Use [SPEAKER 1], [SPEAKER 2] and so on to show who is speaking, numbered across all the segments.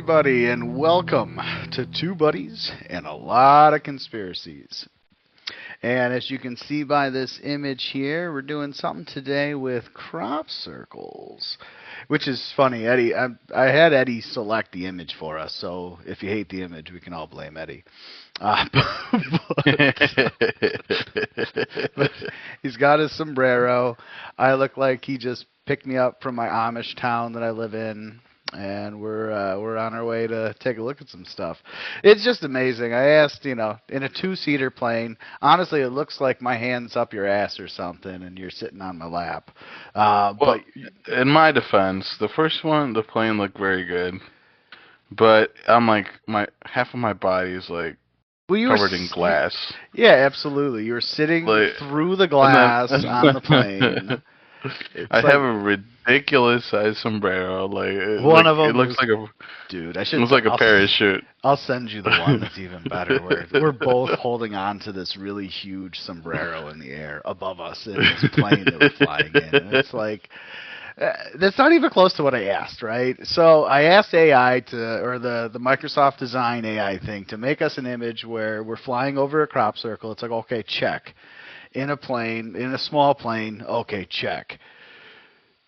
[SPEAKER 1] everybody, and welcome to Two Buddies and a Lot of Conspiracies. And as you can see by this image here, we're doing something today with crop circles, which is funny. I had Eddie select the image for us, so if you hate the image, we can all blame Eddie. Uh, but he's got his sombrero. I look like he just picked me up from my Amish town that I live in, and we're on our way to take a look at some stuff. It's just amazing. I asked, in a two-seater plane. Honestly, it looks like my hand's up your ass or something, and you're sitting on my lap.
[SPEAKER 2] Well, in my defense, the first one, the plane looked very good, but I'm like, my half of my body is like covered in glass.
[SPEAKER 1] Yeah, absolutely. You were sitting through the glass on the plane.
[SPEAKER 2] I have a ridiculous sized sombrero. It looks like a
[SPEAKER 1] dude.
[SPEAKER 2] It looks like a parachute.
[SPEAKER 1] I'll send you the one that's even better. We're both holding on to this really huge sombrero in the air above us in this plane that we're flying in. And it's like that's not even close to what I asked, right? So I asked AI or the Microsoft Design AI thing to make us an image where we're flying over a crop circle. It's like, okay, check. In a plane, in a small plane, okay, check.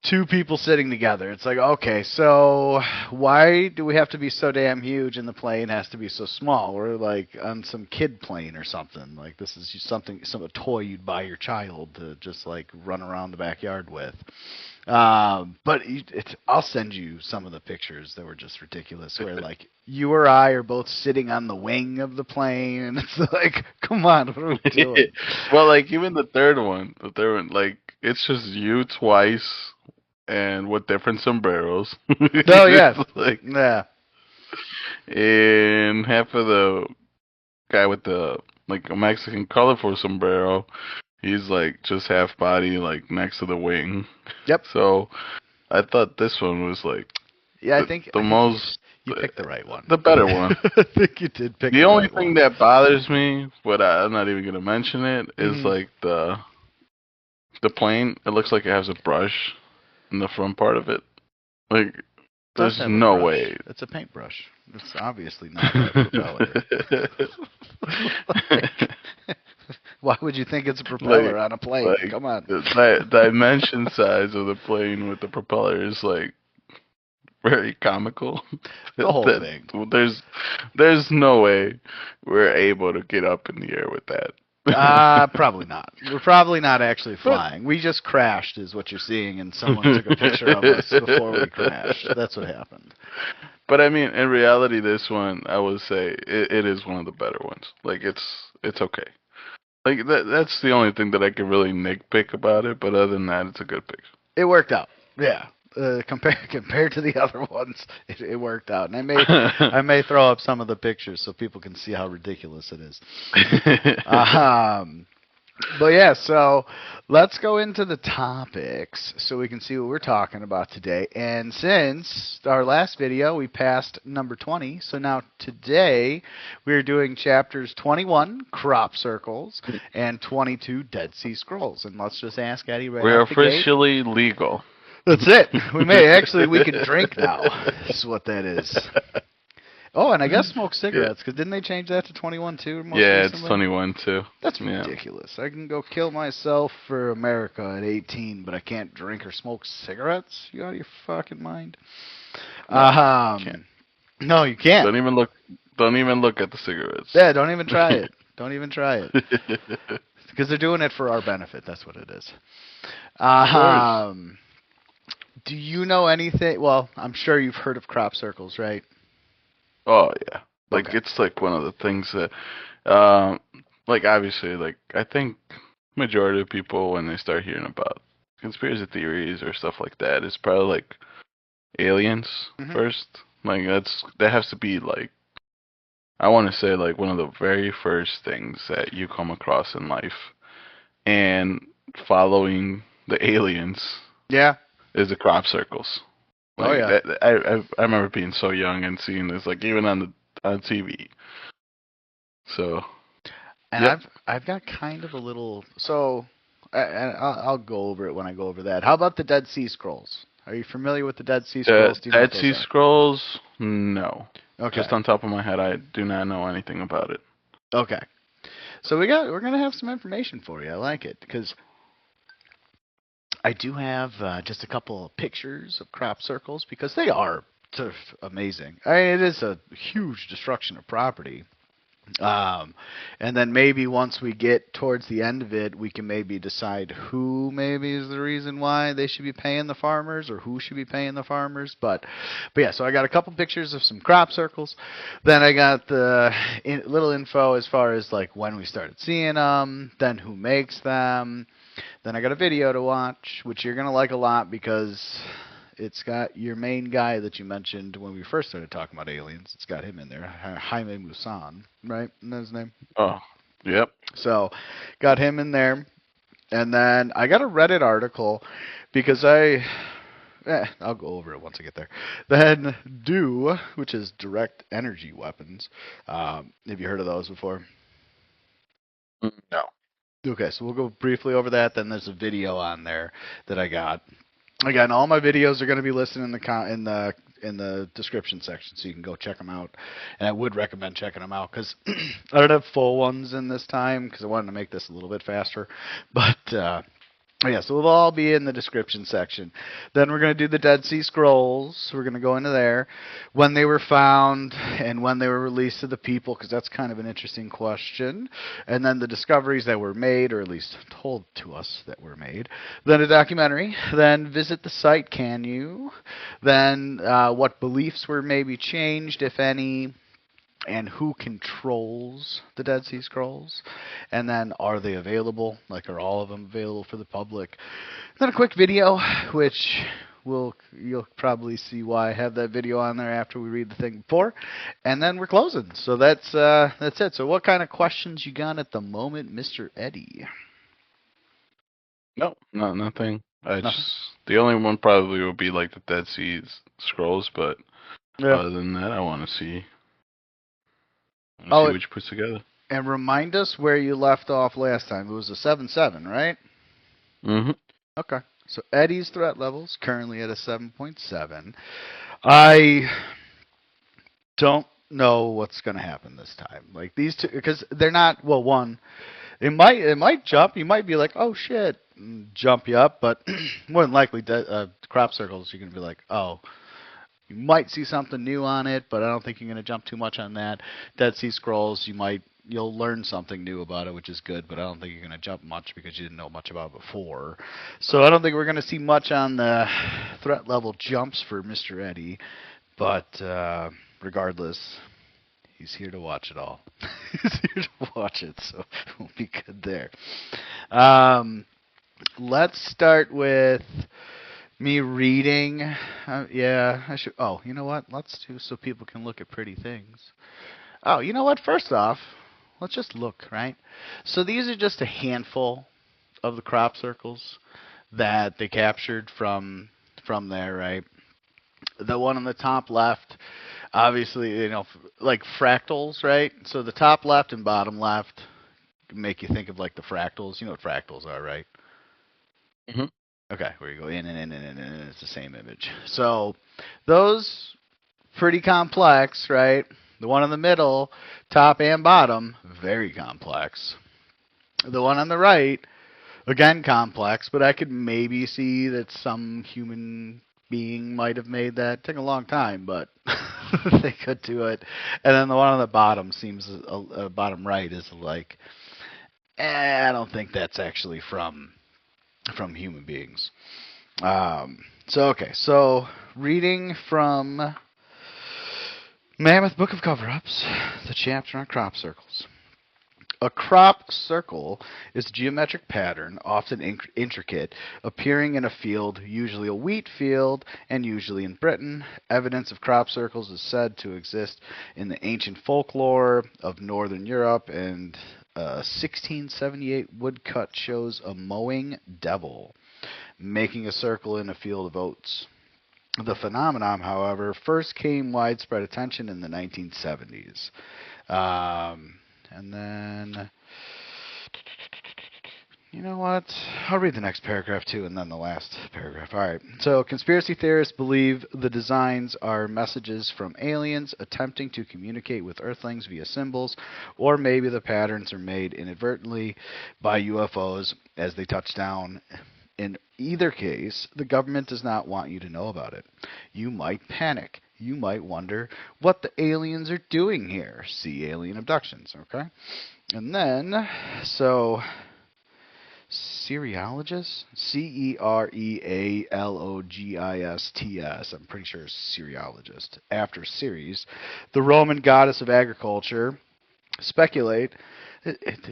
[SPEAKER 1] Two people sitting together. It's like, okay, so why do we have to be so damn huge and the plane has to be so small? We're like on some kid plane or something. Like this is some toy you'd buy your child to just like run around the backyard with. But I'll send you some of the pictures that were just ridiculous. Where like you or I are both sitting on the wing of the plane, and it's like, come on, what are we doing?
[SPEAKER 2] Well, like even the third one, like it's just you twice, and with different sombreros.
[SPEAKER 1] Oh yeah, yeah.
[SPEAKER 2] And half of the guy with the like a Mexican colorful sombrero. He's like just half body, like next to the wing.
[SPEAKER 1] Yep.
[SPEAKER 2] So I thought this one was like
[SPEAKER 1] I
[SPEAKER 2] think
[SPEAKER 1] you picked the right one.
[SPEAKER 2] The better one.
[SPEAKER 1] I think you did pick
[SPEAKER 2] the only thing
[SPEAKER 1] one.
[SPEAKER 2] that bothers me, but I'm not even gonna mention it, is like the plane. It looks like it has a brush in the front part of it. Like there's no way.
[SPEAKER 1] It's a paintbrush. It's obviously not a propeller. Why would you think it's a propeller on a plane? Come on.
[SPEAKER 2] The dimension size of the plane with the propeller is like very comical.
[SPEAKER 1] The whole thing.
[SPEAKER 2] There's no way we're able to get up in the air with that.
[SPEAKER 1] Probably not. We're probably not actually flying. We just crashed is what you're seeing, and someone took a picture of us before we crashed. That's what happened.
[SPEAKER 2] But I mean, in reality, this one, I would say, it is one of the better ones. Like, it's okay. Like, that's the only thing that I can really nitpick about it, but other than that, it's a good picture.
[SPEAKER 1] It worked out. Yeah. Compared to the other ones, it worked out. And I may throw up some of the pictures so people can see how ridiculous it is. But yeah, so let's go into the topics so we can see what we're talking about today. And since our last video, we passed number 20, so now today we're doing chapters 21, crop circles, and 22, Dead Sea Scrolls. And let's just ask Eddie right
[SPEAKER 2] We're
[SPEAKER 1] off the gate.
[SPEAKER 2] officially legal.
[SPEAKER 1] That's it. We can drink now. Is what that is. Oh, and I guess smoke cigarettes, because didn't they change that to 21 too?
[SPEAKER 2] Yeah, it's 21 too.
[SPEAKER 1] That's ridiculous. I can go kill myself for America at 18, but I can't drink or smoke cigarettes? You out of your fucking mind?
[SPEAKER 2] No,
[SPEAKER 1] no, you can't.
[SPEAKER 2] Don't even look at the cigarettes.
[SPEAKER 1] Yeah, don't even try it. Don't even try it. Because they're doing it for our benefit. That's what it is. Do you know anything? Well, I'm sure you've heard of crop circles, right?
[SPEAKER 2] Oh yeah, It's like one of the things that, like obviously, like I think majority of people when they start hearing about conspiracy theories or stuff like that, it's probably like aliens first. Like that has to be like, I want to say like one of the very first things that you come across in life, and following the aliens.
[SPEAKER 1] Yeah.
[SPEAKER 2] Is the crop circles. Like,
[SPEAKER 1] oh yeah,
[SPEAKER 2] I remember being so young and seeing this, like even on TV. So,
[SPEAKER 1] and yep. I've got kind of a little. So, I'll go over it when I go over that. How about the Dead Sea Scrolls? Are you familiar with the Dead Sea Scrolls?
[SPEAKER 2] Dead Sea Scrolls. No.
[SPEAKER 1] Okay.
[SPEAKER 2] Just on top of my head, I do not know anything about it.
[SPEAKER 1] Okay. So we're gonna have some information for you. I like it because I do have just a couple of pictures of crop circles because they are sort of amazing. I mean, it is a huge destruction of property. And then maybe once we get towards the end of it, we can maybe decide who maybe is the reason why they should be paying the farmers or who should be paying the farmers. But yeah, so I got a couple pictures of some crop circles. Then I got the little info as far as like when we started seeing them, then who makes them. Then I got a video to watch, which you're going to like a lot because it's got your main guy that you mentioned when we first started talking about aliens. It's got him in there, Jaime Maussan, right? Isn't that his name?
[SPEAKER 2] Oh, yep.
[SPEAKER 1] So, got him in there. And then I got a Reddit article because I'll go over it once I get there. Then DEW, which is direct energy weapons. Have you heard of those before?
[SPEAKER 2] No.
[SPEAKER 1] Okay, so we'll go briefly over that. Then there's a video on there that I got. Again, all my videos are going to be listed in the description section, so you can go check them out. And I would recommend checking them out because I don't have full ones in this time because I wanted to make this a little bit faster. But yeah, so it'll all be in the description section. Then we're going to do the Dead Sea Scrolls. We're going to go into there, when they were found and when they were released to the people, because that's kind of an interesting question. And then the discoveries that were made, or at least told to us that were made. Then a documentary. Then visit the site, can you? Then what beliefs were maybe changed, if any. And who controls the Dead Sea Scrolls, and then are they available? Like, are all of them available for the public? Then a quick video, which you'll probably see why I have that video on there after we read the thing before, and then we're closing. So that's it. So what kind of questions you got at the moment, Mr. Eddie?
[SPEAKER 2] No, nothing.
[SPEAKER 1] Nothing?
[SPEAKER 2] The only one probably would be like the Dead Sea Scrolls, but
[SPEAKER 1] Yeah.
[SPEAKER 2] other than that, I want to see. See what you put together.
[SPEAKER 1] And remind us where you left off last time. It was a 7-7, right?
[SPEAKER 2] Mm-hmm.
[SPEAKER 1] Okay. So Eddie's threat level's currently at a 7.7. I don't know what's going to happen this time. Like these two, because they're not. Well, one, it might jump. You might be like, oh shit, and jump you up. But more than likely, crop circles, you're going to be like, oh. You might see something new on it, but I don't think you're going to jump too much on that. Dead Sea Scrolls, you'll learn something new about it, which is good, but I don't think you're going to jump much because you didn't know much about it before. So I don't think we're going to see much on the threat level jumps for Mr. Eddie, but regardless, he's here to watch it all. He's here to watch it, so we'll be good there. Let's start with me reading. Yeah, I should. Oh, you know what? Let's do so people can look at pretty things. Oh, you know what? First off, let's just look, right? So these are just a handful of the crop circles that they captured from there, right? The one on the top left, obviously, like fractals, right? So the top left and bottom left make you think of like the fractals. You know what fractals are, right?
[SPEAKER 2] Mm-hmm.
[SPEAKER 1] Okay, where you go in and in and in and in, it's the same image. So those pretty complex, right? The one in the middle, top and bottom, very complex. The one on the right, again complex, but I could maybe see that some human being might have made that. Took a long time, but they could do it. And then the one on the bottom seems, bottom right is like, I don't think that's actually from human beings. So reading from Mammoth Book of Cover-Ups, the chapter on crop circles. A crop circle is a geometric pattern, often intricate, appearing in a field, usually a wheat field, and usually in Britain. Evidence of crop circles is said to exist in the ancient folklore of Northern Europe, and a 1678 woodcut shows a mowing devil making a circle in a field of oats. The phenomenon, however, first came widespread attention in the 1970s. And then You know what? I'll read the next paragraph too, and then the last paragraph. All right. So, conspiracy theorists believe the designs are messages from aliens attempting to communicate with Earthlings via symbols, or maybe the patterns are made inadvertently by UFOs as they touch down. In either case, the government does not want you to know about it. You might panic. You might wonder what the aliens are doing here. See alien abductions, okay? And then, so Cereologists? Cerealogists. I'm pretty sure it's cereologist. After Ceres, the Roman goddess of agriculture, speculate.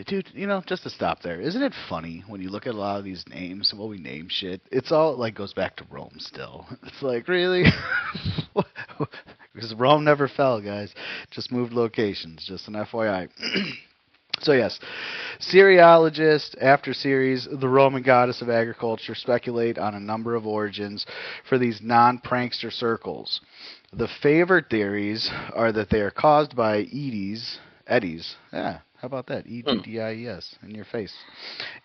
[SPEAKER 1] Dude, just to stop there, isn't it funny when you look at a lot of these names and what we name shit? It's all like goes back to Rome still. It's like, really? Because Rome never fell, guys. Just moved locations. Just an FYI. So yes, Cereologists, after Ceres, the Roman goddess of agriculture, speculate on a number of origins for these non-prankster circles. The favored theories are that they are caused by eddies. Yeah, how about that? EDDIES in your face.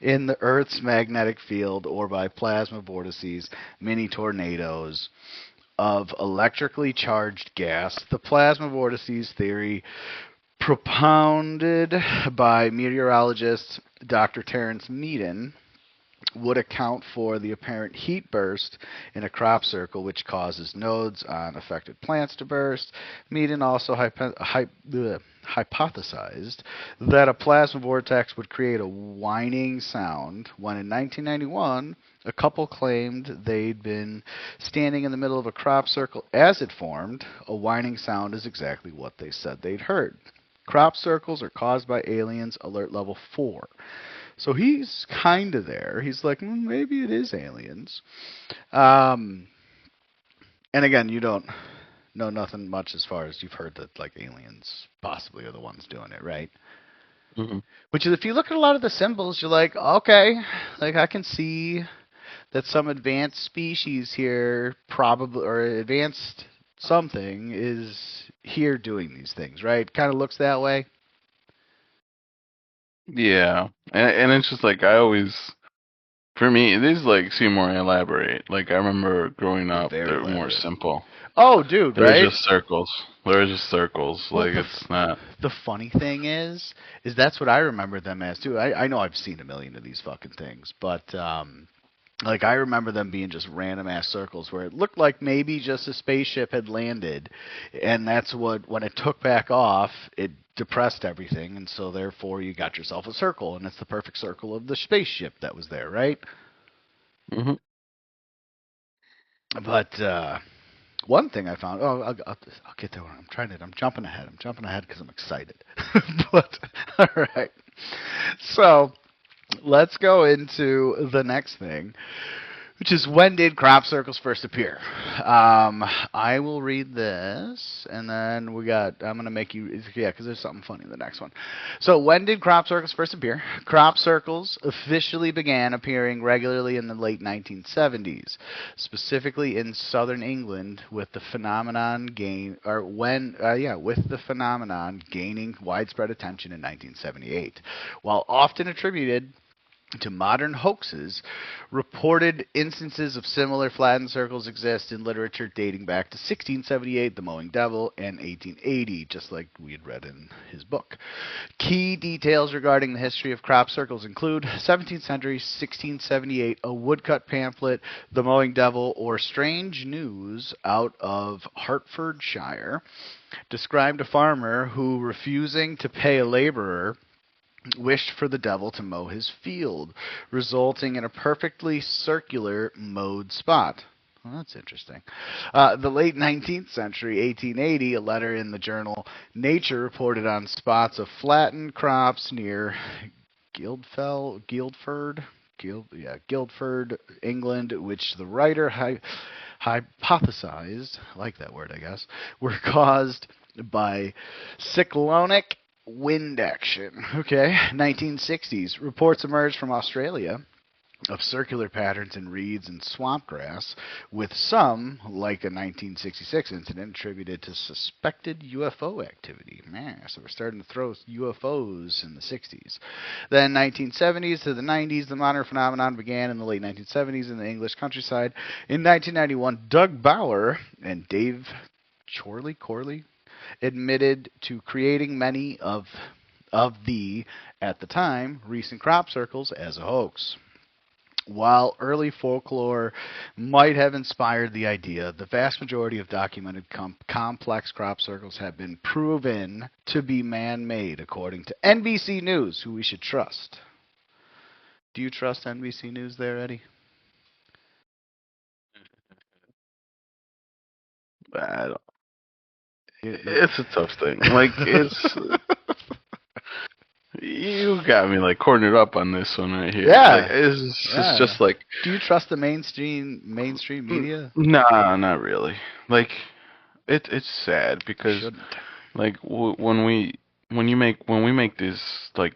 [SPEAKER 1] In the Earth's magnetic field, or by plasma vortices, mini tornadoes of electrically charged gas. The plasma vortices theory, propounded by meteorologist Dr. Terence Meaden, would account for the apparent heat burst in a crop circle which causes nodes on affected plants to burst. Meaden also hypothesized that a plasma vortex would create a whining sound when in 1991 a couple claimed they'd been standing in the middle of a crop circle as it formed. A whining sound is exactly what they said they'd heard. Crop circles are caused by aliens, alert level 4. So he's kind of there. He's like, maybe it is aliens. And again, you don't know nothing much as far as you've heard that like aliens possibly are the ones doing it, right?
[SPEAKER 2] Mm-hmm.
[SPEAKER 1] Which is, if you look at a lot of the symbols, you're like, okay, like I can see that some advanced species here probably, or advanced something is here doing these things, right? Kind of looks that way.
[SPEAKER 2] Yeah, and it's just like I always, for me, these like seem more elaborate. Like I remember growing up,
[SPEAKER 1] Very
[SPEAKER 2] they're more
[SPEAKER 1] elaborate.
[SPEAKER 2] simple.
[SPEAKER 1] Oh, dude,
[SPEAKER 2] They're
[SPEAKER 1] right?
[SPEAKER 2] just circles. They're just circles.
[SPEAKER 1] Well,
[SPEAKER 2] Like it's not.
[SPEAKER 1] the funny thing is that's what I remember them as too. I know I've seen a million of these fucking things, but like I remember them being just random ass circles where it looked like maybe just a spaceship had landed, and that's what, when it took back off, it depressed everything, and so therefore you got yourself a circle, and it's the perfect circle of the spaceship that was there, right?
[SPEAKER 2] Mm-hmm.
[SPEAKER 1] But one thing I found. Oh, I'll get there. I'm jumping ahead. I'm jumping ahead because I'm excited. But all right. So let's go into the next thing, which is, when did crop circles first appear? I will read this, and then I'm going to make you, yeah, because there's something funny in the next one. So, when did crop circles first appear? Crop circles officially began appearing regularly in the late 1970s, specifically in southern England, with the phenomenon gaining widespread attention in 1978. While often attributed to modern hoaxes, reported instances of similar flattened circles exist in literature dating back to 1678, the Mowing Devil, and 1880, just like we had read in his book. Key details regarding the history of crop circles include 17th century, 1678, a woodcut pamphlet, The Mowing Devil, or Strange News, out of Hertfordshire, described a farmer who, refusing to pay a laborer, wished for the devil to mow his field, resulting in a perfectly circular mowed spot. Well, that's interesting. The late 19th century, 1880, a letter in the journal Nature reported on spots of flattened crops near Guildford, England, which the writer hypothesized, I like that word, I guess, were caused by cyclonic wind action. Okay, 1960s. Reports emerged from Australia of circular patterns in reeds and swamp grass, with some, like a 1966 incident, attributed to suspected UFO activity. Man, so we're starting to throw UFOs in the 60s. Then 1970s to the 90s, the modern phenomenon began in the late 1970s in the English countryside. In 1991, Doug Bauer and Dave Corley admitted to creating many of the, at the time, recent crop circles as a hoax. While early folklore might have inspired the idea, the vast majority of documented complex crop circles have been proven to be man-made, according to NBC News, who we should trust. Do you trust NBC News there, Eddie?
[SPEAKER 2] I don't, it's a tough thing. Like, you got me like cornered up on this one right here.
[SPEAKER 1] Yeah.
[SPEAKER 2] Like, it's just like.
[SPEAKER 1] Do you trust the mainstream media?
[SPEAKER 2] Nah, not really. Like, it's sad because
[SPEAKER 1] Shouldn't.
[SPEAKER 2] like when we make these like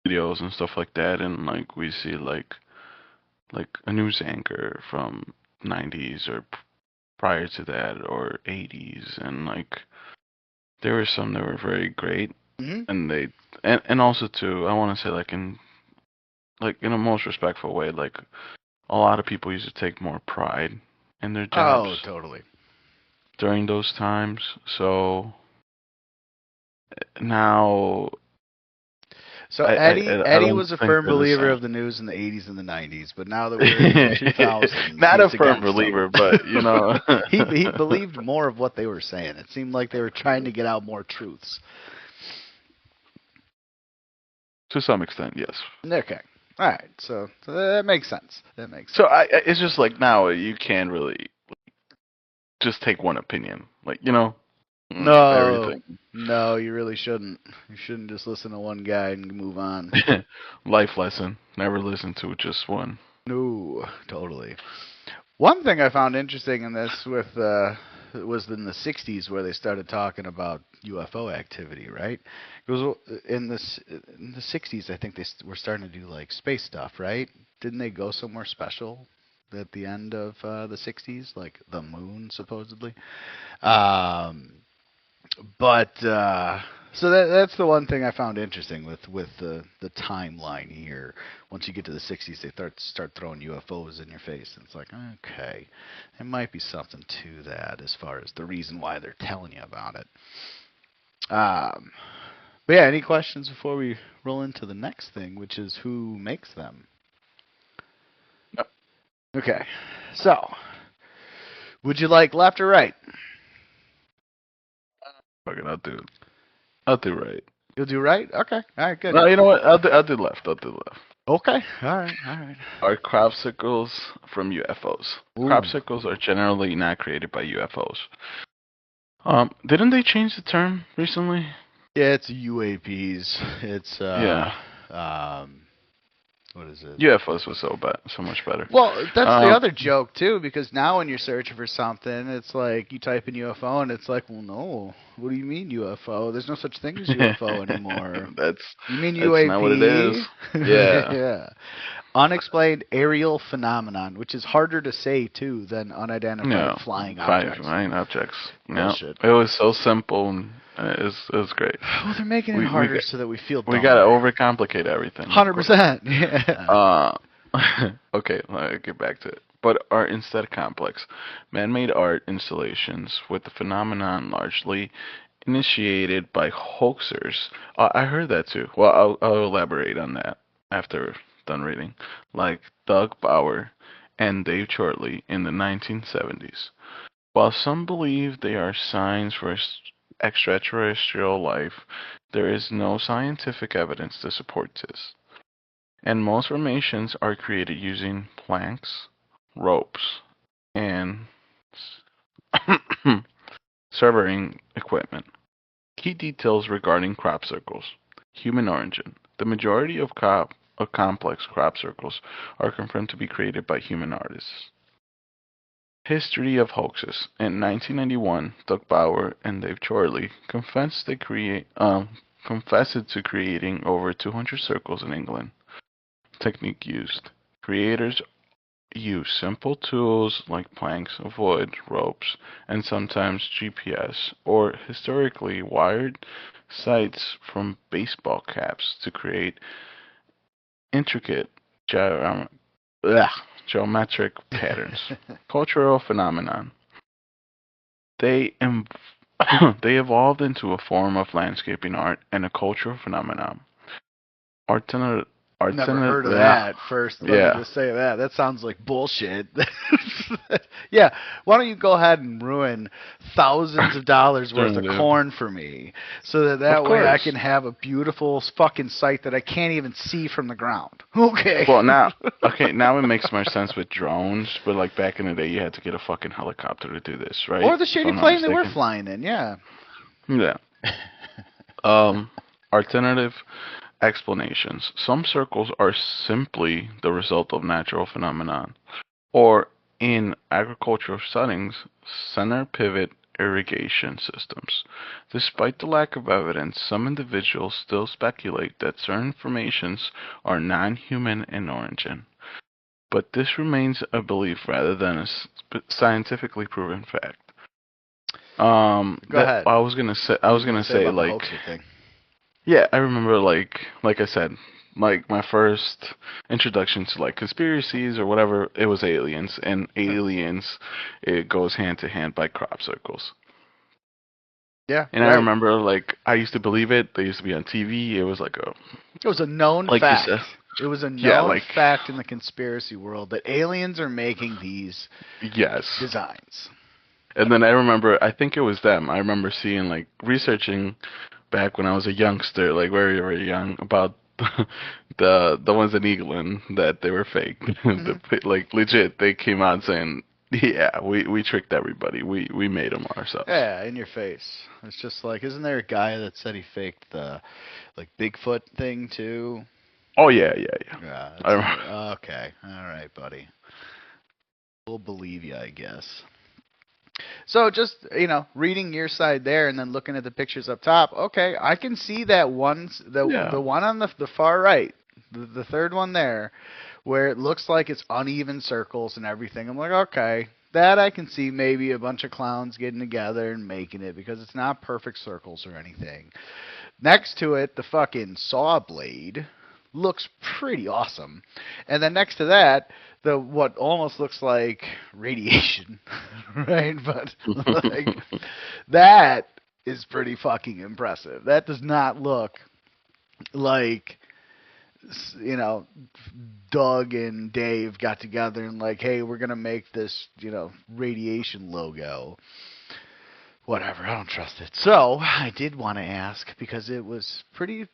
[SPEAKER 2] videos and stuff like that, and like we see like a news anchor from 90s or prior to that or 80s, and like there were some that were very great,
[SPEAKER 1] Mm-hmm.
[SPEAKER 2] and they and also too, I want to say like in a most respectful way, like a lot of people used to take more pride in their
[SPEAKER 1] Oh,
[SPEAKER 2] jobs
[SPEAKER 1] totally.
[SPEAKER 2] during those times. So now
[SPEAKER 1] So
[SPEAKER 2] I
[SPEAKER 1] Eddie
[SPEAKER 2] don't
[SPEAKER 1] was a
[SPEAKER 2] think
[SPEAKER 1] firm
[SPEAKER 2] they're the
[SPEAKER 1] believer
[SPEAKER 2] same.
[SPEAKER 1] of the news in the 80s and the 90s, but now that we're in the 2000s,
[SPEAKER 2] Not a
[SPEAKER 1] he's
[SPEAKER 2] firm
[SPEAKER 1] against them.
[SPEAKER 2] believer, but you know,
[SPEAKER 1] he believed more of what they were saying. It seemed like they were trying to get out more truths.
[SPEAKER 2] to some extent, yes.
[SPEAKER 1] Okay. All right. So that makes sense. That makes
[SPEAKER 2] So
[SPEAKER 1] sense.
[SPEAKER 2] it's just like now you can't really just take one opinion, like
[SPEAKER 1] No,
[SPEAKER 2] everything.
[SPEAKER 1] no, you really shouldn't. You shouldn't just listen to one guy and move on.
[SPEAKER 2] Life lesson: never listen to just one.
[SPEAKER 1] No, totally. One thing I found interesting in this was in the 60s where they started talking about UFO activity, right? It was in the 60s I think were starting to do like space stuff, right? Didn't they go somewhere special at the end of the 60s, like the moon supposedly? Um, but so that's the one thing I found interesting with the timeline here. Once you get to the 60s, they start throwing UFOs in your face, and it's like, okay, there might be something to that as far as the reason why they're telling you about it. But yeah, any questions before we roll into the next thing, which is who makes them?
[SPEAKER 2] Yep.
[SPEAKER 1] Okay, so would you like left or right?
[SPEAKER 2] Fucking, I'll do right.
[SPEAKER 1] You'll do right. Okay, all right, good.
[SPEAKER 2] No, you know what? I'll do left. I'll do left.
[SPEAKER 1] Okay, all right, all right.
[SPEAKER 2] Are cropsicles from UFOs?
[SPEAKER 1] Ooh.
[SPEAKER 2] Cropsicles are generally not created by UFOs. Didn't they change the term recently?
[SPEAKER 1] Yeah, it's UAPs. It's
[SPEAKER 2] Yeah.
[SPEAKER 1] what is it?
[SPEAKER 2] UFOs was so much better.
[SPEAKER 1] Well, that's the
[SPEAKER 2] Um,
[SPEAKER 1] other joke too, because now when you're searching for something, it's like you type in UFO, and it's like, well, no. What do you mean UFO? There's no such thing as UFO anymore.
[SPEAKER 2] that's
[SPEAKER 1] You mean
[SPEAKER 2] that's
[SPEAKER 1] UAP?
[SPEAKER 2] not what it is. Yeah.
[SPEAKER 1] Yeah. Unexplained aerial phenomenon, which is harder to say too than unidentified
[SPEAKER 2] No.
[SPEAKER 1] flying
[SPEAKER 2] Flying
[SPEAKER 1] objects.
[SPEAKER 2] objects. No.
[SPEAKER 1] Bullshit.
[SPEAKER 2] It was so simple and it was great.
[SPEAKER 1] Well, they're making it harder so that we feel dumber.
[SPEAKER 2] We gotta overcomplicate everything.
[SPEAKER 1] 100%. Yeah.
[SPEAKER 2] Okay, let me get back to it. But are instead complex, man-made art installations with the phenomenon largely initiated by hoaxers. I heard that too. Well, I'll elaborate on that after done reading. Like Doug Bauer and Dave Chorley in the 1970s. While some believe they are signs for extraterrestrial life, there is no scientific evidence to support this. And most formations are created using planks, ropes, and surveying equipment. Key details regarding crop circles. Human origin. The majority of complex crop circles are confirmed to be created by human artists. History of hoaxes. In 1991, Doug Bauer and Dave Chorley confessed to creating over 200 circles in England. Technique used: Creators use simple tools like planks of wood, ropes, and sometimes GPS or historically wired sights from baseball caps to create intricate ugh, geometric patterns. Cultural phenomenon. They they evolved into a form of landscaping art and a cultural phenomenon. Alternative,
[SPEAKER 1] Never heard of
[SPEAKER 2] ugh,
[SPEAKER 1] that. First, let me
[SPEAKER 2] yeah.
[SPEAKER 1] just say that. That sounds like bullshit. Yeah, why don't you go ahead and ruin thousands of dollars worth of
[SPEAKER 2] Alternative.
[SPEAKER 1] corn for me, so that
[SPEAKER 2] Of
[SPEAKER 1] that way I
[SPEAKER 2] course.
[SPEAKER 1] can have a beautiful fucking site that I can't even see from the ground. Okay.
[SPEAKER 2] Well, now, okay, now it makes more sense with drones, but like back in the day, you had to get a fucking helicopter to do this, right?
[SPEAKER 1] Or the
[SPEAKER 2] If
[SPEAKER 1] shitty
[SPEAKER 2] I'm not
[SPEAKER 1] plane they were
[SPEAKER 2] mistaken.
[SPEAKER 1] flying in. Yeah.
[SPEAKER 2] Yeah. Um, Alternative explanations. Some circles are simply the result of natural phenomenon, or in agricultural settings, center pivot irrigation systems. Despite the lack of evidence, some individuals still speculate that certain formations are non-human in origin. But this remains a belief rather than a scientifically proven fact.
[SPEAKER 1] Go
[SPEAKER 2] That
[SPEAKER 1] ahead.
[SPEAKER 2] I
[SPEAKER 1] What were
[SPEAKER 2] was
[SPEAKER 1] you gonna
[SPEAKER 2] gonna
[SPEAKER 1] say
[SPEAKER 2] say
[SPEAKER 1] about the
[SPEAKER 2] like,
[SPEAKER 1] hoaxer thing?
[SPEAKER 2] yeah, I remember like I said, like my first introduction to like conspiracies or whatever, it was aliens, and aliens, it goes hand to hand by crop circles.
[SPEAKER 1] Yeah,
[SPEAKER 2] And I
[SPEAKER 1] right.
[SPEAKER 2] remember like I used to believe it. They used to be on TV. It was like a
[SPEAKER 1] It was a known
[SPEAKER 2] like you said,
[SPEAKER 1] fact. It was a
[SPEAKER 2] yeah,
[SPEAKER 1] known
[SPEAKER 2] like
[SPEAKER 1] fact in the conspiracy world that aliens are making these
[SPEAKER 2] yes.
[SPEAKER 1] designs.
[SPEAKER 2] And then I remember, I think it was them. I remember seeing like researching back when I was a youngster, like very very young, about the ones in England that they were fake.
[SPEAKER 1] Hmm.
[SPEAKER 2] Like legit, they came out saying, "Yeah, we tricked everybody. We made them ourselves."
[SPEAKER 1] Yeah, in your face. It's just like, isn't there a guy that said he faked the like Bigfoot thing too?
[SPEAKER 2] Oh yeah, yeah, yeah.
[SPEAKER 1] Yeah,
[SPEAKER 2] I
[SPEAKER 1] it's
[SPEAKER 2] remember.
[SPEAKER 1] okay. All right, buddy. We'll believe you, I guess. So just reading your side there, and then looking at the pictures up top. Okay, I can see that the
[SPEAKER 2] Yeah.
[SPEAKER 1] one on the far right, the third one there, where it looks like it's uneven circles and everything. I'm like, okay, that I can see maybe a bunch of clowns getting together and making it because it's not perfect circles or anything. Next to it, the fucking saw blade looks pretty awesome. And then next to that, the what almost looks like radiation, right? But like that is pretty fucking impressive. That does not look like you know Doug and Dave got together and like, hey, we're gonna make this radiation logo. Whatever, I don't trust it. So I did want to ask because it was pretty.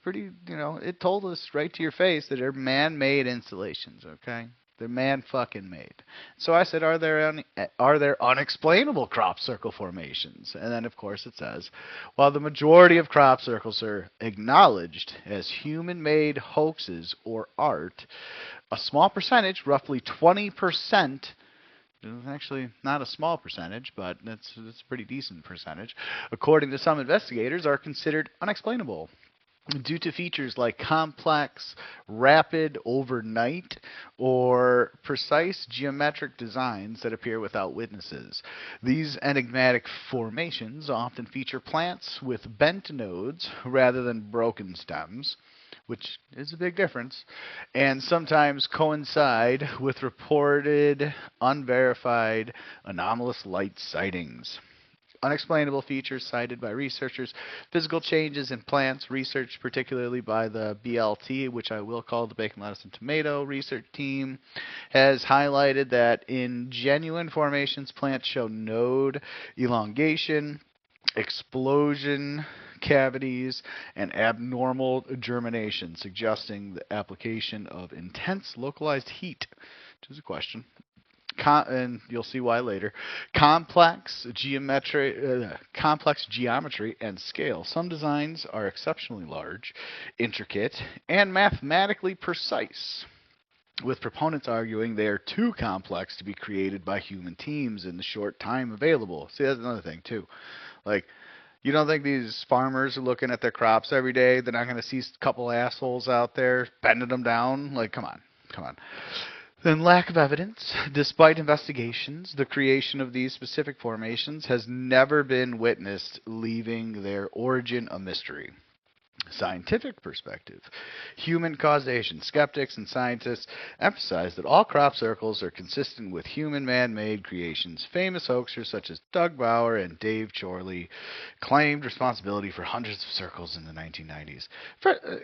[SPEAKER 1] It told us right to your face that they're man-made installations. Okay, they're man fucking made. So I said, are there unexplainable crop circle formations? And then of course it says, while the majority of crop circles are acknowledged as human-made hoaxes or art, a small percentage, roughly 20%. It's actually not a small percentage, but it's a pretty decent percentage, according to some investigators, are considered unexplainable due to features like complex, rapid overnight, or precise geometric designs that appear without witnesses. These enigmatic formations often feature plants with bent nodes rather than broken stems, which is a big difference, and sometimes coincide with reported, unverified, anomalous light sightings. Unexplainable features cited by researchers, physical changes in plants, research particularly by the BLT, which I will call the Bacon, Lettuce, and Tomato research team, has highlighted that in genuine formations, plants show node elongation, explosion cavities, and abnormal germination, suggesting the application of intense localized heat, which is a question. And you'll see why later. Complex geometry and scale. Some designs are exceptionally large, intricate, and mathematically precise, with proponents arguing they are too complex to be created by human teams in the short time available. See, that's another thing too. Like, you don't think these farmers are looking at their crops every day? They're not going to see a couple assholes out there bending them down? Like, come on, come on. Then lack of evidence. Despite investigations, the creation of these specific formations has never been witnessed, leaving their origin a mystery. Scientific perspective. Human causation. Skeptics and scientists emphasize that all crop circles are consistent with human man-made creations. Famous hoaxers such as Doug Bauer and Dave Chorley claimed responsibility for hundreds of circles in the 1990s.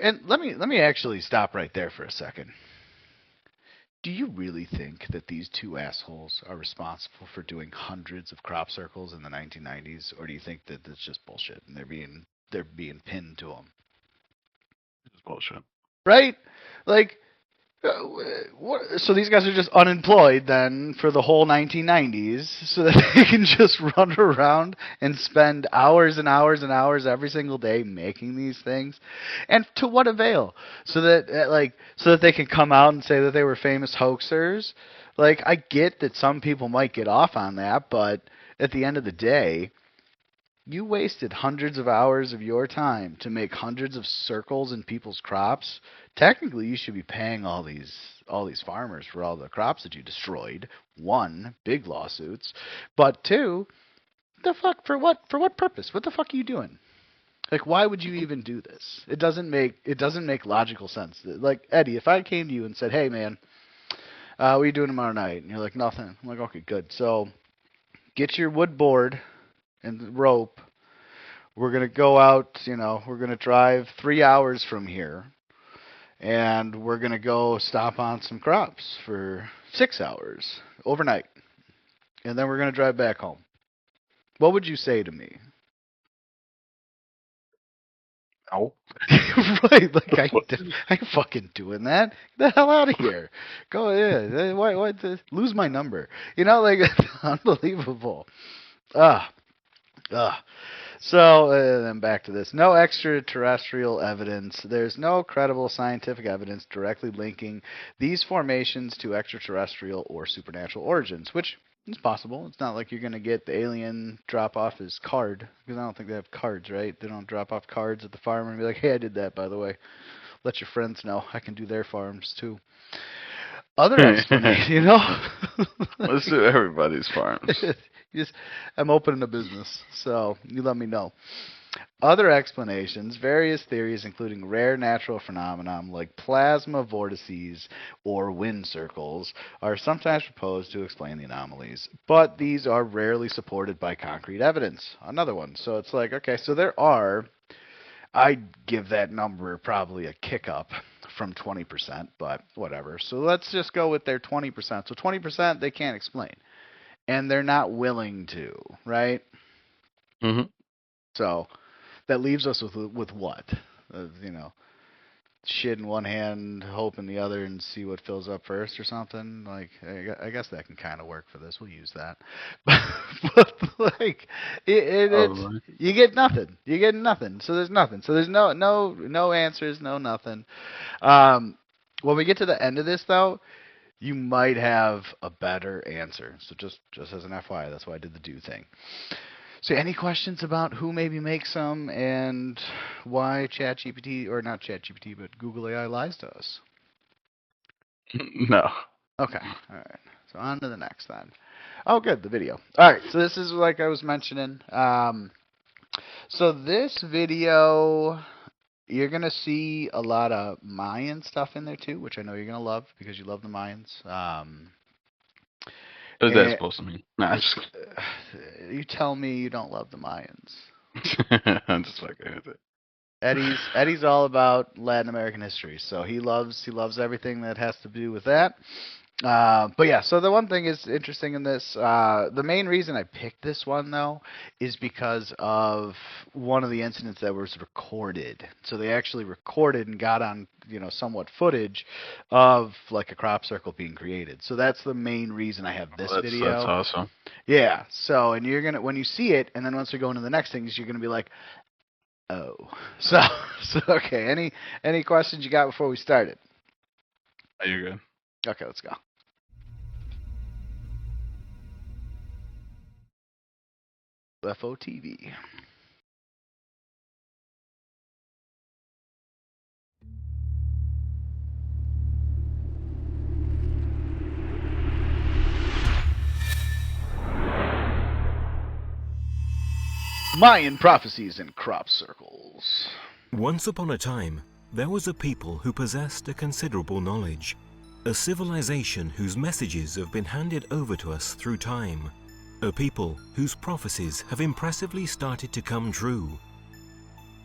[SPEAKER 1] And let me actually stop right there for a second. Do you really think that these two assholes are responsible for doing hundreds of crop circles in the 1990s, or do you think that it's just bullshit and they're being pinned to them?
[SPEAKER 2] It's bullshit.
[SPEAKER 1] Right? Like, what? So these guys are just unemployed then for the whole 1990s, so that they can just run around and spend hours and hours and hours every single day making these things, and to what avail? So that so that they can come out and say that they were famous hoaxers. Like, I get that some people might get off on that, but at the end of the day, you wasted hundreds of hours of your time to make hundreds of circles in people's crops. Technically, you should be paying all these farmers for all the crops that you destroyed. One, big lawsuits, but two, the fuck, for what purpose? What the fuck are you doing? Like, why would you even do this? It doesn't make logical sense. Like, Eddie, if I came to you and said, "Hey man, what are you doing tomorrow night?" And you're like, "Nothing." I'm like, "Okay, good. So get your wood board and rope. We're going to go out, we're going to drive 3 hours from here, and we're going to go stop on some crops for 6 hours overnight, and then we're going to drive back home." What would you say to me?
[SPEAKER 2] No.
[SPEAKER 1] Right, like, I ain't fucking doing that. Get the hell out of here. Go, yeah, why lose my number? Like, unbelievable. Ah, ah. So, then back to this. No extraterrestrial evidence. There's no credible scientific evidence directly linking these formations to extraterrestrial or supernatural origins, which is possible. It's not like you're going to get the alien drop off his card, because I don't think they have cards, right? They don't drop off cards at the farm and be like, "Hey, I did that, by the way. Let your friends know I can do their farms, too." Other explanation,
[SPEAKER 2] Let's do everybody's farms.
[SPEAKER 1] I'm opening a business, so you let me know. Other explanations, various theories, including rare natural phenomena like plasma vortices or wind circles, are sometimes proposed to explain the anomalies, but these are rarely supported by concrete evidence. Another one. So it's like, okay, so I'd give that number probably a kick up from 20%, but whatever. So let's just go with their 20%. So 20% they can't explain, and they're not willing to, right?
[SPEAKER 2] Mm-hmm.
[SPEAKER 1] So that leaves us with what? Shit in one hand, hope in the other, and see what fills up first, or something. Like, I guess that can kind of work for this. We'll use that. But like, it's you get nothing. You get nothing. So there's nothing. So there's no answers, no nothing. When we get to the end of this, though, you might have a better answer. So just as an FYI, that's why I did the do thing. So any questions about who maybe makes them and why ChatGPT, or not ChatGPT, but Google AI lies to us?
[SPEAKER 2] No.
[SPEAKER 1] Okay. All right. So on to the next then. Oh, good. The video. All right. So this is like I was mentioning. So this video, you're going to see a lot of Mayan stuff in there too, which I know you're going to love because you love the Mayans.
[SPEAKER 2] What is that supposed to mean? Nah,
[SPEAKER 1] you tell me you don't love the Mayans.
[SPEAKER 2] I'm just fucking with it.
[SPEAKER 1] Eddie's all about Latin American history, so he loves everything that has to do with that. But yeah, so the one thing is interesting in this. The main reason I picked this one though is because of one of the incidents that was recorded. So they actually recorded and got on, somewhat footage of like a crop circle being created. So that's the main reason I have this video.
[SPEAKER 2] That's awesome.
[SPEAKER 1] Yeah. So, and you're gonna, when you see it, and then once we go into the next things, you're gonna be like, oh. So okay. Any questions you got before we started?
[SPEAKER 2] Oh, you're good.
[SPEAKER 1] Okay, let's go. FOTV. Mayan prophecies in crop circles.
[SPEAKER 3] Once upon a time, there was a people who possessed a considerable knowledge, a civilization whose messages have been handed over to us through time, a people whose prophecies have impressively started to come true.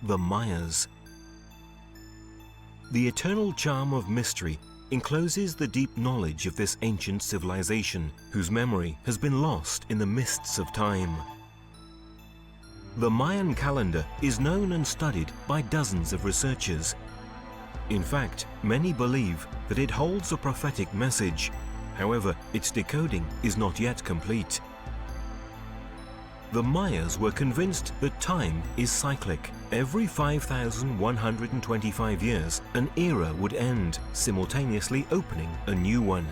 [SPEAKER 3] The Mayas. The eternal charm of mystery encloses the deep knowledge of this ancient civilization, whose memory has been lost in the mists of time. The Mayan calendar is known and studied by dozens of researchers. In fact, many believe that it holds a prophetic message. However, its decoding is not yet complete. The Mayas were convinced that time is cyclic. Every 5,125 years, an era would end, simultaneously opening a new one.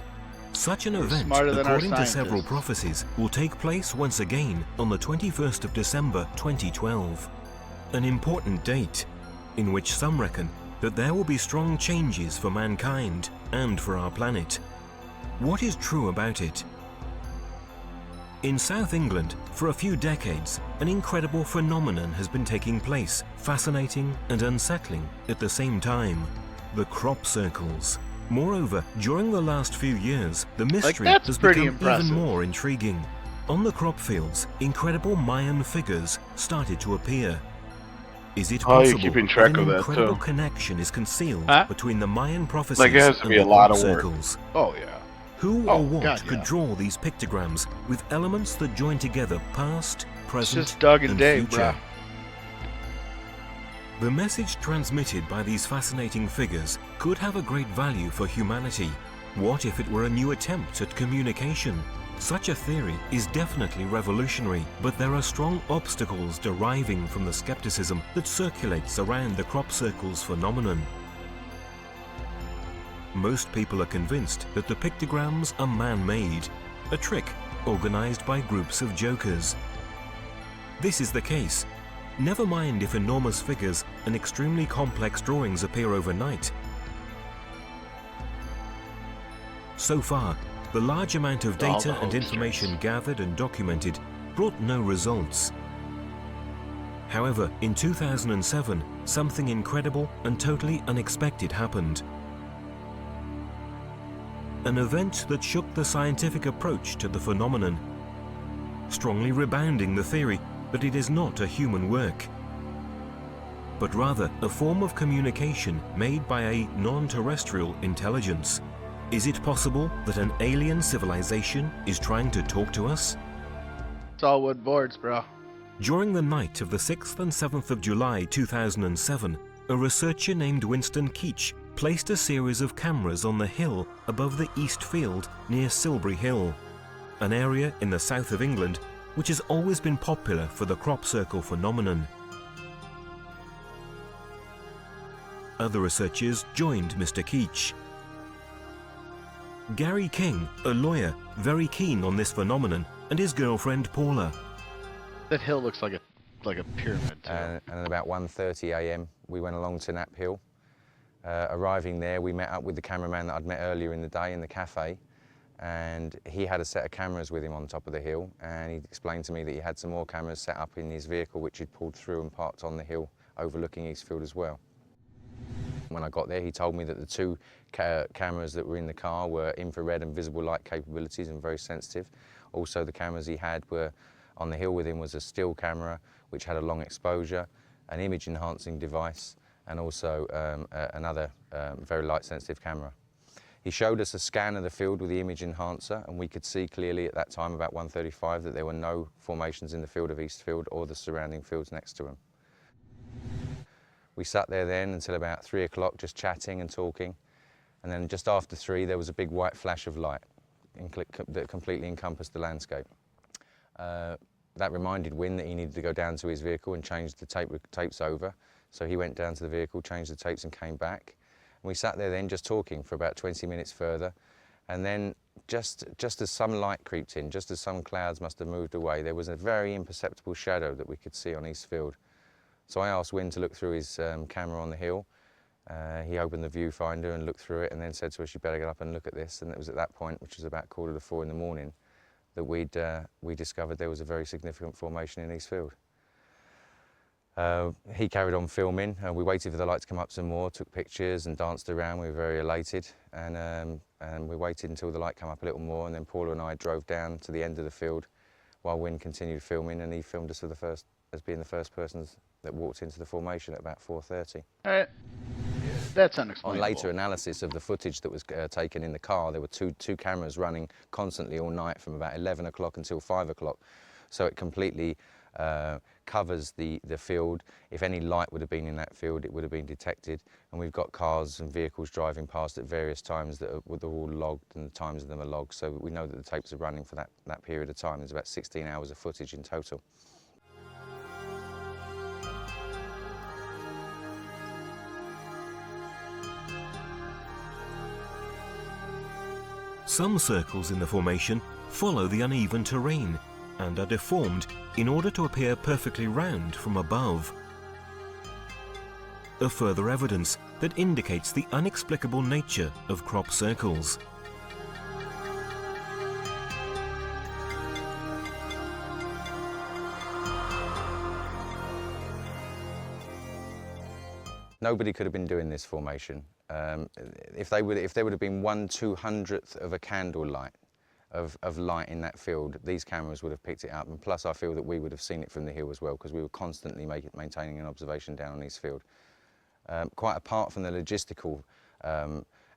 [SPEAKER 3] Such an event, according to several prophecies, will take place once again on the 21st of December 2012. An important date, in which some reckon that there will be strong changes for mankind and for our planet. What is true about it? In South England, for a few decades, an incredible phenomenon has been taking place, fascinating and unsettling at the same time: the crop circles. Moreover, during the last few years, the mystery has become even more intriguing. On the crop fields, incredible Mayan figures started to appear. Is it possible that an incredible connection is concealed between the Mayan prophecies and the crop circles?
[SPEAKER 1] Oh, yeah.
[SPEAKER 3] Who or what could draw these pictograms with elements that join together past, present, and future? The message transmitted by these fascinating figures could have a great value for humanity. What if it were a new attempt at communication? Such a theory is definitely revolutionary, but there are strong obstacles deriving from the skepticism that circulates around the crop circles phenomenon. Most people are convinced that the pictograms are man-made, a trick organized by groups of jokers. This is the case. Never mind if enormous figures and extremely complex drawings appear overnight. So far, the large amount of data and information gathered and documented brought no results. However, in 2007, something incredible and totally unexpected happened. An event that shook the scientific approach to the phenomenon, strongly rebounding the theory that it is not a human work, but rather a form of communication made by a non-terrestrial intelligence. Is it possible that an alien civilization is trying to talk to us?
[SPEAKER 1] It's all wood boards, bro.
[SPEAKER 3] During the night of the 6th and 7th of July 2007, a researcher named Winston Keach placed a series of cameras on the hill above the East Field near Silbury Hill, an area in the south of England which has always been popular for the crop circle phenomenon. Other researchers joined Mr. Keach. Gary King, a lawyer, very keen on this phenomenon, and his girlfriend Paula.
[SPEAKER 1] That hill looks like a pyramid too.
[SPEAKER 4] And at about 1:30 a.m. we went along to Knapp Hill. Arriving there, we met up with the cameraman that I'd met earlier in the day in the cafe, and he had a set of cameras with him on top of the hill, and he explained to me that he had some more cameras set up in his vehicle which he'd pulled through and parked on the hill overlooking Eastfield as well. When I got there, he told me that the two cameras that were in the car were infrared and visible light capabilities and very sensitive. Also, the cameras he had were on the hill with him was a still camera which had a long exposure, an image enhancing device, and also another very light sensitive camera. He showed us a scan of the field with the image enhancer, and we could see clearly at that time, about 1:35, that there were no formations in the field of Eastfield or the surrounding fields next to them. We sat there then until about 3 o'clock just chatting and talking, and then just after 3 there was a big white flash of light that completely encompassed the landscape. That reminded Wynne that he needed to go down to his vehicle and change the tapes over. So he went down to the vehicle, changed the tapes and came back. And we sat there then just talking for about 20 minutes further. And then just as some light creeped in, just as some clouds must have moved away, there was a very imperceptible shadow that we could see on Eastfield. So I asked Wynne to look through his camera on the hill. He opened the viewfinder and looked through it and then said to us, "You better get up and look at this." And it was at that point, which was about 3:45 in the morning, that we discovered there was a very significant formation in Eastfield. He carried on filming. We waited for the light to come up some more, took pictures and danced around. We were very elated, and we waited until the light came up a little more, and then Paula and I drove down to the end of the field while Wynne continued filming, and he filmed us as being the first person that walked into the formation at about 4:30.
[SPEAKER 1] All right. That's unexplainable.
[SPEAKER 4] On later analysis of the footage that was taken in the car, there were two cameras running constantly all night from about 11 o'clock until 5 o'clock. So it completely covers the field. If any light would have been in that field, it would have been detected. And we've got cars and vehicles driving past at various times that they're all logged, and the times of them are logged. So we know that the tapes are running for that period of time. There's about 16 hours of footage in total.
[SPEAKER 3] Some circles in the formation follow the uneven terrain and are deformed in order to appear perfectly round from above. A further evidence that indicates the inexplicable nature of crop circles.
[SPEAKER 4] Nobody could have been doing this formation. If there would have been 1/200th of a candle light of light in that field, these cameras would have picked it up, and plus I feel that we would have seen it from the hill as well, because we were constantly maintaining an observation down on East Field. Quite apart from the logistical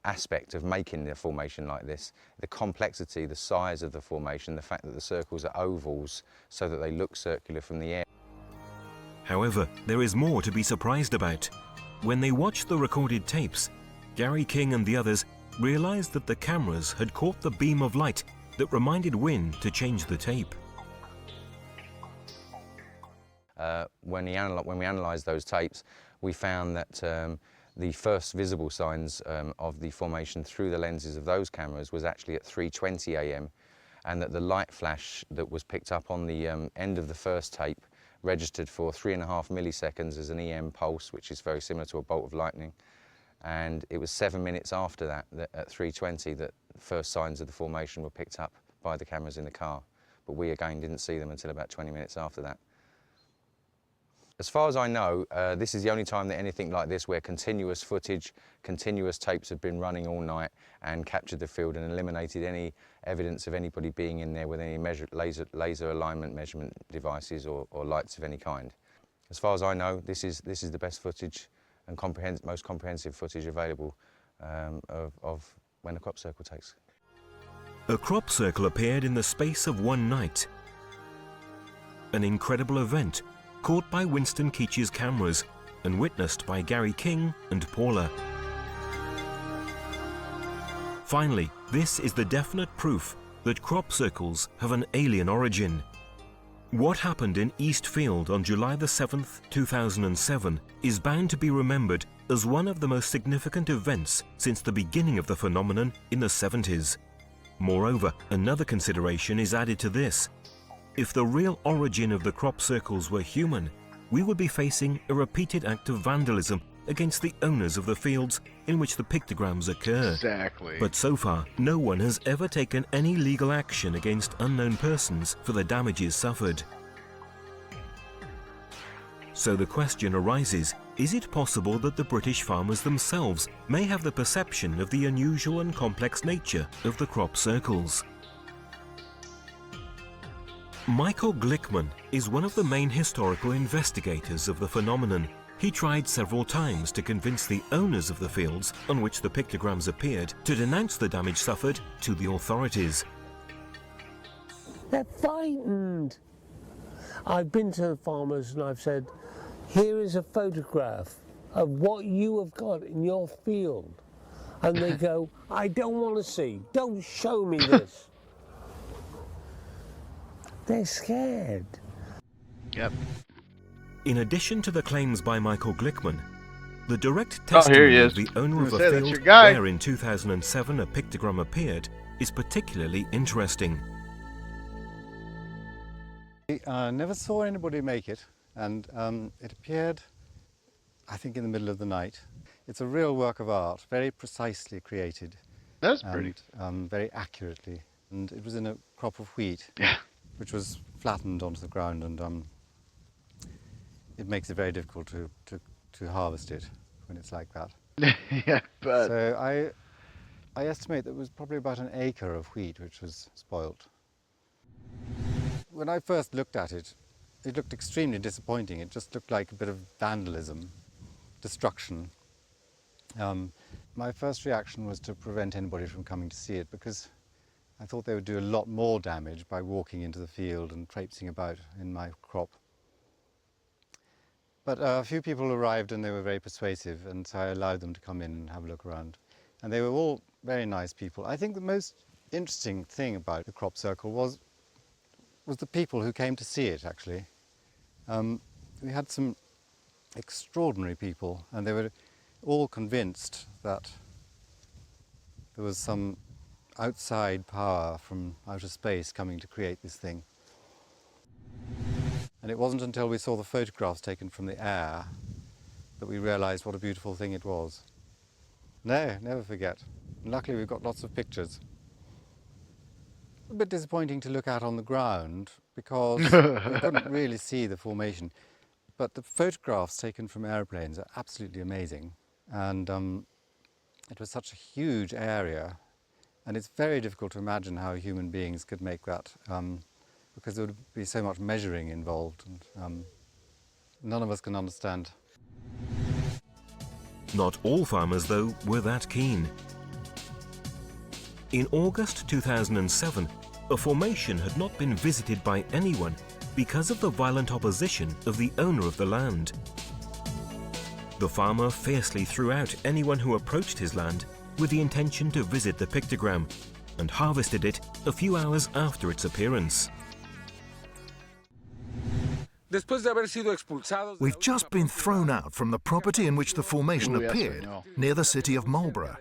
[SPEAKER 4] aspect of making the formation like this, the complexity, the size of the formation, the fact that the circles are ovals so that they look circular from the air.
[SPEAKER 3] However, there is more to be surprised about. When they watched the recorded tapes, Gary King and the others realized that the cameras had caught the beam of light that reminded Wynne to change the tape.
[SPEAKER 4] When we analysed those tapes, we found that the first visible signs of the formation through the lenses of those cameras was actually at 3:20 AM, and that the light flash that was picked up on the end of the first tape registered for 3.5 milliseconds as an EM pulse, which is very similar to a bolt of lightning. And it was 7 minutes after that, at 3:20, that the first signs of the formation were picked up by the cameras in the car. But we again didn't see them until about 20 minutes after that. As far as I know, this is the only time that anything like this, where continuous footage, continuous tapes have been running all night and captured the field and eliminated any evidence of anybody being in there with any laser alignment measurement devices or lights of any kind. As far as I know, this is the best footage and most comprehensive footage available of when a crop circle takes.
[SPEAKER 3] A crop circle appeared in the space of one night. An incredible event caught by Winston Keach's cameras and witnessed by Gary King and Paula. Finally, this is the definite proof that crop circles have an alien origin. What happened in East Field on July the 7th, 2007 is bound to be remembered as one of the most significant events since the beginning of the phenomenon in the 70s. Moreover, another consideration is added to this. If the real origin of the crop circles were human, we would be facing a repeated act of vandalism against the owners of the fields in which the pictograms occur.
[SPEAKER 1] Exactly.
[SPEAKER 3] But so far, no one has ever taken any legal action against unknown persons for the damages suffered. So the question arises, is it possible that the British farmers themselves may have the perception of the unusual and complex nature of the crop circles? Michael Glickman is one of the main historical investigators of the phenomenon. He tried several times to convince the owners of the fields on which the pictograms appeared to denounce the damage suffered to the authorities.
[SPEAKER 5] They're frightened. I've been to the farmers and I've said, here is a photograph of what you have got in your field. And they go, I don't want to see, don't show me this. They're scared.
[SPEAKER 1] Yep.
[SPEAKER 3] In addition to the claims by Michael Glickman, the direct testimony of the owner of a field where in 2007 a pictogram appeared is particularly interesting.
[SPEAKER 6] I never saw anybody make it, and it appeared, I think, in the middle of the night. It's a real work of art, very precisely created.
[SPEAKER 1] That's pretty.
[SPEAKER 6] Very accurately. And it was in a crop of wheat.
[SPEAKER 1] Yeah.
[SPEAKER 6] Which was flattened onto the ground, and it makes it very difficult to harvest it when it's like that.
[SPEAKER 1] Yeah, but
[SPEAKER 6] So I estimate there was probably about an acre of wheat which was spoilt. When I first looked at it, it looked extremely disappointing. It just looked like a bit of vandalism, destruction. My first reaction was to prevent anybody from coming to see it, because I thought they would do a lot more damage by walking into the field and traipsing about in my crop. But a few people arrived and they were very persuasive, and so I allowed them to come in and have a look around. And they were all very nice people. I think the most interesting thing about the crop circle was the people who came to see it, actually. We had some extraordinary people, and they were all convinced that there was some outside power from outer space coming to create this thing. And it wasn't until we saw the photographs taken from the air that we realized what a beautiful thing it was. No, never forget. And luckily we've got lots of pictures. A bit disappointing to look at on the ground because we couldn't really see the formation. But the photographs taken from airplanes are absolutely amazing. And it was such a huge area. And it's very difficult to imagine how human beings could make that, because there would be so much measuring involved, and none of us can understand.
[SPEAKER 3] Not all farmers, though, were that keen. In August 2007, a formation had not been visited by anyone because of the violent opposition of the owner of the land. The farmer fiercely threw out anyone who approached his land with the intention to visit the pictogram, and harvested it a few hours after its appearance.
[SPEAKER 7] We've just been thrown out from the property in which the formation appeared, near the city of Marlborough.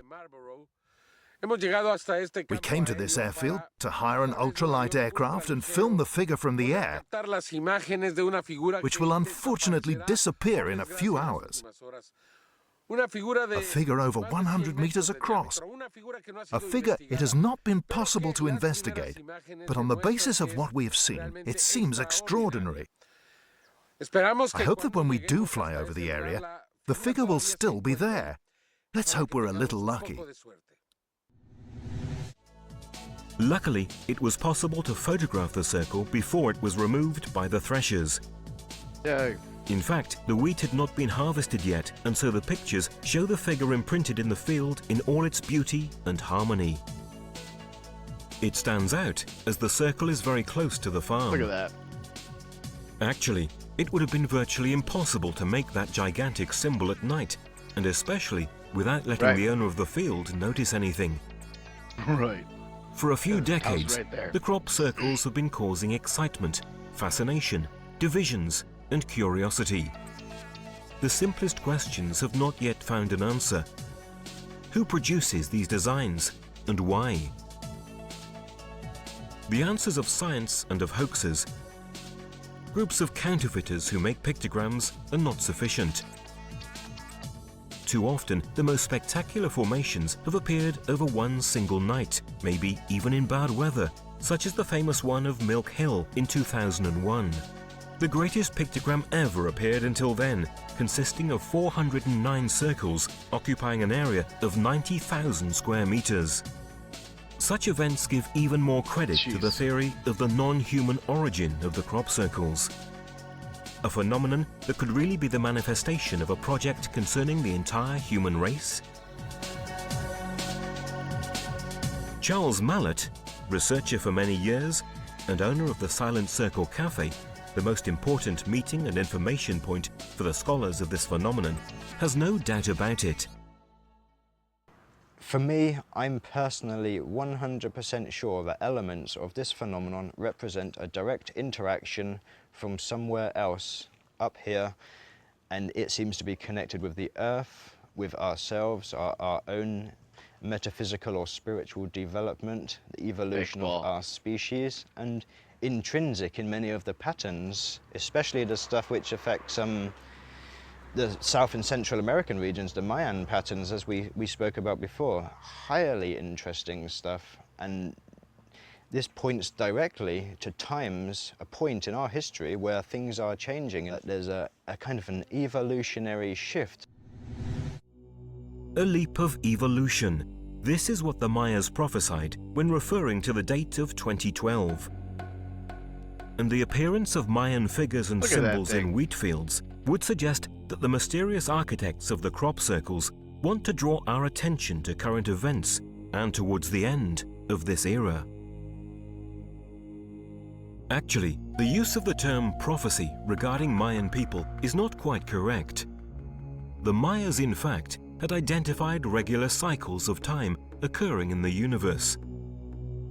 [SPEAKER 7] We came to this airfield to hire an ultralight aircraft and film the figure from the air, which will unfortunately disappear in a few hours. A figure over 100 meters across. A figure it has not been possible to investigate, but on the basis of what we have seen, it seems extraordinary. I hope that when we do fly over the area, the figure will still be there. Let's hope we're a little lucky.
[SPEAKER 3] Luckily, it was possible to photograph the circle before it was removed by the threshers.
[SPEAKER 1] yeah,
[SPEAKER 3] In fact, the wheat had not been harvested yet, and so the pictures show the figure imprinted in the field in all its beauty and harmony. It stands out as the circle is very close to the farm.
[SPEAKER 1] look at that.
[SPEAKER 3] Actually, it would have been virtually impossible to make that gigantic symbol at night, and especially without letting the owner of the field notice anything.
[SPEAKER 1] Right.
[SPEAKER 3] For a few decades,
[SPEAKER 1] right there.
[SPEAKER 3] the crop circles have been causing excitement, fascination, divisions, and curiosity. The simplest questions have not yet found an answer. Who produces these designs, and why? The answers of science and of hoaxes. Groups of counterfeiters who make pictograms are not sufficient. Too often, the most spectacular formations have appeared over one single night, maybe even in bad weather, such as the famous one of Milk Hill in 2001. The greatest pictogram ever appeared until then, consisting of 409 circles occupying an area of 90,000 square meters. Such events give even more credit to the theory of the non-human origin of the crop circles. A phenomenon that could really be the manifestation of a project concerning the entire human race? Charles Mallet, researcher for many years and owner of the Silent Circle Cafe, the most important meeting and information point for the scholars of this phenomenon, has no doubt about it.
[SPEAKER 8] For me, I'm personally 100% sure that elements of this phenomenon represent a direct interaction from somewhere else up here, and it seems to be connected with the Earth, with ourselves, our own metaphysical or spiritual development, the evolution of our species, and intrinsic in many of the patterns, especially the stuff which affects the South and Central American regions, the Mayan patterns, as we spoke about before. Highly interesting stuff, and This points directly to times, a point in our history where things are changing. There's a kind of an evolutionary shift.
[SPEAKER 3] A leap of evolution. This is what the Mayas prophesied when referring to the date of 2012. And the appearance of Mayan figures and symbols in wheat fields would suggest that the mysterious architects of the crop circles want to draw our attention to current events and towards the end of this era. Actually, the use of the term prophecy regarding Mayan people is not quite correct. The Mayas, in fact, had identified regular cycles of time occurring in the universe.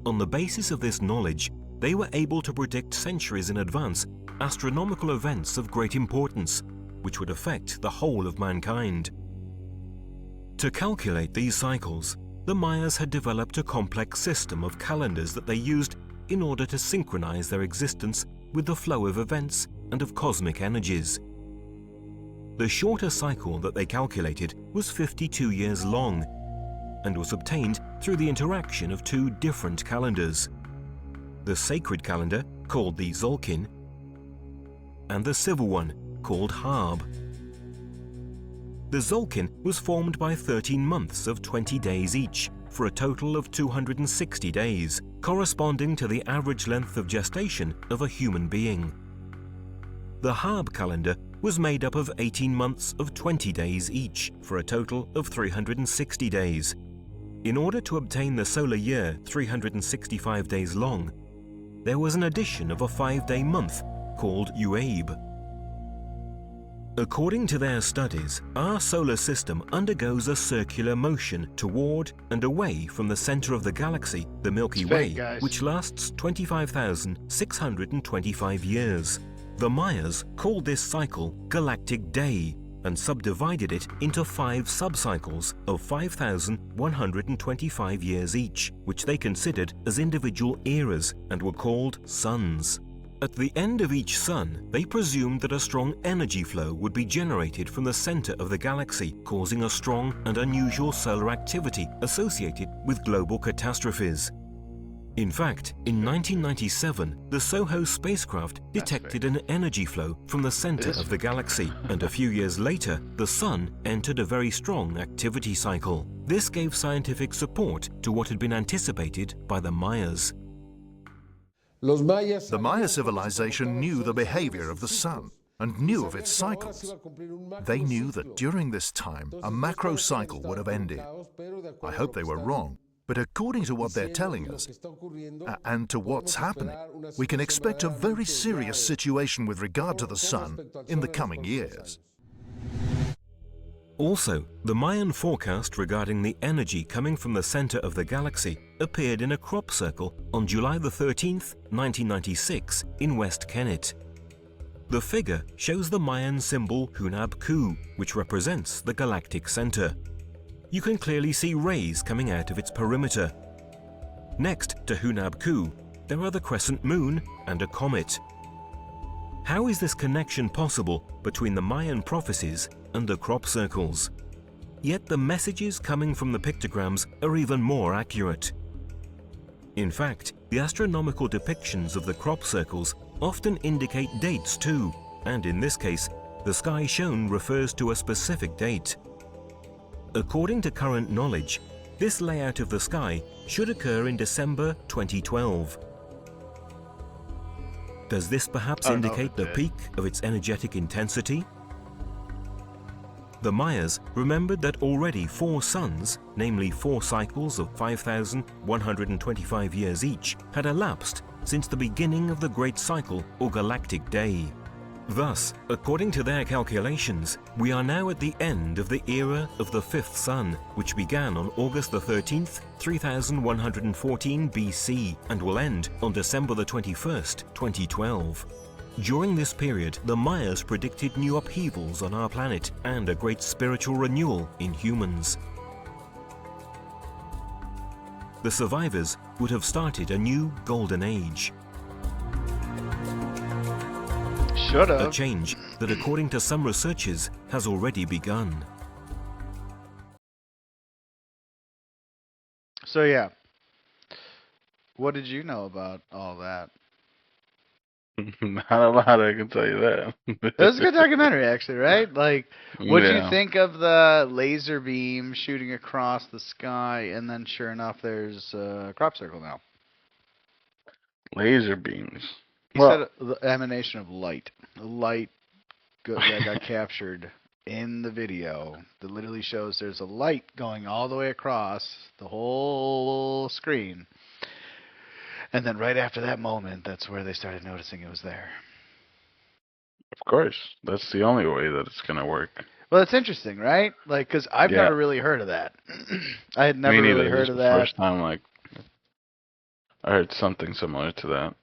[SPEAKER 3] On the basis of this knowledge, they were able to predict centuries in advance astronomical events of great importance, which would affect the whole of mankind. To calculate these cycles, the Mayas had developed a complex system of calendars that they used in order to synchronize their existence with the flow of events and of cosmic energies. The shorter cycle that they calculated was 52 years long and was obtained through the interaction of two different calendars: the sacred calendar, called the Zolkin, and the civil one, called Harb. The Zolkin was formed by 13 months of 20 days each, for a total of 260 days, corresponding to the average length of gestation of a human being. The Harb calendar was made up of 18 months of 20 days each, for a total of 360 days. In order to obtain the solar year 365 days long, there was an addition of a 5-day month called Uabe. According to their studies, our solar system undergoes a circular motion toward and away from the center of the galaxy, the Milky Way, which lasts 25,625 years. The Mayas called this cycle Galactic Day and subdivided it into 5 subcycles of 5,125 years each, which they considered as individual eras and were called suns. At the end of each sun, they presumed that a strong energy flow would be generated from the center of the galaxy, causing a strong and unusual solar activity associated with global catastrophes. In fact, in 1997, the SOHO spacecraft detected an energy flow from the center of the galaxy, and a few years later, the Sun entered a very strong activity cycle. This gave scientific support to what had been anticipated by the Mayas.
[SPEAKER 7] The Maya civilization knew the behavior of the sun and knew of its cycles. They knew that during this time, a macro cycle would have ended. I hope they were wrong, but according to what they're telling us, and to what's happening, we can expect a very serious situation with regard to the sun in the coming years.
[SPEAKER 3] Also, the Mayan forecast regarding the energy coming from the center of the galaxy appeared in a crop circle on July the 13th, 1996 in West Kennet. The figure shows the Mayan symbol Hunab Ku, which represents the galactic center. You can clearly see rays coming out of its perimeter. Next to Hunab Ku, there are the crescent moon and a comet. How is this connection possible between the Mayan prophecies and the crop circles? Yet the messages coming from the pictograms are even more accurate. In fact, the astronomical depictions of the crop circles often indicate dates too, and in this case, the sky shown refers to a specific date. According to current knowledge, this layout of the sky should occur in December 2012. Does this perhaps indicate the peak of its energetic intensity? The Mayas remembered that already 4 suns, namely 4 cycles of 5,125 years each, had elapsed since the beginning of the Great Cycle or Galactic Day. Thus, according to their calculations, we are now at the end of the era of the 5th sun, which began on August the 13th, 3114 BC, and will end on December the 21st, 2012. During this period, the Mayas predicted new upheavals on our planet and a great spiritual renewal in humans. The survivors would have started a new golden age. A change that, according to some researchers, has already begun.
[SPEAKER 1] So yeah, What did you know about all that?
[SPEAKER 2] Not a lot, I can tell you that.
[SPEAKER 1] It was a good documentary, actually, right? Like, what did you
[SPEAKER 2] Yeah.
[SPEAKER 1] think of the laser beam shooting across the sky, and then sure enough, there's a crop circle now?
[SPEAKER 2] Laser beams.
[SPEAKER 1] He said the emanation of light. Light that got captured in the video that literally shows there's a light going all the way across the whole screen. And then right after that moment, that's where they started noticing it was there.
[SPEAKER 2] Of course. That's the only way that it's going to work.
[SPEAKER 1] Well, it's interesting, right? Like, because I've never really heard of that. I had never really heard of that.
[SPEAKER 2] First time, like, I heard something similar to that.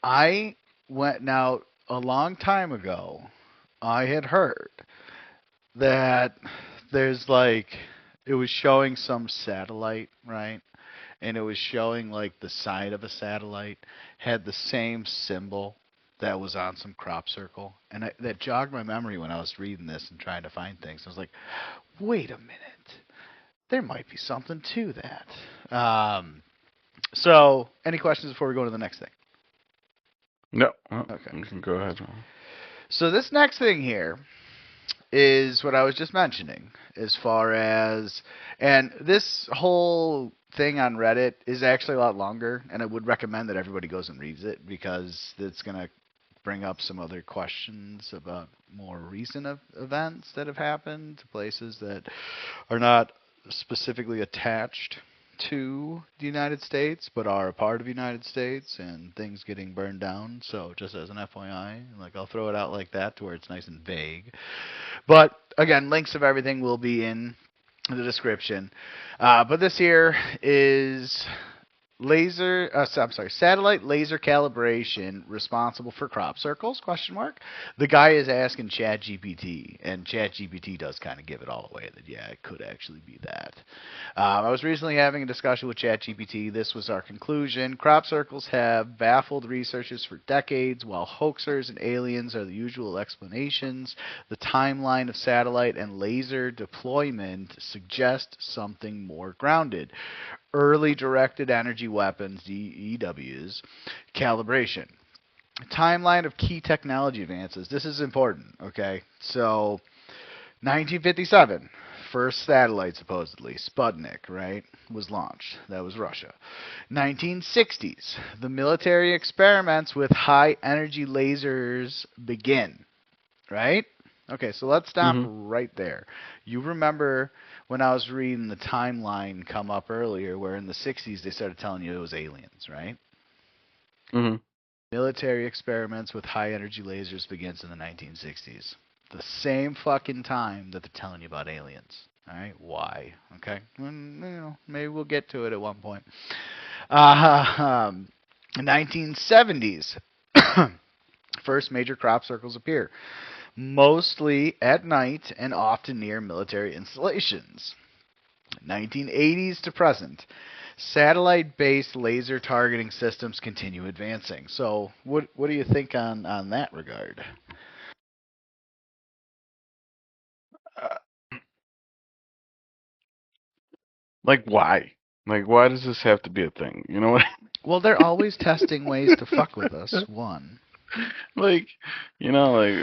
[SPEAKER 1] I went now a long time ago. I had heard that there's like it was showing some satellite, right? And it was showing like the side of a satellite had the same symbol that was on some crop circle, and that jogged my memory when I was reading this and trying to find things. I was like, wait a minute, there might be something to that. So, any questions before we go to the next thing?
[SPEAKER 2] No. Well, okay. You can go ahead.
[SPEAKER 1] So this next thing here is what I was just mentioning as far as, and this whole thing on Reddit is actually a lot longer, and I would recommend that everybody goes and reads it because it's going to bring up some other questions about more recent events that have happened, places that are not specifically attached to the United States, but are a part of the United States, and things getting burned down. So just as an FYI, like I'll throw it out like that to where it's nice and vague. But again, links of everything will be in the description. But this here is satellite laser calibration responsible for crop circles? ? The guy is asking ChatGPT, and ChatGPT does kind of give it all away that, yeah, it could actually be that. I was recently having a discussion with ChatGPT. This was our conclusion. Crop circles have baffled researchers for decades, while hoaxers and aliens are the usual explanations. The timeline of satellite and laser deployment suggests something more grounded. Early directed energy weapons, EWs, calibration. Timeline of key technology advances. This is important, okay? So, 1957, first satellite supposedly, Sputnik, right, was launched. That was Russia. 1960s, the military experiments with high energy lasers begin, right? Okay, so let's stop right there. You remember when I was reading the timeline come up earlier where in the 60s they started telling you it was aliens, right?
[SPEAKER 2] Mm-hmm.
[SPEAKER 1] Military experiments with high energy lasers begins in the 1960s. The same fucking time that they're telling you about aliens. All right? Why? Okay? Maybe we'll get to it at one point. 1970s. First major crop circles appear. Mostly at night and often near military installations. 1980s to present. Satellite-based laser targeting systems continue advancing. So what do you think on that regard?
[SPEAKER 2] Like, why? Like, why does this have to be a thing? You know what?
[SPEAKER 1] Well, they're always testing ways to fuck with us, one.
[SPEAKER 2] Like, you know, like,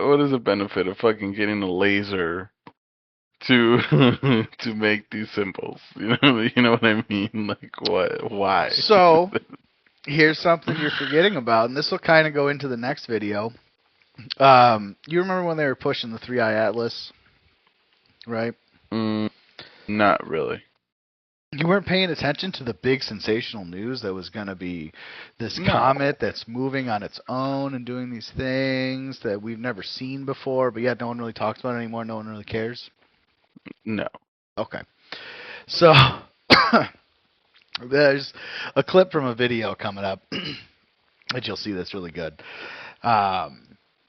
[SPEAKER 2] what is the benefit of fucking getting a laser to to make these symbols? You know what I mean? Like, what? Why?
[SPEAKER 1] So, here's something you're forgetting about, and this will kind of go into the next video. You remember when they were pushing the 3i Atlas, right?
[SPEAKER 2] Not really.
[SPEAKER 1] You weren't paying attention to the big sensational news that was going to be this comet that's moving on its own and doing these things that we've never seen before, but yet no one really talks about it anymore. No one really cares.
[SPEAKER 2] No.
[SPEAKER 1] Okay. So there's a clip from a video coming up that you'll see that's really good. You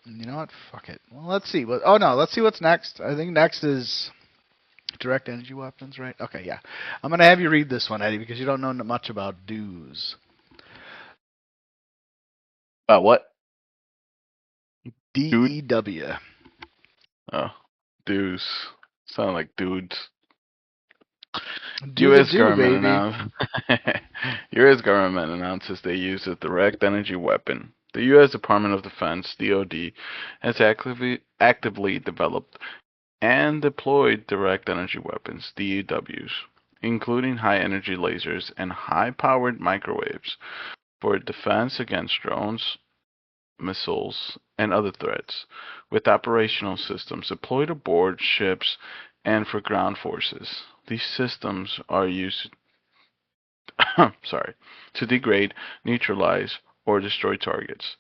[SPEAKER 1] know what? Fuck it. Well, let's see. Let's see what's next. I think next is direct energy weapons, right? Okay, yeah. I'm going to have you read this one, Eddie, because you don't know much about DEWs.
[SPEAKER 2] What?
[SPEAKER 1] DEW.
[SPEAKER 2] Oh, dudes. Sound like dudes. U.S. government announced. U.S. government announces they use a direct energy weapon. The U.S. Department of Defense (DoD) has actively developed and deployed direct energy weapons (DEWs), including high energy lasers and high powered microwaves, for defense against drones, missiles, and other threats, with operational systems deployed aboard ships and for ground forces. These systems are used to degrade, neutralize, or destroy targets.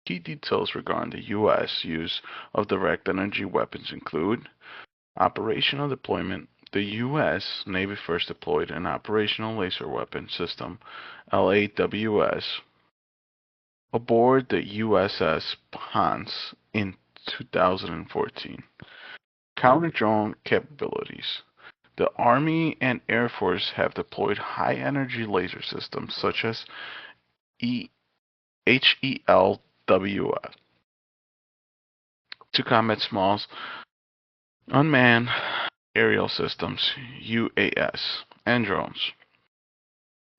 [SPEAKER 2] Key details regarding the U.S. use of direct energy weapons include operational deployment. The U.S. Navy first deployed an operational laser weapon system, LAWS, aboard the USS Ponce in 2014. Counter-drone capabilities. The Army and Air Force have deployed high-energy laser systems such as HELWS to combat small unmanned aerial systems, UAS, and drones.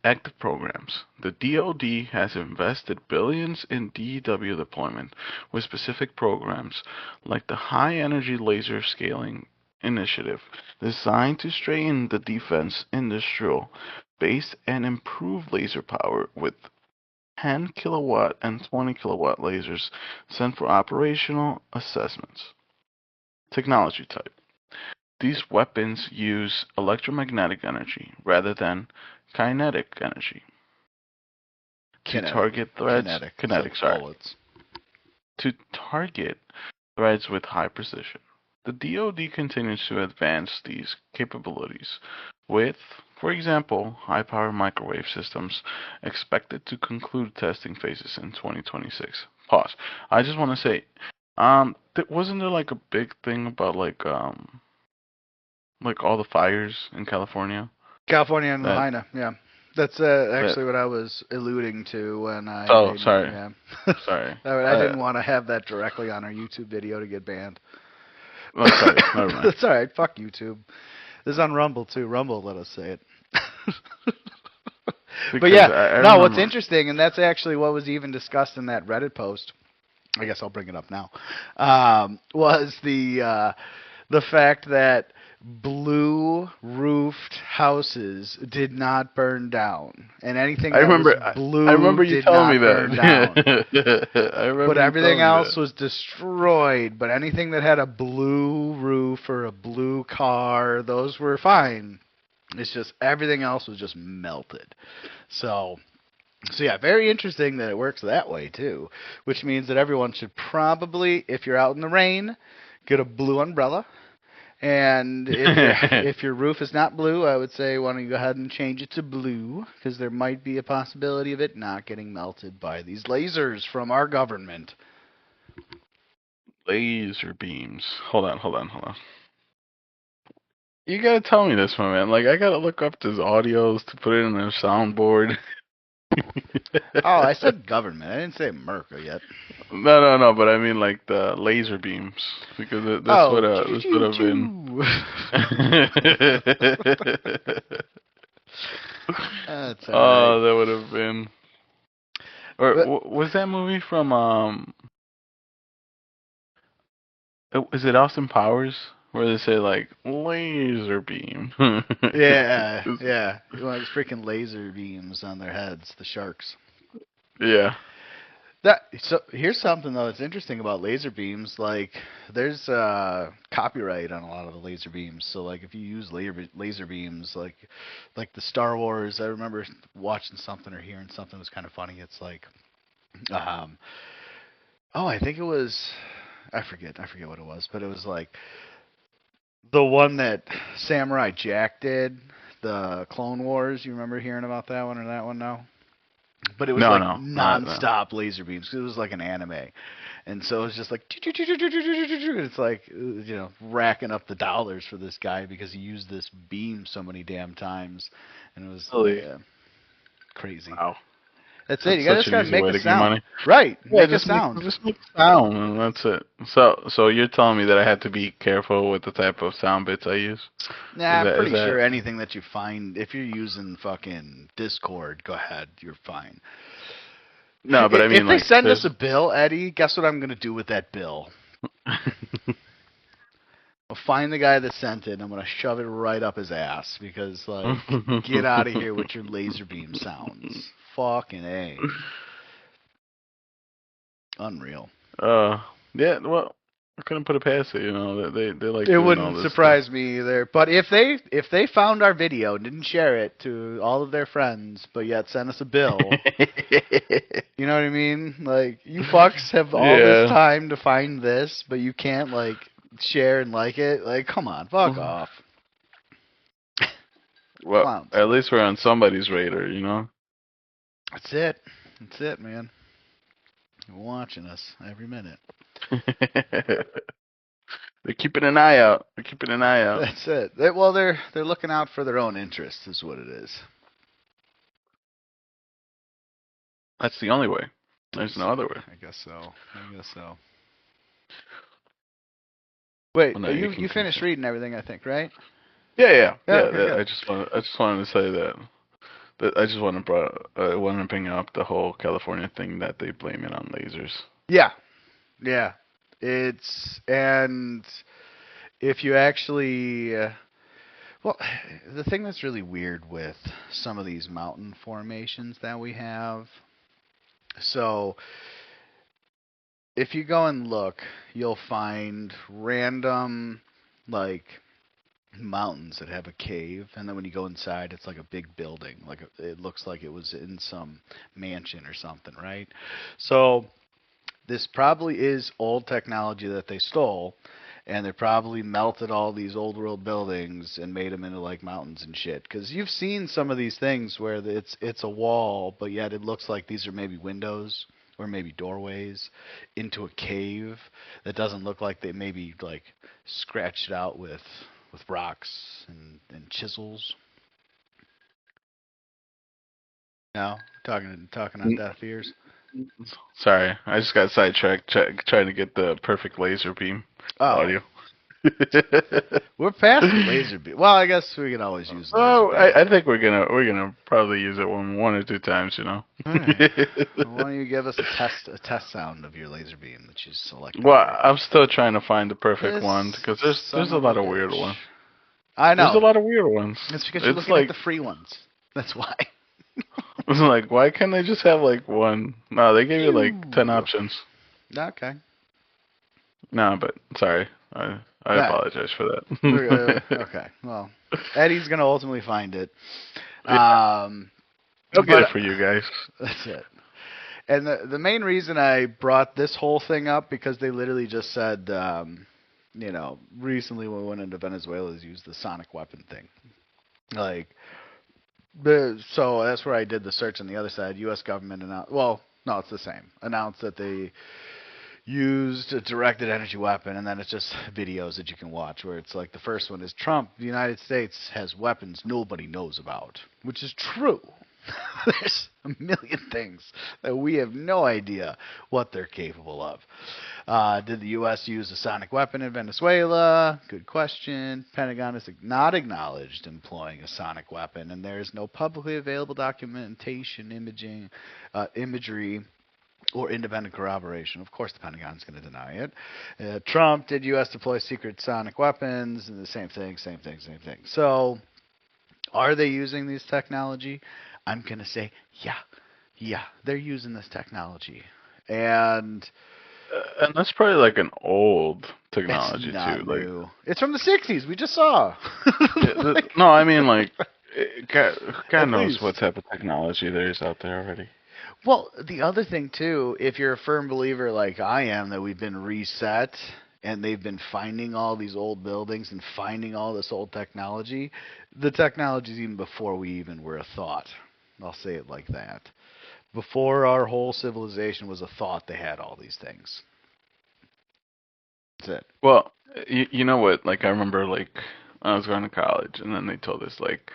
[SPEAKER 2] Active programs. The DoD has invested billions in DEW deployment with specific programs like the High Energy Laser Scaling Initiative, designed to strengthen the defense industrial base and improve laser power with 10 kilowatt and 20 kilowatt lasers sent for operational assessments. Technology type. These weapons use electromagnetic energy rather than kinetic energy to target threats. Bullets. To target threats with high precision. The DoD continues to advance these capabilities with, for example, high-power microwave systems expected to conclude testing phases in 2026. Pause. I just want to say, wasn't there like a big thing about like all the fires in California?
[SPEAKER 1] California and Lahaina, yeah. That's actually what I was alluding to when I...
[SPEAKER 2] Oh, sorry.
[SPEAKER 1] Yeah.
[SPEAKER 2] Sorry.
[SPEAKER 1] I didn't want to have that directly on our YouTube video to get banned.
[SPEAKER 2] Oh, sorry. Never mind.
[SPEAKER 1] That's all right. Fuck YouTube. This is on Rumble, too. Rumble let us say it. But yeah, no, what's interesting, and that's actually what was even discussed in that Reddit post, I guess I'll bring it up now, was the fact that blue-roofed houses did not burn down, and anything that was blue
[SPEAKER 2] I remember you
[SPEAKER 1] did
[SPEAKER 2] telling
[SPEAKER 1] not
[SPEAKER 2] me
[SPEAKER 1] burn
[SPEAKER 2] that.
[SPEAKER 1] down. But everything else was destroyed. But anything that had a blue roof or a blue car, those were fine. It's just everything else was just melted. So yeah, very interesting that it works that way too, which means that everyone should probably, if you're out in the rain, get a blue umbrella. And if your roof is not blue, I would say why don't you go ahead and change it to blue, because there might be a possibility of it not getting melted by these lasers from our government.
[SPEAKER 2] Laser beams. Hold on. You gotta tell me this one, man. Like, I gotta look up these audios to put it in a soundboard.
[SPEAKER 1] Oh, I said government. I didn't say America yet.
[SPEAKER 2] No, but I mean like the laser beams, because that's what I've been.
[SPEAKER 1] That's all right.
[SPEAKER 2] Oh, that would have been. Or was that movie from is it Austin Powers? Where they say, like, laser beam.
[SPEAKER 1] Yeah. Well, it's freaking laser beams on their heads, the sharks.
[SPEAKER 2] Yeah.
[SPEAKER 1] So here's something, though, that's interesting about laser beams. Like, there's copyright on a lot of the laser beams. So, like, if you use laser beams, like the Star Wars, I remember watching something or hearing something that was kind of funny. It's like, I think it was, I forget what it was, but it was like, the one that Samurai Jack did, the Clone Wars. You remember hearing about that one or that one? No. But it was non-stop laser beams. Cause it was like an anime, and so it was just like it's like racking up the dollars for this guy because he used this beam so many damn times, and it was crazy.
[SPEAKER 2] Wow.
[SPEAKER 1] That's it. You
[SPEAKER 2] such
[SPEAKER 1] just
[SPEAKER 2] an
[SPEAKER 1] gotta
[SPEAKER 2] easy
[SPEAKER 1] make
[SPEAKER 2] way
[SPEAKER 1] a
[SPEAKER 2] to get
[SPEAKER 1] sound.
[SPEAKER 2] money.
[SPEAKER 1] Right.
[SPEAKER 2] Yeah,
[SPEAKER 1] Make a sound.
[SPEAKER 2] Just make a sound, and that's it. So you're telling me that I have to be careful with the type of sound bits I use?
[SPEAKER 1] Nah, I'm pretty sure anything that you find, if you're using fucking Discord, go ahead. You're fine.
[SPEAKER 2] No, but I mean,
[SPEAKER 1] if they send us a bill, Eddie, guess what I'm gonna do with that bill? I'll find the guy that sent it, and I'm going to shove it right up his ass because, like, get out of here with your laser beam sounds. Fucking A. Unreal.
[SPEAKER 2] Yeah, well, I couldn't put it past it, they like
[SPEAKER 1] it
[SPEAKER 2] doing
[SPEAKER 1] wouldn't
[SPEAKER 2] all this
[SPEAKER 1] surprise
[SPEAKER 2] stuff.
[SPEAKER 1] me either. But if they found our video and didn't share it to all of their friends, but yet sent us a bill, you know what I mean? Like, you fucks have all this time to find this, but you can't, like, share and like it. Like, come on, fuck off.
[SPEAKER 2] Well,
[SPEAKER 1] Clowns.
[SPEAKER 2] at least we're on somebody's radar,
[SPEAKER 1] That's it, man. You're watching us every minute.
[SPEAKER 2] They're keeping an eye out.
[SPEAKER 1] That's it. They're looking out for their own interests, is what it is.
[SPEAKER 2] That's the only way. There's no other way.
[SPEAKER 1] I guess so. Wait,
[SPEAKER 2] well, no,
[SPEAKER 1] you finished reading everything, I think, right?
[SPEAKER 2] Yeah.
[SPEAKER 1] Okay,
[SPEAKER 2] I just wanted to say that I just want to bring up the whole California thing that they blame it on lasers.
[SPEAKER 1] Yeah. And if you actually, well, the thing that's really weird with some of these mountain formations that we have, so if you go and look, you'll find random, like, mountains that have a cave, and then when you go inside, it's like a big building. Like, it looks like it was in some mansion or something, right? So this probably is old technology that they stole, and they probably melted all these old world buildings and made them into like mountains and shit. Because you've seen some of these things where it's a wall, but yet it looks like these are maybe windows or maybe doorways into a cave that doesn't look like they maybe like scratched it out with rocks and chisels. No, talking on deaf ears.
[SPEAKER 2] Sorry, I just got sidetracked trying to get the perfect laser beam audio.
[SPEAKER 1] We're past the laser beam. Well, I guess we can always use.
[SPEAKER 2] I think we're gonna probably use it one or two times. All
[SPEAKER 1] right. Well, why don't you give us a test sound of your laser beam that you selected?
[SPEAKER 2] Well, I'm still trying to find the perfect one because there's a lot of weird ones.
[SPEAKER 1] I know.
[SPEAKER 2] There's a lot of weird ones.
[SPEAKER 1] It's because you're looking at the free ones. That's why.
[SPEAKER 2] It's like, why can't they just have like one? No, they gave you like 10 options.
[SPEAKER 1] Okay.
[SPEAKER 2] No, but sorry. I apologize for that.
[SPEAKER 1] Okay. Well, Eddie's going to ultimately find it.
[SPEAKER 2] I'll get it for you guys.
[SPEAKER 1] That's it. And the main reason I brought this whole thing up, because they literally just said, recently when we went into Venezuela, is used the sonic weapon thing. Like, so that's where I did the search on the other side. U.S. government announced, well, no, it's the same, announced that they used a directed energy weapon, and then it's just videos that you can watch where it's like the first one is Trump, the United States has weapons nobody knows about, which is true. There's a million things that we have no idea what they're capable of. Did the U.S. use a sonic weapon in Venezuela? Good question. Pentagon has not acknowledged employing a sonic weapon, and there is no publicly available documentation, imagery, or independent corroboration. Of course, the Pentagon's going to deny it. Trump, did U.S. deploy secret sonic weapons? And the same thing. So, are they using this technology? I'm going to say, yeah, they're using this technology. And
[SPEAKER 2] that's probably like an old technology
[SPEAKER 1] it's not
[SPEAKER 2] too.
[SPEAKER 1] New. It's from the 60s. We just saw.
[SPEAKER 2] No, I mean like God knows what type of technology there is out there already.
[SPEAKER 1] Well, the other thing too, if you're a firm believer like I am that we've been reset and they've been finding all these old buildings and finding all this old technology, the technology's even before we even were a thought. I'll say it like that. Before our whole civilization was a thought, they had all these things. That's it.
[SPEAKER 2] Well, you know what? Like, I remember, like, I was going to college, and then they told us, like,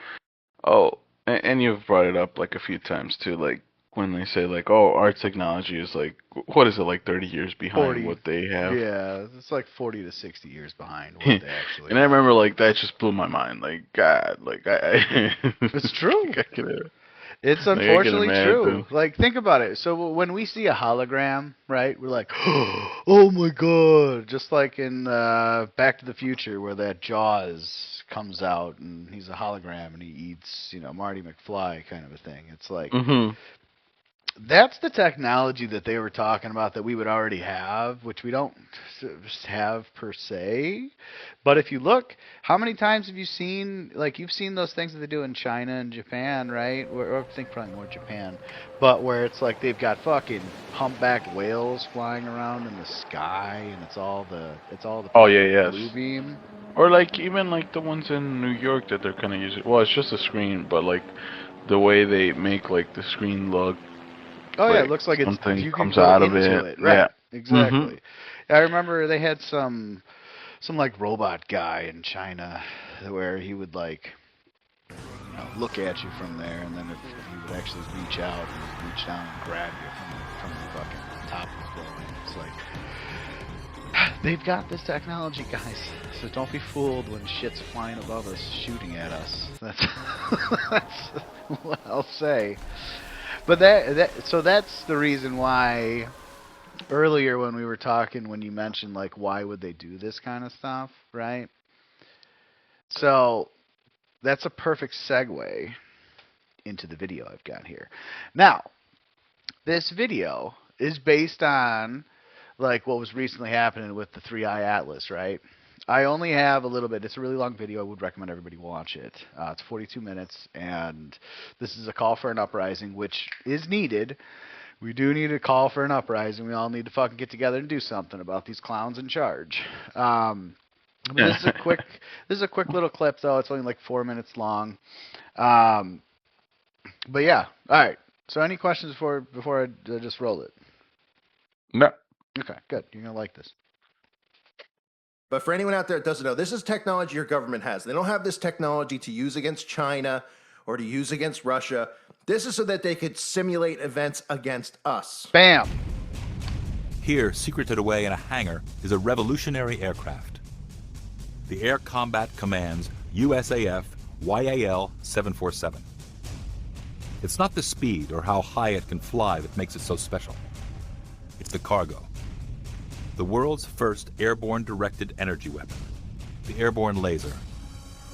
[SPEAKER 2] oh, and you've brought it up, like, a few times, too, like, when they say like, oh, our technology is like, what is it, like 30 years behind
[SPEAKER 1] 40.
[SPEAKER 2] what they have?
[SPEAKER 1] Yeah, it's like 40 to 60 years behind what they actually.
[SPEAKER 2] And I remember like that just blew my mind. Like God, like
[SPEAKER 1] it's true. It's
[SPEAKER 2] like,
[SPEAKER 1] unfortunately true. Like, think about it. So when we see a hologram, right, we're like, oh my god. Just like in Back to the Future, where that Jaws comes out and he's a hologram and he eats, Marty McFly kind of a thing. It's like, that's the technology that they were talking about that we would already have, which we don't have per se. But if you look, how many times have you seen, like, you've seen those things that they do in China and Japan, right? Or I think probably more Japan. But where it's like they've got fucking humpback whales flying around in the sky, and it's all the blue beam.
[SPEAKER 2] Or like even like the ones in New York that they're kind of using. Well, it's just a screen, but like the way they make like the screen look.
[SPEAKER 1] Oh yeah, it looks like
[SPEAKER 2] something
[SPEAKER 1] you
[SPEAKER 2] comes
[SPEAKER 1] can go
[SPEAKER 2] out of
[SPEAKER 1] into
[SPEAKER 2] it.
[SPEAKER 1] Right.
[SPEAKER 2] Yeah,
[SPEAKER 1] exactly. I remember they had some like robot guy in China where he would like look at you from there, and then if he would actually reach out and reach down and grab you from the fucking top of the building. It's like they've got this technology, guys. So don't be fooled when shit's flying above us, shooting at us. That's what I'll say. But so that's the reason why earlier when we were talking, when you mentioned like why would they do this kind of stuff, right? So that's a perfect segue into the video I've got here. Now, this video is based on like what was recently happening with the 3-Eye Atlas, right? I only have a little bit. It's a really long video. I would recommend everybody watch it. It's 42 minutes, and this is a call for an uprising, which is needed. We do need a call for an uprising. We all need to fucking get together and do something about these clowns in charge. This is a quick little clip, though. It's only like 4 minutes long. But yeah, all right. So any questions before I just roll it?
[SPEAKER 2] No.
[SPEAKER 1] Okay, good. You're gonna like this.
[SPEAKER 9] But for anyone out there that doesn't know, this is technology your government has. They don't have this technology to use against China or to use against Russia. This is so that they could simulate events against us.
[SPEAKER 1] Bam!
[SPEAKER 10] Here, secreted away in a hangar, is a revolutionary aircraft. The Air Combat Command's USAF YAL 747. It's not the speed or how high it can fly that makes it so special. It's the cargo. The world's first airborne directed energy weapon, the airborne laser,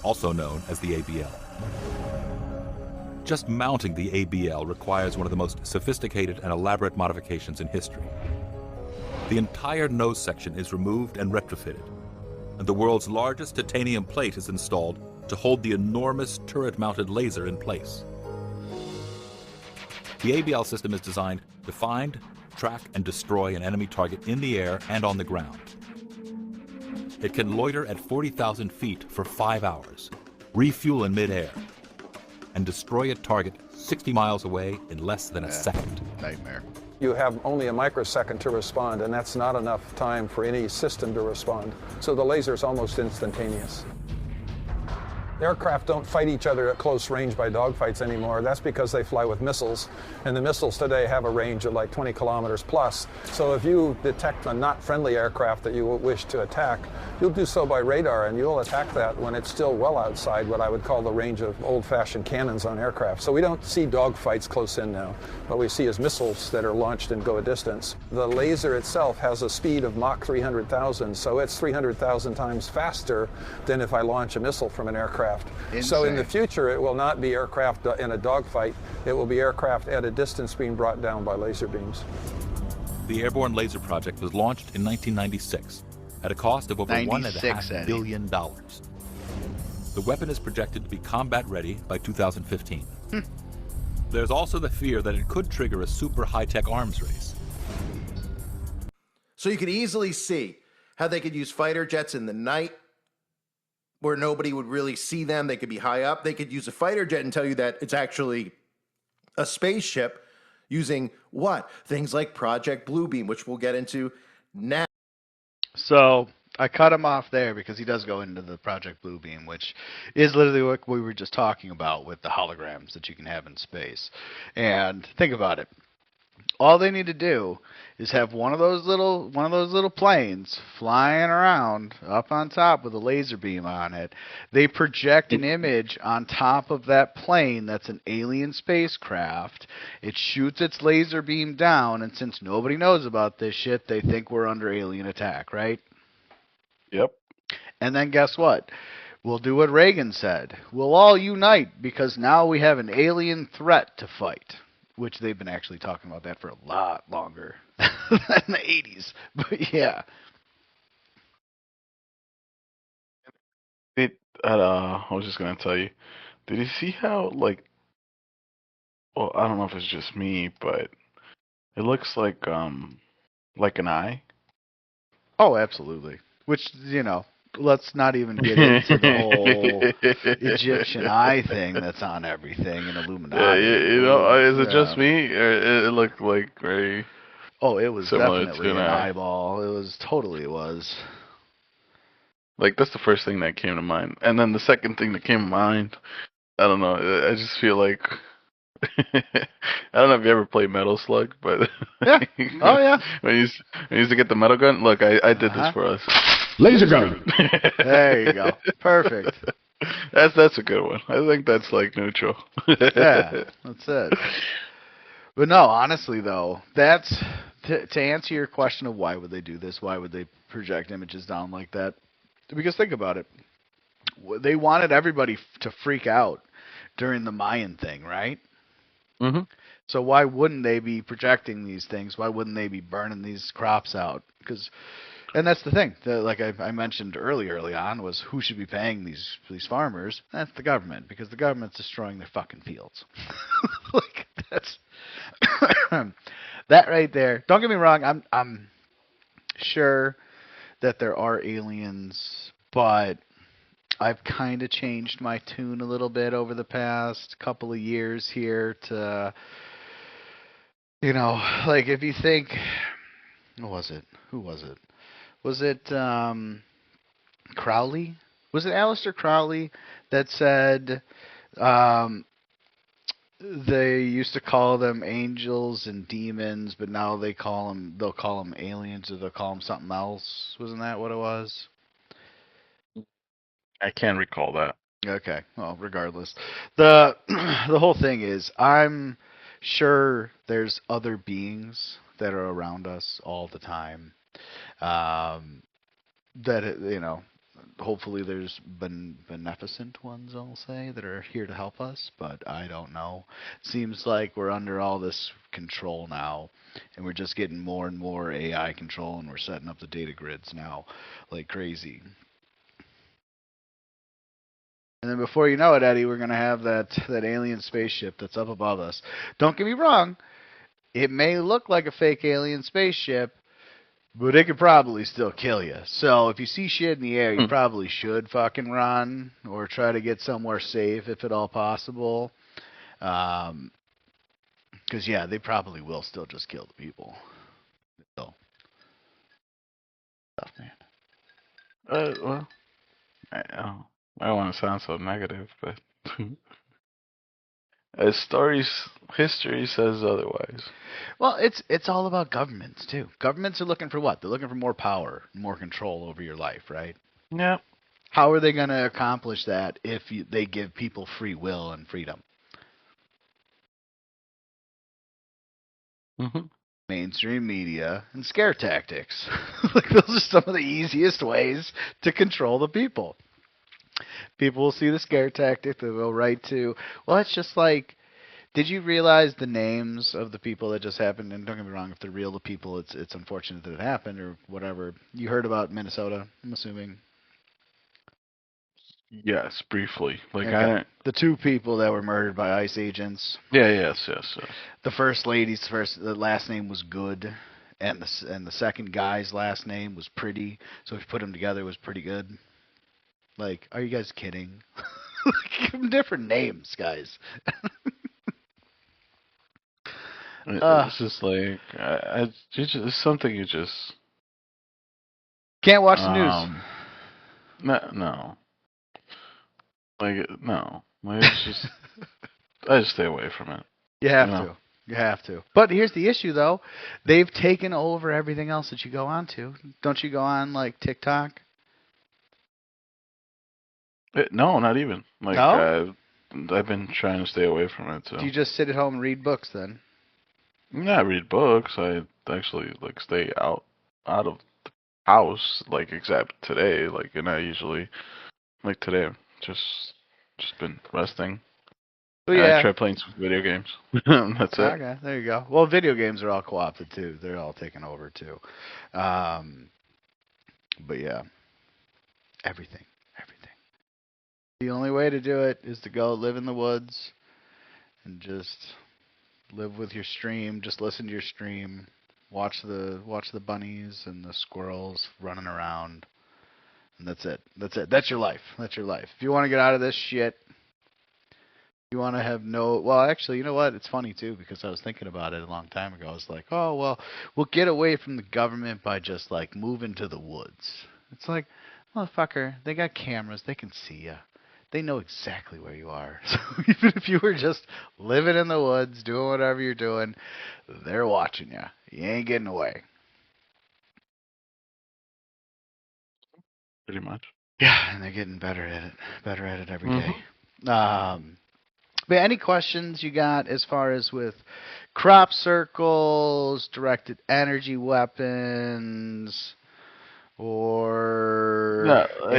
[SPEAKER 10] also known as the ABL. Just mounting the ABL requires one of the most sophisticated and elaborate modifications in history. The entire nose section is removed and retrofitted, and the world's largest titanium plate is installed to hold the enormous turret-mounted laser in place. The ABL system is designed to find, track, and destroy an enemy target in the air and on the ground. It can loiter at 40,000 feet for 5 hours, refuel in midair, and destroy a target 60 miles away in less than a second.
[SPEAKER 1] Nightmare.
[SPEAKER 11] You have only a microsecond to respond, and that's not enough time for any system to respond. So the laser is almost instantaneous. Aircraft don't fight each other at close range by dogfights anymore. That's because they fly with missiles, and the missiles today have a range of like 20 kilometers plus. So if you detect a not friendly aircraft that you wish to attack, you'll do so by radar, and you'll attack that when it's still well outside what I would call the range of old-fashioned cannons on aircraft. So we don't see dogfights close in now. What we see is missiles that are launched and go a distance. The laser itself has a speed of Mach 300,000, so it's 300,000 times faster than if I launch a missile from an aircraft.
[SPEAKER 1] Insane.
[SPEAKER 11] So in the future, it will not be aircraft in a dogfight. It will be aircraft at a distance being brought down by laser beams.
[SPEAKER 10] The Airborne Laser Project was launched in 1996 at a cost of over $1.5 billion. The weapon is projected to be combat ready by 2015. There's also the fear that it could trigger a super high-tech arms race.
[SPEAKER 9] So you could easily see how they could use fighter jets in the night where nobody would really see them. They could be high up. They could use a fighter jet and tell you that it's actually a spaceship using what? Things like Project Bluebeam, which we'll get into now.
[SPEAKER 1] So I cut him off there because he does go into the Project Bluebeam, which is literally what we were just talking about with the holograms that you can have in space. And think about it. All they need to do is have one of those little planes flying around up on top with a laser beam on it. They project an image on top of that plane that's an alien spacecraft. It shoots its laser beam down, and since nobody knows about this shit, they think we're under alien attack, right?
[SPEAKER 2] Yep.
[SPEAKER 1] And then guess what? We'll do what Reagan said. We'll all unite because now we have an alien threat to fight. Which they've been actually talking about that for a lot longer than the 80s. But yeah.
[SPEAKER 2] I was just going to tell you. Did you see how, like, well, I don't know if it's just me, but it looks like an eye?
[SPEAKER 1] Oh, absolutely. Which, let's not even get into the whole Egyptian eye thing that's on everything and Illuminati.
[SPEAKER 2] Yeah, is it just me? Or it looked like very.
[SPEAKER 1] Oh, it was definitely an
[SPEAKER 2] eye.
[SPEAKER 1] eyeball. It was.
[SPEAKER 2] Like, that's the first thing that came to mind. And then the second thing that came to mind, I don't know, I just feel like. I don't know if you ever played Metal Slug, but.
[SPEAKER 1] Yeah. Oh, yeah.
[SPEAKER 2] When you used to get the metal gun, look, I did this for us.
[SPEAKER 12] Laser gun.
[SPEAKER 1] There you go. Perfect.
[SPEAKER 2] That's a good one. I think that's like neutral.
[SPEAKER 1] Yeah, that's it. But no, honestly though, that's to answer your question of why would they do this? Why would they project images down like that? Because think about it. They wanted everybody to freak out during the Mayan thing, right?
[SPEAKER 2] Mm-hmm.
[SPEAKER 1] So why wouldn't they be projecting these things? Why wouldn't they be burning these crops out? And that's the thing. Like I mentioned early on, was who should be paying these farmers? That's the government, because the government's destroying their fucking fields. Like that's that right there. Don't get me wrong. I'm sure that there are aliens, but I've kind of changed my tune a little bit over the past couple of years here to, like if you think, who was it? Was it Crowley? Was it Aleister Crowley that said they used to call them angels and demons, but now they'll call them aliens, or they'll call them something else? Wasn't that what it was?
[SPEAKER 2] I can't recall that.
[SPEAKER 1] Okay. Well, regardless, the the whole thing is, I'm sure there's other beings that are around us all the time. That hopefully there's beneficent ones, I'll say, that are here to help us, but I don't know. Seems like we're under all this control now, and we're just getting more and more AI control, and we're setting up the data grids now like crazy. And then before you know it, Eddie, we're going to have that alien spaceship that's up above us. Don't get me wrong. It may look like a fake alien spaceship, but it could probably still kill you. So if you see shit in the air, you probably should fucking run or try to get somewhere safe if at all possible. Because, yeah, they probably will still just kill the people. So, tough, man.
[SPEAKER 2] Well, I don't want to sound so negative, but as history says otherwise.
[SPEAKER 1] Well, it's all about governments too. Governments are looking for what? They're looking for more power, more control over your life, right?
[SPEAKER 2] Yeah.
[SPEAKER 1] How are they going to accomplish that if they give people free will and freedom?
[SPEAKER 2] Mm-hmm.
[SPEAKER 1] Mainstream media and scare tactics. Like, those are some of the easiest ways to control the people. People will see the scare tactic, they'll go right to, well, it's just like, did you realize the names of the people that just happened? And don't get me wrong, if they're real people, it's unfortunate that it happened or whatever. You heard about Minnesota, I'm assuming?
[SPEAKER 2] Yes, briefly. Like
[SPEAKER 1] okay. The two people that were murdered by ICE agents.
[SPEAKER 2] Yeah, yes.
[SPEAKER 1] The first lady's the last name was Good, and the second guy's last name was Pretty. So if you put them together, it was pretty good. Like, are you guys kidding? Give them different names, guys.
[SPEAKER 2] It's just like it's something you just
[SPEAKER 1] Can't watch the news.
[SPEAKER 2] No. Like, no. Like, it's just, I just stay away from it.
[SPEAKER 1] You have to. You have to. But here's the issue, though. They've taken over everything else that you go on to. Don't you go on, like, TikTok?
[SPEAKER 2] No, not even. Like,
[SPEAKER 1] no?
[SPEAKER 2] I've been trying to stay away from it. So.
[SPEAKER 1] Do you just sit at home and read books, then?
[SPEAKER 2] Yeah, I read books. I actually, like, stay out of the house, like, except today. Like, and I usually, like, today, just been resting.
[SPEAKER 1] Oh, yeah.
[SPEAKER 2] I try playing some video games. That's it.
[SPEAKER 1] Okay, there you go. Well, video games are all co-opted, too. They're all taken over, too. But, yeah. Everything. The only way to do it is to go live in the woods and just live with your stream. Just listen to your stream. Watch the bunnies and the squirrels running around. And that's it. That's your life. If you want to get out of this shit, you want to have well, actually, you know what? It's funny, too, because I was thinking about it a long time ago. I was like, oh, well, we'll get away from the government by just, like, moving to the woods. It's like, motherfucker, they got cameras. They can see you. They know exactly where you are. So even if you were just living in the woods, doing whatever you're doing, they're watching you. You ain't getting away.
[SPEAKER 2] Pretty much.
[SPEAKER 1] Yeah, and they're getting better at it every day. But any questions you got as far as with crop circles, directed energy weapons, or what do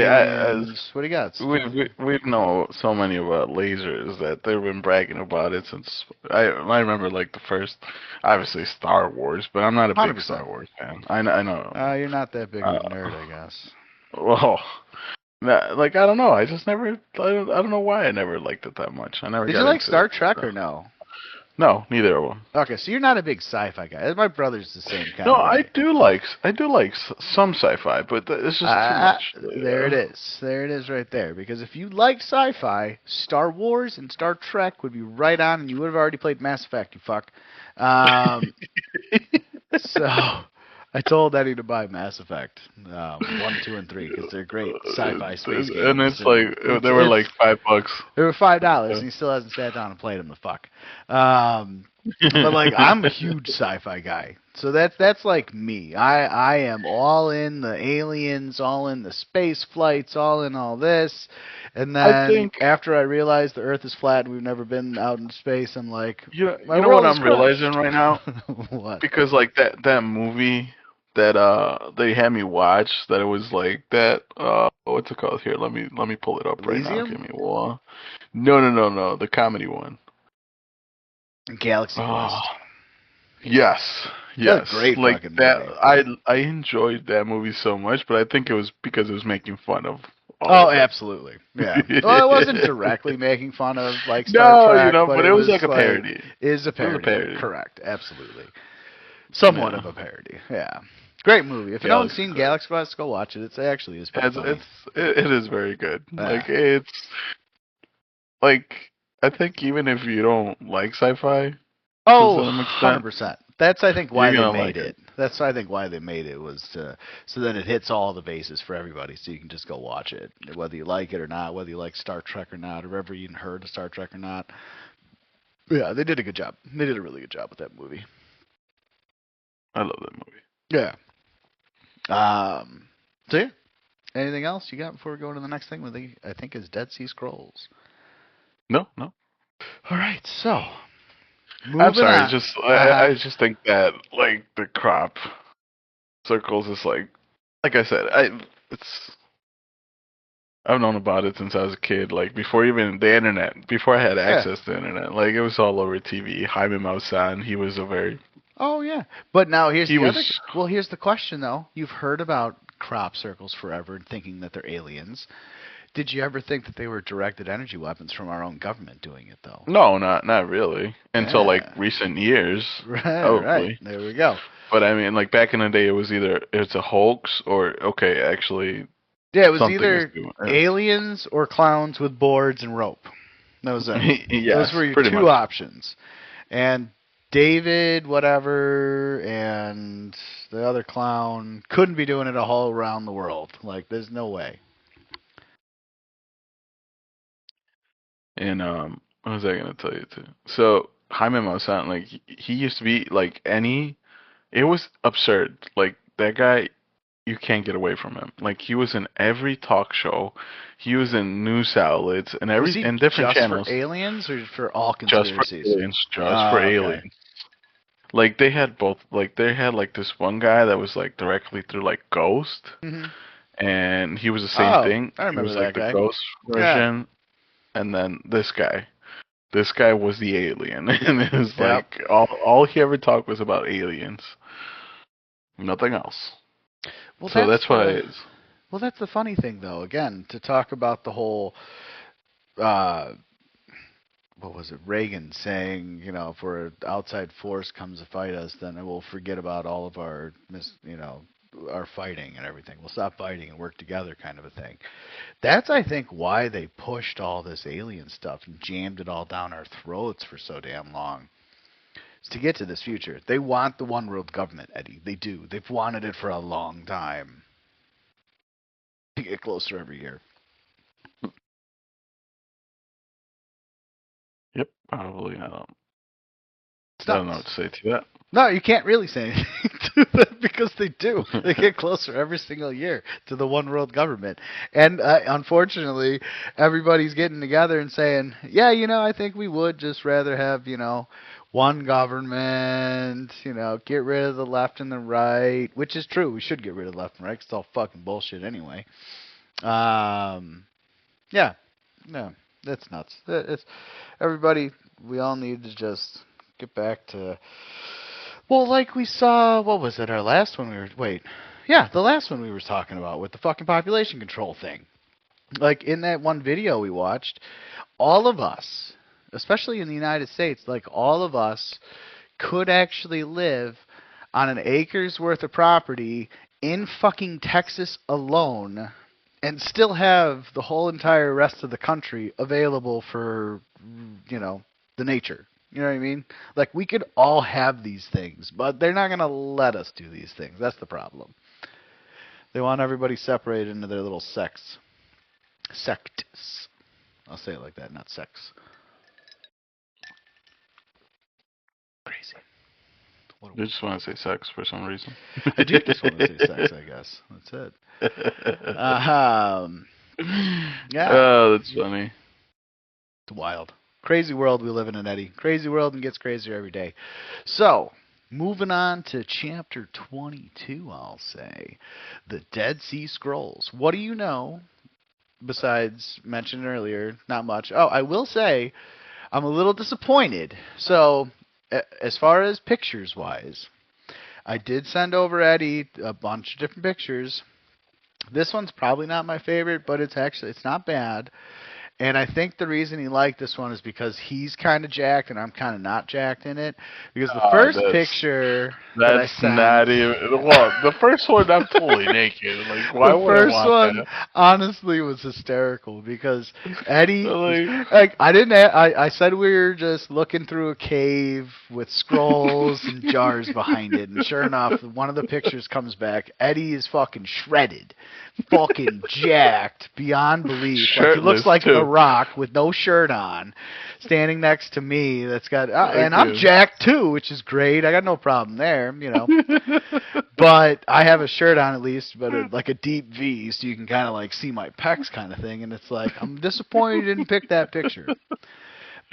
[SPEAKER 1] you got?
[SPEAKER 2] We know so many about lasers that they've been bragging about it since I remember, like, the first, obviously, Star Wars, but I'm not a big 100%. Star Wars fan. I know.
[SPEAKER 1] You're not that big of a nerd, I guess.
[SPEAKER 2] Well, like, I don't know. I just never. I don't know why I never liked it that much. I never.
[SPEAKER 1] Did you like Star Trek or no?
[SPEAKER 2] No, neither of them.
[SPEAKER 1] Okay, so you're not a big sci-fi guy. My brother's the same kind.
[SPEAKER 2] No, I do like some sci-fi, but it's just too much.
[SPEAKER 1] There it is right there. Because if you like sci-fi, Star Wars and Star Trek would be right on, and you would have already played Mass Effect, you fuck. So I told Eddie to buy Mass Effect 1, 2, and 3 because they're great sci-fi space games.
[SPEAKER 2] And it's like they were like $5.
[SPEAKER 1] They were $5, and he still hasn't sat down and played them. The fuck. But like, I'm a huge sci-fi guy, so that's like me. I am all in the aliens, all in the space flights, all in all this. And then after I realized the Earth is flat and we've never been out in space, I'm like,
[SPEAKER 2] you know what I'm realizing right now?
[SPEAKER 1] What?
[SPEAKER 2] Because like that movie that they had me watch, that it was like that. What's it called? Here, let me pull it up right now. Give me one. No, the comedy one.
[SPEAKER 1] Galaxy Quest.
[SPEAKER 2] Yes.
[SPEAKER 1] Great
[SPEAKER 2] like
[SPEAKER 1] fucking
[SPEAKER 2] that
[SPEAKER 1] movie.
[SPEAKER 2] I enjoyed that movie so much, but I think it was because it was making fun of
[SPEAKER 1] absolutely. Yeah. Well, it wasn't directly making fun of like Star Trek,
[SPEAKER 2] but it was like a parody.
[SPEAKER 1] It is a parody. Correct. Absolutely. Somewhat of a parody. Yeah. Great movie. If you haven't seen Galaxy Quest, go watch it. It actually is pretty funny.
[SPEAKER 2] It is very good. Like, it's like, I think even if you don't like sci-fi,
[SPEAKER 1] 100%. That's I think why they made it. That's I think why they made it was so that it hits all the bases for everybody, so you can just go watch it, whether you like it or not, whether you like Star Trek or not, or ever even heard of Star Trek or not. Yeah, they did a good job. They did a really good job with that movie.
[SPEAKER 2] I love that movie.
[SPEAKER 1] Yeah. So yeah. Anything else you got before we go to the next thing? I think is Dead Sea Scrolls.
[SPEAKER 2] No.
[SPEAKER 1] All right, so.
[SPEAKER 2] I'm sorry. I just think that like the crop circles is like I said, I've known about it since I was a kid. Like before even the internet, before I had access to the internet, like it was all over TV. Jaime Maussan, he was a very.
[SPEAKER 1] Oh yeah, but now here's here's the question though. You've heard about crop circles forever and thinking that they're aliens. Did you ever think that they were directed energy weapons from our own government doing it, though?
[SPEAKER 2] No, not really. Until like recent years.
[SPEAKER 1] Right. There we go.
[SPEAKER 2] But I mean, like back in the day, it's a hoax or actually.
[SPEAKER 1] Yeah, it was either aliens or clowns with boards and rope. That was it.
[SPEAKER 2] Yeah,
[SPEAKER 1] those were your two options. And David, whatever, and the other clown couldn't be doing it all around the world. Like, there's no way.
[SPEAKER 2] And what was I gonna tell you too? So Jaime Maussan, like he used to be like it was absurd. Like that guy, you can't get away from him. Like he was in every talk show, he was in news outlets and and different channels.
[SPEAKER 1] Just for aliens or for all
[SPEAKER 2] Just
[SPEAKER 1] conspiracies?
[SPEAKER 2] for aliens. Just for aliens. Like they had both. Like they had like this one guy that was like directly through like Ghost, and he was the same thing.
[SPEAKER 1] I remember
[SPEAKER 2] he was like
[SPEAKER 1] that guy.
[SPEAKER 2] The Ghost version, and then this guy. This guy was the alien, and it was like all he ever talked was about aliens, nothing else.
[SPEAKER 1] Well,
[SPEAKER 2] so that's why.
[SPEAKER 1] Well, that's the funny thing, though. Again, to talk about the whole, what was it? Reagan saying, you know, if an outside force comes to fight us, then we'll forget about all of our, our fighting and everything. We'll stop fighting and work together, kind of a thing. That's, I think, why they pushed all this alien stuff and jammed it all down our throats for so damn long. It's to get to this future. They want the one world government, Eddie. They do. They've wanted it for a long time. To get closer every year.
[SPEAKER 2] Yep, probably. I don't know what to say to that.
[SPEAKER 1] No, you can't really say anything to that because they do. They get closer every single year to the one world government. And unfortunately, everybody's getting together and saying, yeah, I think we would just rather have, one government, get rid of the left and the right, which is true. We should get rid of the left and right because it's all fucking bullshit anyway. Yeah. No, that's nuts. It's everybody, we all need to just get back to, well, like we saw, what was it, the last one we were talking about with the fucking population control thing. Like in that one video we watched, all of us, especially in the United States, like all of us could actually live on an acre's worth of property in fucking Texas alone and still have the whole entire rest of the country available for, the nature. You know what I mean? Like, we could all have these things, but they're not going to let us do these things. That's the problem. They want everybody separated into their little sects. Sects. I'll say it like that, not sex. Crazy.
[SPEAKER 2] You just want to say sex for some reason.
[SPEAKER 1] I do just want to say sex, I guess. That's it. Yeah.
[SPEAKER 2] Oh, that's funny.
[SPEAKER 1] It's wild. Crazy world we live in, Eddie. Crazy world and gets crazier every day. So, moving on to chapter 22, I'll say. The Dead Sea Scrolls. What do you know, besides mentioned earlier? Not much. Oh, I will say, I'm a little disappointed. So, as far as pictures-wise, I did send over Eddie a bunch of different pictures. This one's probably not my favorite, but it's not bad. And I think the reason he liked this one is because he's kind of jacked and I'm kind of not jacked in it. Because the first picture that I sent,
[SPEAKER 2] not even. Well, the first one I'm fully naked. Like, why would I want that? The first one,
[SPEAKER 1] honestly, was hysterical because Eddie, I said we were just looking through a cave with scrolls and jars behind it, and sure enough, one of the pictures comes back. Eddie is fucking shredded, fucking jacked beyond belief. Like, he looks like a rock with no shirt on, standing next to me. That's got, and I'm jacked too, which is great. I got no problem there, But I have a shirt on at least, but like a deep V, so you can kind of like see my pecs, kind of thing. And it's like, I'm disappointed you didn't pick that picture.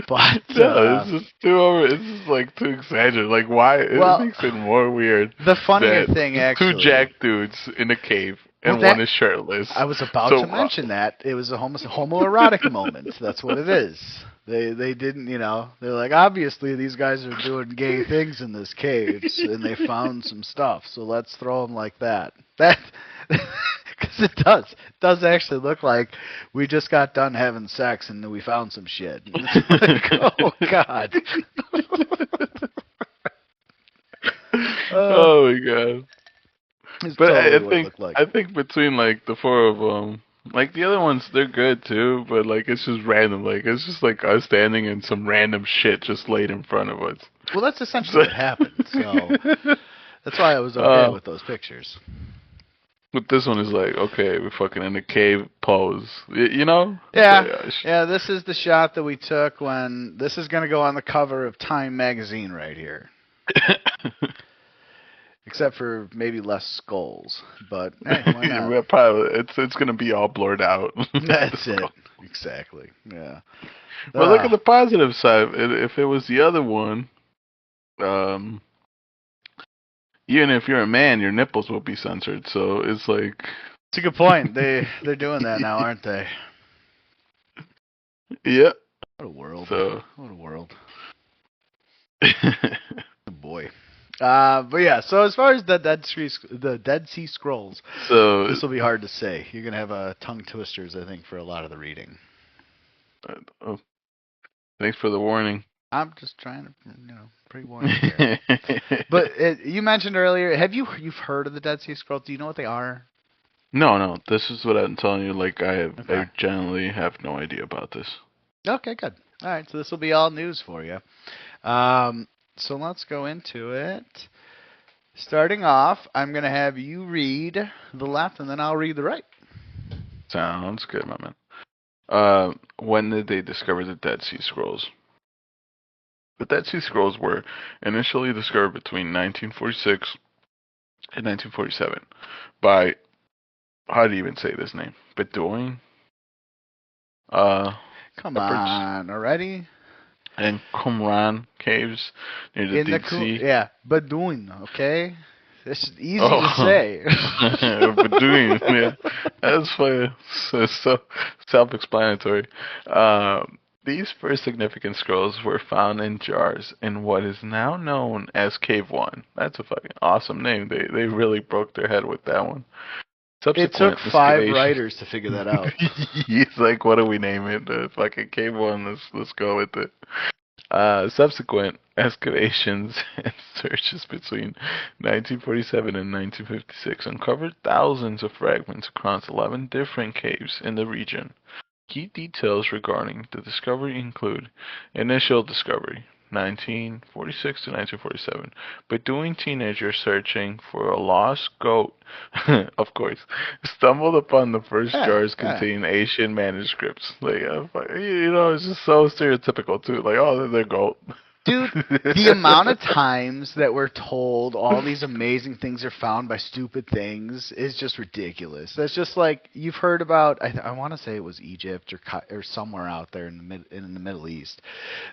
[SPEAKER 1] But
[SPEAKER 2] this is like too exaggerated. Like, why? It makes it more weird.
[SPEAKER 1] The funnier thing, actually,
[SPEAKER 2] two jacked dudes in a cave. And one is shirtless.
[SPEAKER 1] I was about to mention that. It was a homoerotic moment. That's what it is. They didn't, they're like, obviously these guys are doing gay things in this cave, and they found some stuff, so let's throw them like that. Because it does actually look like we just got done having sex and we found some shit. It's like, oh, God.
[SPEAKER 2] Oh, my God.
[SPEAKER 1] But
[SPEAKER 2] I think between like the four of them, Like the other ones, they're good too, but like it's just random. Like it's just like us standing and some random shit just laid in front of us.
[SPEAKER 1] Well, that's essentially what happened. So that's why I was okay with those pictures.
[SPEAKER 2] But this one is like, okay, we're fucking in a cave pose, you know?
[SPEAKER 1] Yeah, yeah. This is the shot that we took when this is going to go on the cover of Time magazine right here. Except for maybe less skulls, but hey, why not?
[SPEAKER 2] Yeah, probably it's gonna be all blurred out.
[SPEAKER 1] That's it. Exactly. Yeah.
[SPEAKER 2] But look at the positive side. If it was the other one, even if you're a man, your nipples will be censored. So it's like.
[SPEAKER 1] It's a good point. They're doing that now, aren't they?
[SPEAKER 2] Yeah.
[SPEAKER 1] What a world.
[SPEAKER 2] So.
[SPEAKER 1] What a world. Oh boy. But yeah, so as far as the Dead Sea Scrolls,
[SPEAKER 2] so
[SPEAKER 1] this will be hard to say. You're gonna have tongue twisters, I think, for a lot of the reading.
[SPEAKER 2] Thanks for the warning.
[SPEAKER 1] I'm just trying to, pre-warn you here. But you mentioned earlier, you've heard of the Dead Sea Scrolls? Do you know what they are?
[SPEAKER 2] No. This is what I'm telling you. Like I generally have no idea about this.
[SPEAKER 1] Okay, good. All right, so this will be all news for you. So let's go into it. Starting off, I'm going to have you read the left, and then I'll read the right.
[SPEAKER 2] Sounds good, my man. When did they discover the Dead Sea Scrolls? The Dead Sea Scrolls were initially discovered between 1946 and 1947 by, how do you even say this name? Bedouin?
[SPEAKER 1] Come on, already?
[SPEAKER 2] And Qumran caves near the Dead Sea.
[SPEAKER 1] Yeah, Bedouin, okay? It's easy to say.
[SPEAKER 2] Bedouin, yeah. That's funny. So self-explanatory. These first significant scrolls were found in jars in what is now known as Cave 1. That's a fucking awesome name. They really broke their head with that one.
[SPEAKER 1] It took 5 writers to figure that out.
[SPEAKER 2] He's like, what do we name it? Fucking Cave 1, let's go with it. Subsequent excavations and searches between 1947 and 1956 uncovered thousands of fragments across 11 different caves in the region. Key details regarding the discovery include initial discovery, 1946 to 1947. Bedouin teenagers searching for a lost goat, of course, stumbled upon the first jars containing Asian manuscripts. Like, it's just so stereotypical too. Like, oh, they're goat.
[SPEAKER 1] Dude, the amount of times that we're told all these amazing things are found by stupid things is just ridiculous. That's just like you've heard about. I want to say it was Egypt or somewhere out there in the Middle East.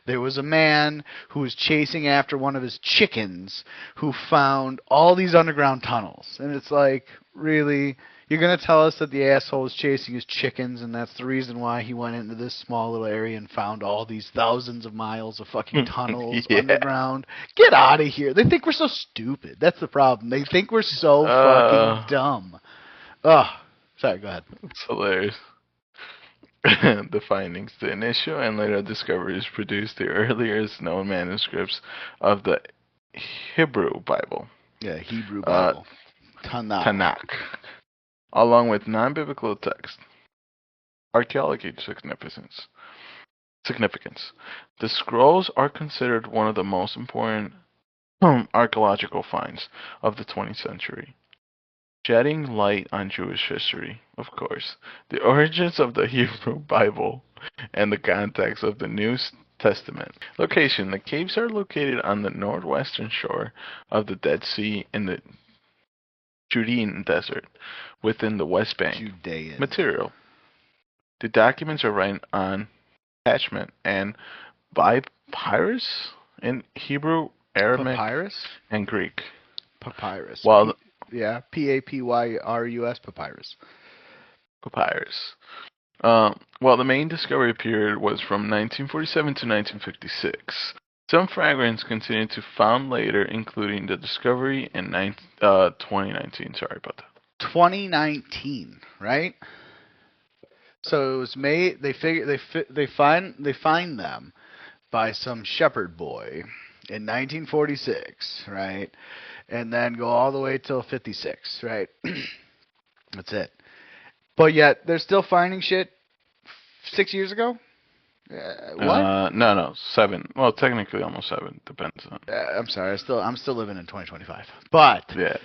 [SPEAKER 1] There was a man who was chasing after one of his chickens who found all these underground tunnels, and it's like, really. You're going to tell us that the asshole was chasing his chickens, and that's the reason why he went into this small little area and found all these thousands of miles of fucking tunnels underground? Get out of here. They think we're so stupid. That's the problem. They think we're so fucking dumb. Sorry, go ahead.
[SPEAKER 2] It's hilarious. The findings, the initial and later discoveries produced the earliest known manuscripts of the Hebrew Bible.
[SPEAKER 1] Yeah, Hebrew Bible.
[SPEAKER 2] Tanakh. Along with non-biblical text. Archaeology significance. The scrolls are considered one of the most important archaeological finds of the 20th century. Shedding light on Jewish history, of course, the origins of the Hebrew Bible, and the context of the New Testament. Location. The caves are located on the northwestern shore of the Dead Sea in the Judean Desert, within the West Bank.
[SPEAKER 1] Judean.
[SPEAKER 2] Material. The documents are written on parchment and papyrus in Hebrew, Aramaic, and Greek.
[SPEAKER 1] Papyrus.
[SPEAKER 2] While
[SPEAKER 1] Papyrus, papyrus.
[SPEAKER 2] Papyrus. While the main discovery period was from 1947 to 1956. Some fragments continued to found later, including the discovery in 2019. Sorry about that.
[SPEAKER 1] 2019, right? So it was made. They find them by some shepherd boy in 1946, right? And then go all the way till 56, right? That's it. But yet they're still finding shit 6 years ago. What?
[SPEAKER 2] No, 7. Well, technically almost 7. Depends on.
[SPEAKER 1] I'm sorry. I'm still living in 2025. But
[SPEAKER 2] Yeah.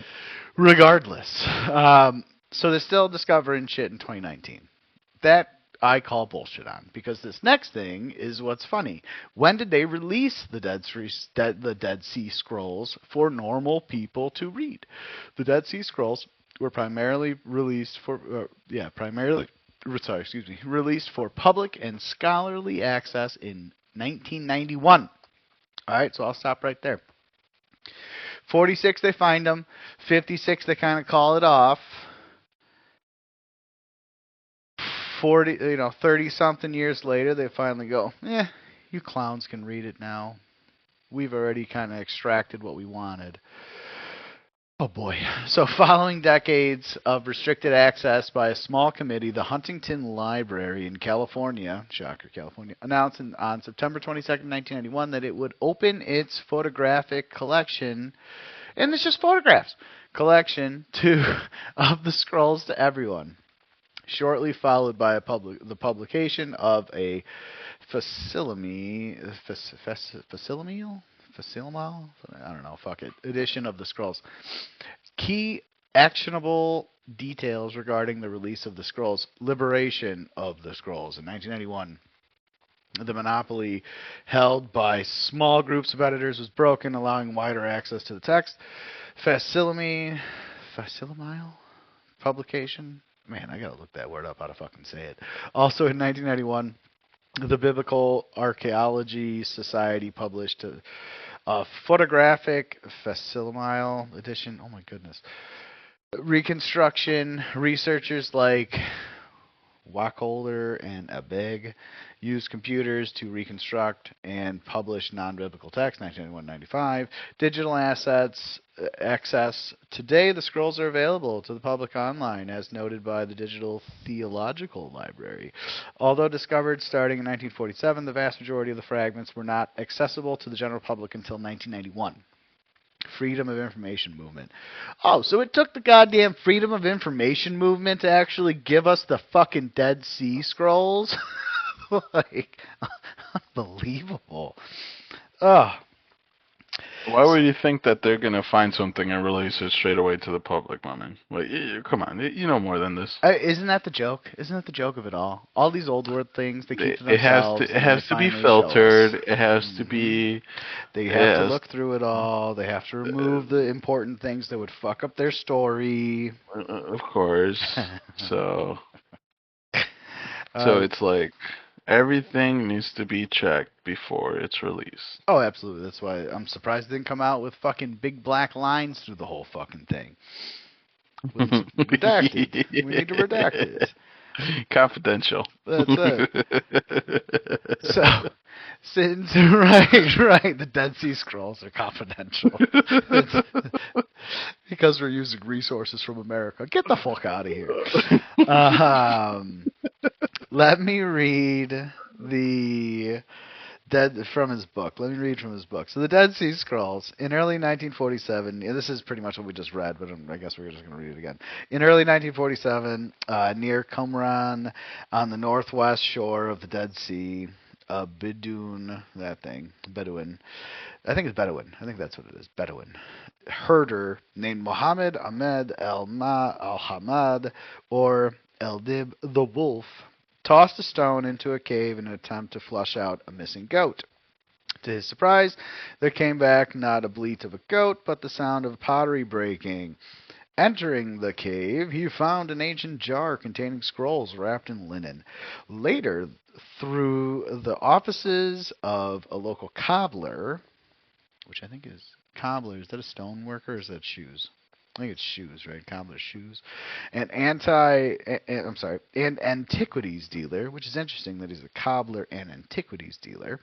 [SPEAKER 1] regardless, so they're still discovering shit in 2019. That I call bullshit on, because this next thing is what's funny. When did they release the Dead Sea Scrolls for normal people to read? The Dead Sea Scrolls were primarily released for released for public and scholarly access in 1991. All right, so I'll stop right there. 46, they find them. 56, they kind of call it off. 30-something years later, they finally go, you clowns can read it now. We've already kind of extracted what we wanted. Oh boy. So following decades of restricted access by a small committee, the Huntington Library in California, shocker, California, announced on September 22nd, 1991 that it would open its photographic collection, and it's just photographs, collection of the scrolls to everyone. Shortly followed by the publication of a edition of the scrolls. Key actionable details regarding the release of the scrolls. Liberation of the scrolls in 1991. The monopoly held by small groups of editors was broken, allowing wider access to the text. Facsimile publication. Man, I gotta look that word up, how to fucking say it. Also in 1991, the Biblical Archaeology Society published a photographic facsimile edition. Oh my goodness. Reconstruction. Researchers like Wacholder and Abegg used computers to reconstruct and publish non-biblical text, 1991-95. Digital assets access. Today, the scrolls are available to the public online, as noted by the Digital Theological Library. Although discovered starting in 1947, the vast majority of the fragments were not accessible to the general public until 1991. Freedom of Information Movement. Oh, so it took the goddamn Freedom of Information Movement to actually give us the fucking Dead Sea Scrolls? Like, unbelievable. Ugh.
[SPEAKER 2] Why would you think that they're going to find something and release it straight away to the public, my man? Like, come on, you know more than this.
[SPEAKER 1] Isn't that the joke? Isn't that the joke of it all? All these old world things, they keep to themselves.
[SPEAKER 2] It has to be filtered. It has to be...
[SPEAKER 1] They have to look through it all. They have to remove the important things that would fuck up their story.
[SPEAKER 2] Of course. So it's like... Everything needs to be checked before it's released.
[SPEAKER 1] Oh, absolutely. That's why I'm surprised it didn't come out with fucking big black lines through the whole fucking thing. Redacted. We need to redact it.
[SPEAKER 2] Confidential.
[SPEAKER 1] That's it. So, since right, the Dead Sea Scrolls are confidential. Because we're using resources from America. Get the fuck out of here. Let me read from his book. So the Dead Sea Scrolls, in early 1947, this is pretty much what we just read, but I guess we're just going to read it again. In early 1947, near Qumran, on the northwest shore of the Dead Sea, Bedouin, I think that's what it is, Bedouin, herder named Mohammed Ahmed al-Hamad, or El-Dib the Wolf, tossed a stone into a cave in an attempt to flush out a missing goat. To his surprise, there came back not a bleat of a goat, but the sound of pottery breaking. Entering the cave, he found an ancient jar containing scrolls wrapped in linen. Later, through the offices of a local cobbler, which I think is cobbler, is that a stone worker or is that shoes? I think it's shoes, right? Cobbler's shoes. And antiquities dealer, which is interesting that he's a cobbler and antiquities dealer.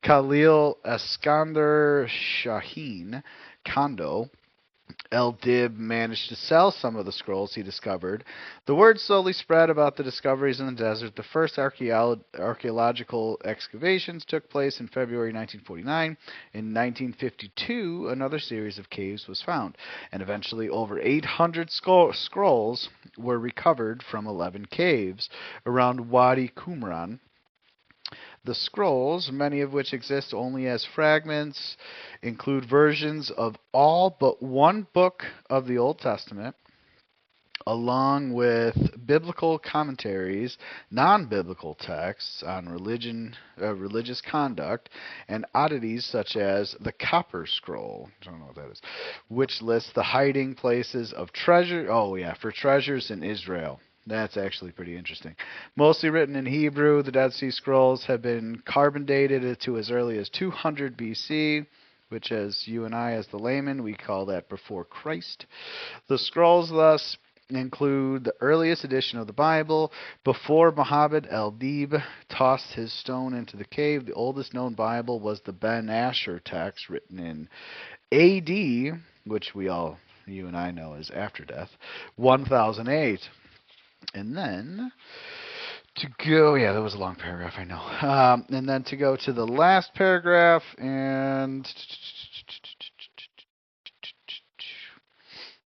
[SPEAKER 1] Khalil Iskander Shaheen Kondo El-Dib managed to sell some of the scrolls he discovered. The word slowly spread about the discoveries in the desert. The first archaeological excavations took place in February 1949. In 1952, another series of caves was found, and eventually over 800 scrolls were recovered from 11 caves around Wadi Qumran. The scrolls, many of which exist only as fragments, include versions of all but one book of the Old Testament, along with biblical commentaries, non-biblical texts on religious conduct, and oddities such as the Copper Scroll, I don't know what that is, which lists the hiding places of treasure. Oh yeah, for treasures in Israel. That's actually pretty interesting. Mostly written in Hebrew, the Dead Sea Scrolls have been carbon dated to as early as 200 BC, which as you and I, as the layman, we call that before Christ. The scrolls thus include the earliest edition of the Bible. Before Muhammad el-Dib tossed his stone into the cave, the oldest known Bible was the Ben Asher text written in AD, which you and I know as after death, 1008. And then to go, yeah, that was a long paragraph, I know. And then to go to the last paragraph, and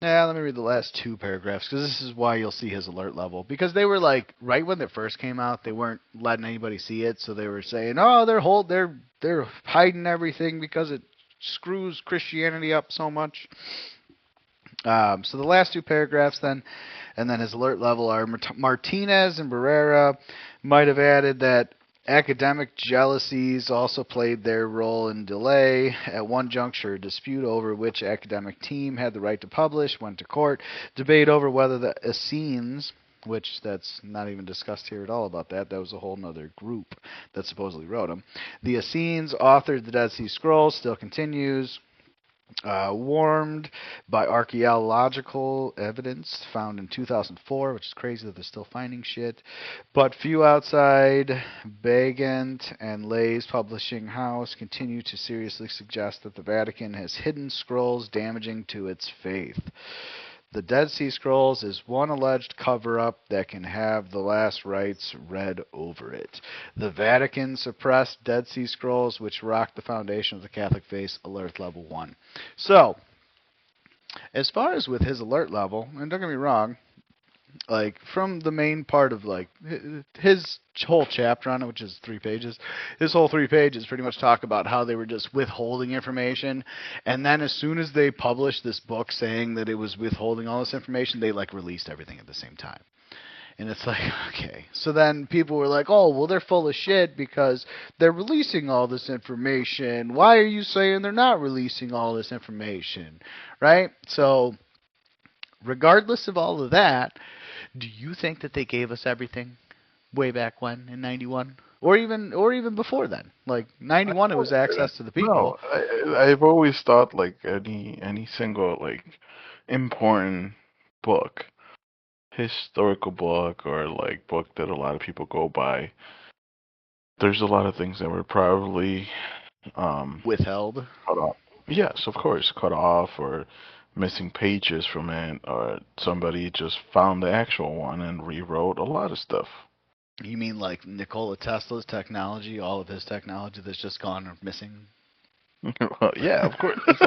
[SPEAKER 1] let me read the last two paragraphs, because this is why you'll see his alert level. Because they were like, right when it first came out, they weren't letting anybody see it, so they were saying, oh, they're hiding everything because it screws Christianity up so much. So the last two paragraphs then, and then his alert level are Martinez and Barrera might have added that academic jealousies also played their role in delay. At one juncture, a dispute over which academic team had the right to publish went to court. Debate over whether the Essenes, which that's not even discussed here at all about that. That was a whole other group that supposedly wrote them. The Essenes authored the Dead Sea Scrolls, still continues. Warmed by archaeological evidence found in 2004, which is crazy that they're still finding shit. But few outside Begant and Lay's publishing house continue to seriously suggest that the Vatican has hidden scrolls damaging to its faith. The Dead Sea Scrolls is one alleged cover-up that can have the last rites read over it. The Vatican suppressed Dead Sea Scrolls, which rocked the foundation of the Catholic faith, alert level 1. So, as far as with his alert level, and don't get me wrong, like, from the main part of, like, his whole chapter on it, which is 3 pages, his whole 3 pages pretty much talk about how they were just withholding information, and then as soon as they published this book saying that it was withholding all this information, they, like, released everything at the same time. And it's like, okay. So then people were like, oh, well, they're full of shit because they're releasing all this information. Why are you saying they're not releasing all this information? Right? So, regardless of all of that, do you think that they gave us everything way back when in 91? Or even before then? Like, 91 it was access to the people.
[SPEAKER 2] No, I've always thought, like, any single, like, important book, historical book, or, like, book that a lot of people go by, there's a lot of things that were probably
[SPEAKER 1] withheld.
[SPEAKER 2] Cut off. Yes, of course, cut off, or missing pages from it, or somebody just found the actual one and rewrote a lot of stuff.
[SPEAKER 1] You mean like Nikola Tesla's technology, all of his technology that's just gone missing?
[SPEAKER 2] Well, yeah, of course. It's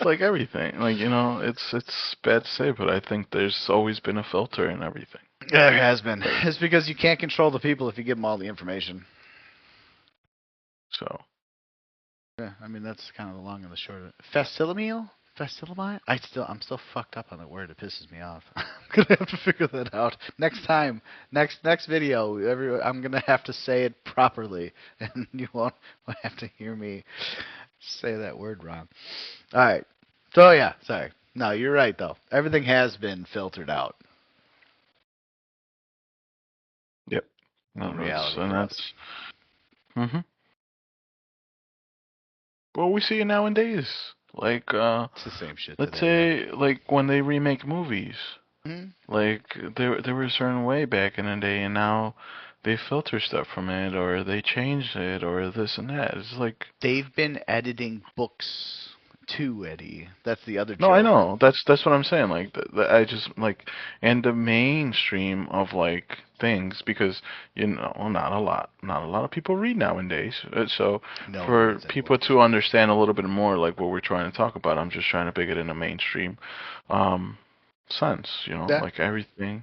[SPEAKER 2] like everything. Like, you know, it's bad to say, but I think there's always been a filter in everything.
[SPEAKER 1] Yeah, there has been. It's because you can't control the people if you give them all the information.
[SPEAKER 2] So.
[SPEAKER 1] Yeah, I mean, that's kind of the long and the short of it. Facilimial? Facilimi? I'm still fucked up on the word. It pisses me off. I'm gonna have to figure that out next time. Next video, I'm gonna have to say it properly, and you won't have to hear me say that word wrong. All right. So yeah, sorry. No, you're right though. Everything has been filtered out.
[SPEAKER 2] Yep.
[SPEAKER 1] In reality,
[SPEAKER 2] that's. Well, we see it nowadays. Like,
[SPEAKER 1] it's the same shit.
[SPEAKER 2] Let's say, like, when they remake movies, like, there were a certain way back in the day, and now they filter stuff from it, or they change it, or this and that. It's like
[SPEAKER 1] they've been editing books too, Eddie. That's the other.
[SPEAKER 2] No, I know. That's what I'm saying. Like, I just like, and the mainstream of like things, because not a lot of people read nowadays. So for people to understand a little bit more, like what we're trying to talk about, I'm just trying to pick it in a mainstream sense. Like everything.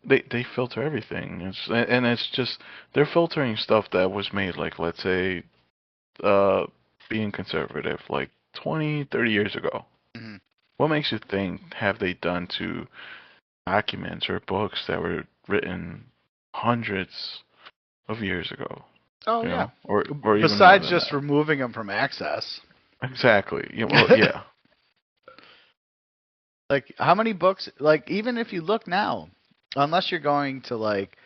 [SPEAKER 2] They filter everything. It's just they're filtering stuff that was made, like, let's say, being conservative, like 20, 30 years ago.
[SPEAKER 1] Mm-hmm.
[SPEAKER 2] What makes you think have they done to documents or books that were written hundreds of years ago?
[SPEAKER 1] Oh, yeah.
[SPEAKER 2] Or
[SPEAKER 1] besides
[SPEAKER 2] even
[SPEAKER 1] just removing them from access.
[SPEAKER 2] Exactly. Yeah.
[SPEAKER 1] Like, how many books? Like, even if you look now, unless you're going to like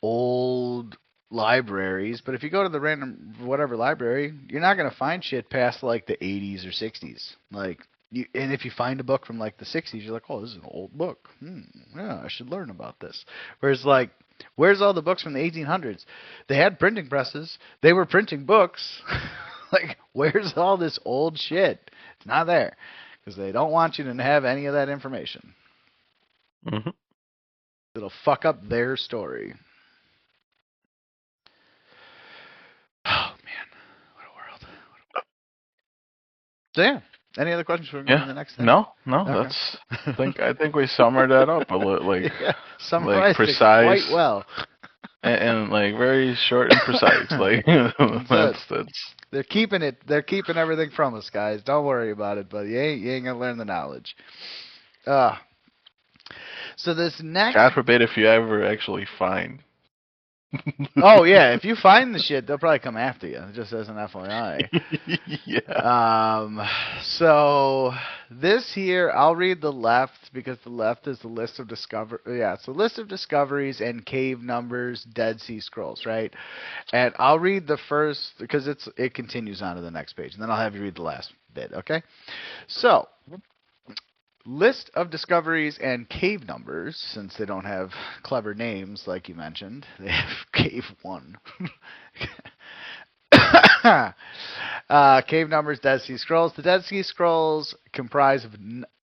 [SPEAKER 1] old libraries, but if you go to the random whatever library, you're not going to find shit past like the 80s or 60s. Like, and if you find a book from like the 60s, you're like, oh, this is an old book. Yeah, I should learn about this. Whereas, like, where's all the books from the 1800s? They had printing presses. They were printing books. Like, where's all this old shit? It's not there because they don't want you to have any of that information.
[SPEAKER 2] Mm-hmm.
[SPEAKER 1] It'll fuck up their story. Oh, man. What a world. So, yeah. Any other questions for me on the next thing?
[SPEAKER 2] No.
[SPEAKER 1] Okay.
[SPEAKER 2] I think we summed that up a little, like,
[SPEAKER 1] summarized
[SPEAKER 2] like precise,
[SPEAKER 1] it quite well.
[SPEAKER 2] and like very short and precise. Like that's.
[SPEAKER 1] They're keeping everything from us, guys. Don't worry about it, but you ain't gonna learn the knowledge. So this next.
[SPEAKER 2] God forbid if you ever actually find.
[SPEAKER 1] Oh yeah, if you find the shit, they'll probably come after you. Just as an FYI.
[SPEAKER 2] Yeah.
[SPEAKER 1] So this here, I'll read the left because the left is the list of it's a list of discoveries and cave numbers, Dead Sea Scrolls, right? And I'll read the first because it continues on to the next page, and then I'll have you read the last bit, okay? So. List of discoveries and cave numbers, since they don't have clever names like you mentioned. They have Cave 1. Cave numbers, Dead Sea Scrolls. The Dead Sea Scrolls comprise of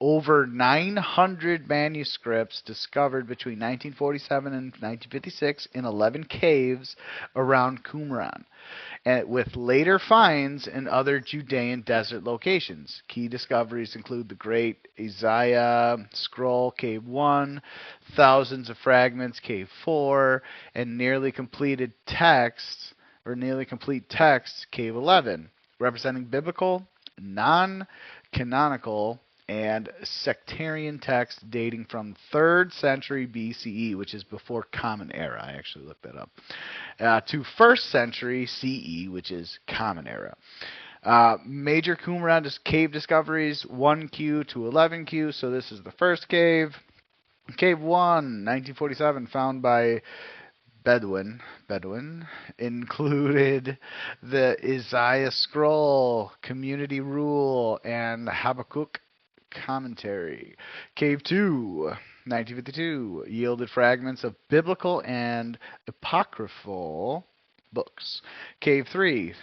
[SPEAKER 1] over 900 manuscripts discovered between 1947 and 1956 in 11 caves around Qumran, and with later finds in other Judean desert locations. Key discoveries include the Great Isaiah Scroll, Cave 1, thousands of fragments, Cave 4, and nearly complete texts, Cave 11, representing biblical, non-canonical, and sectarian texts dating from 3rd century BCE, which is before Common Era. I actually looked that up. To 1st century CE, which is Common Era. Major Qumran cave discoveries, 1Q to 11Q. So this is the first cave. Cave 1, 1947, found by Bedouin, included the Isaiah Scroll, Community Rule, and Habakkuk Commentary. Cave 2, 1952, yielded fragments of biblical and apocryphal books. Cave 3,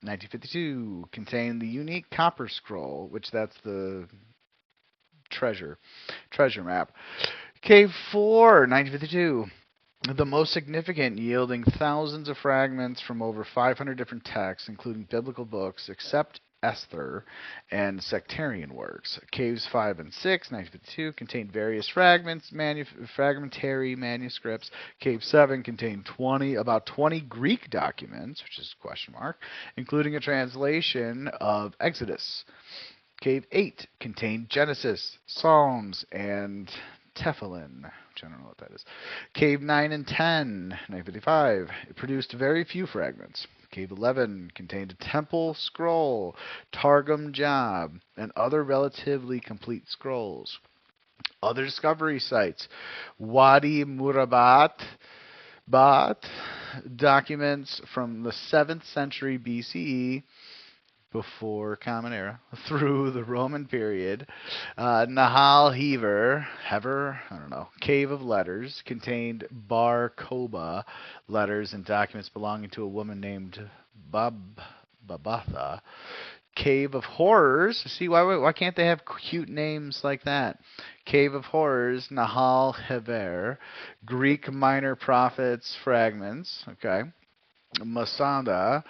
[SPEAKER 1] 1952, contained the unique copper scroll, which that's the treasure map. Cave 4, 1952. The most significant, yielding thousands of fragments from over 500 different texts, including biblical books, except Esther, and sectarian works. Caves 5 and 6, 1952, contained various fragmentary manuscripts. Cave 7 contained about 20 Greek documents, which is ? Including a translation of Exodus. Cave 8 contained Genesis, Psalms, and Tephilim, which I don't know what that is. Cave 9 and 10, 1955, it produced very few fragments. Cave 11 contained a temple scroll, Targum Job, and other relatively complete scrolls. Other discovery sites, Wadi Murabat, documents from the 7th century BCE, before Common Era, through the Roman period. Nahal Hever, Cave of Letters, contained Bar Koba letters and documents belonging to a woman named Babatha. Cave of Horrors. See, why can't they have cute names like that? Cave of Horrors, Nahal Hever, Greek Minor Prophets Fragments, okay, Masada,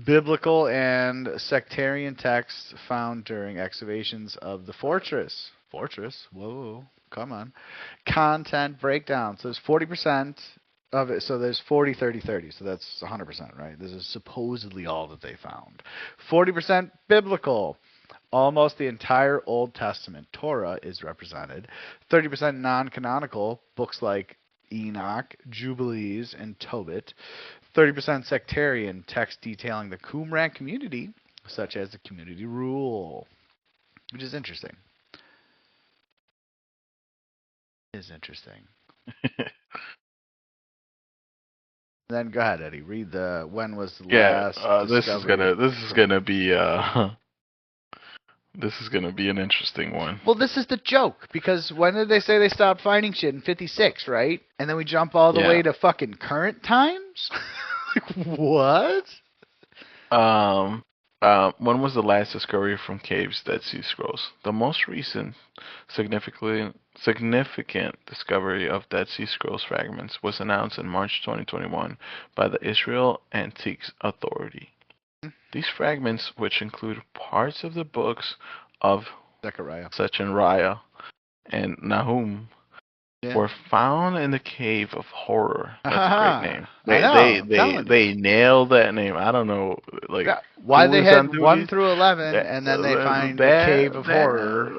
[SPEAKER 1] biblical and sectarian texts found during excavations of the fortress. Fortress? Whoa, come on. Content breakdown. So there's 40% of it. So there's 40, 30, 30. So that's 100%, right? This is supposedly all that they found. 40% biblical. Almost the entire Old Testament Torah is represented. 30% non-canonical, books like Enoch, Jubilees, and Tobit. 30% sectarian, text detailing the Qumran community, such as the community rule, which is interesting. Then go ahead, Eddie. Read the when was the last discovery.
[SPEAKER 2] This is gonna be an interesting one.
[SPEAKER 1] Well, this is the joke, because when did they say they stopped finding shit? In 56, right? And then we jump all the way to fucking current times? What?
[SPEAKER 2] When was the last discovery from caves, Dead Sea Scrolls? The most recent significant discovery of Dead Sea Scrolls fragments was announced in March 2021 by the Israel Antiques Authority. These fragments, which include parts of the books of Zechariah and Nahum, were found in the Cave of Horror. That's a great name. They nailed that name. I don't know, like
[SPEAKER 1] why they had 1 through 11, and then they find the Cave of Horror.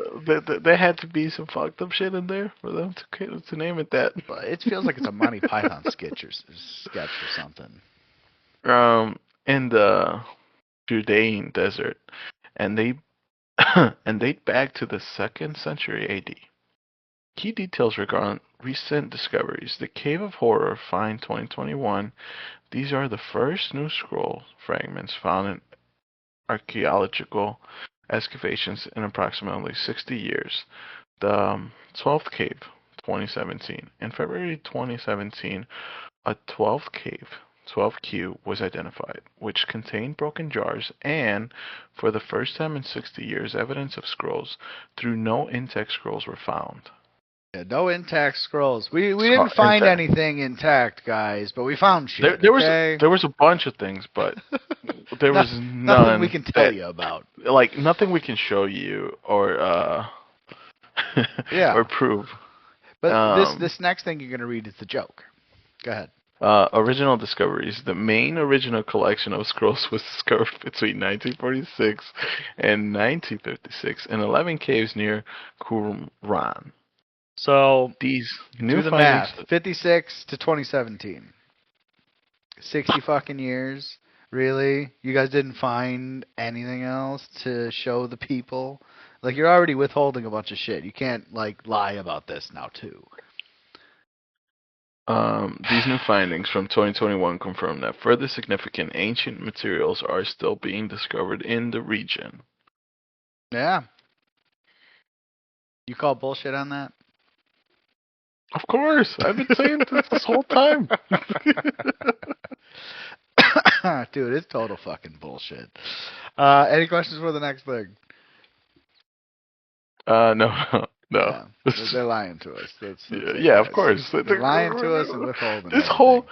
[SPEAKER 2] There had to be some fucked up shit in there for them to name it that.
[SPEAKER 1] It feels like it's a Monty Python sketch or something.
[SPEAKER 2] In the Judean desert, and they date back to the 2nd century AD. Key details regarding recent discoveries. The Cave of Horror, find 2021. These are the first new scroll fragments found in archaeological excavations in approximately 60 years. The 12th Cave, 2017. In February 2017, a 12th cave, 12Q, was identified, which contained broken jars and, for the first time in 60 years, evidence of scrolls, though no intact scrolls were found.
[SPEAKER 1] Yeah, no intact scrolls. We didn't find anything intact, guys, but we found shit.
[SPEAKER 2] There was a bunch of things, but there was none.
[SPEAKER 1] Nothing we can tell you about.
[SPEAKER 2] Like nothing we can show you or or prove.
[SPEAKER 1] But this next thing you're gonna read is the joke. Go ahead.
[SPEAKER 2] Original discoveries. The main original collection of scrolls was discovered between 1946 and 1956 in 11 caves near Qumran.
[SPEAKER 1] So
[SPEAKER 2] these new
[SPEAKER 1] do the math. 56 to 2017. 60 fucking years. Really? You guys didn't find anything else to show the people? Like, you're already withholding a bunch of shit. You can't, like, lie about this now, too.
[SPEAKER 2] These new findings from 2021 confirm that further significant ancient materials are still being discovered in the region.
[SPEAKER 1] Yeah. You call bullshit on that?
[SPEAKER 2] Of course. I've been saying this whole time.
[SPEAKER 1] Dude, it's total fucking bullshit. Any questions for the next thing?
[SPEAKER 2] No.
[SPEAKER 1] Yeah, they're lying to us.
[SPEAKER 2] Yeah, of course.
[SPEAKER 1] They're lying to us and withholding.
[SPEAKER 2] This whole...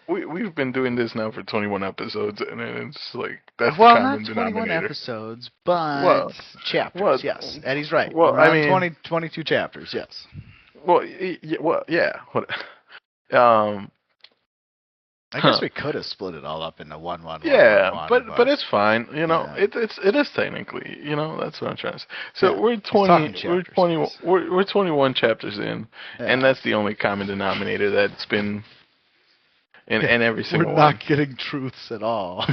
[SPEAKER 2] We've been doing this now for 21 episodes, and it's like that's the common denominator.
[SPEAKER 1] Well, not 21 episodes, but chapters. Yes, Eddie's right.
[SPEAKER 2] Well, I mean,
[SPEAKER 1] 22 chapters. Yes.
[SPEAKER 2] Well, yeah.
[SPEAKER 1] I guess we could have split it all up into one.
[SPEAKER 2] Yeah, but it's fine. You know, it is technically. You know, that's what I'm trying to say. So we're 21 chapters in, and that's the only common denominator that's been. In every single one.
[SPEAKER 1] We're not getting truths at all.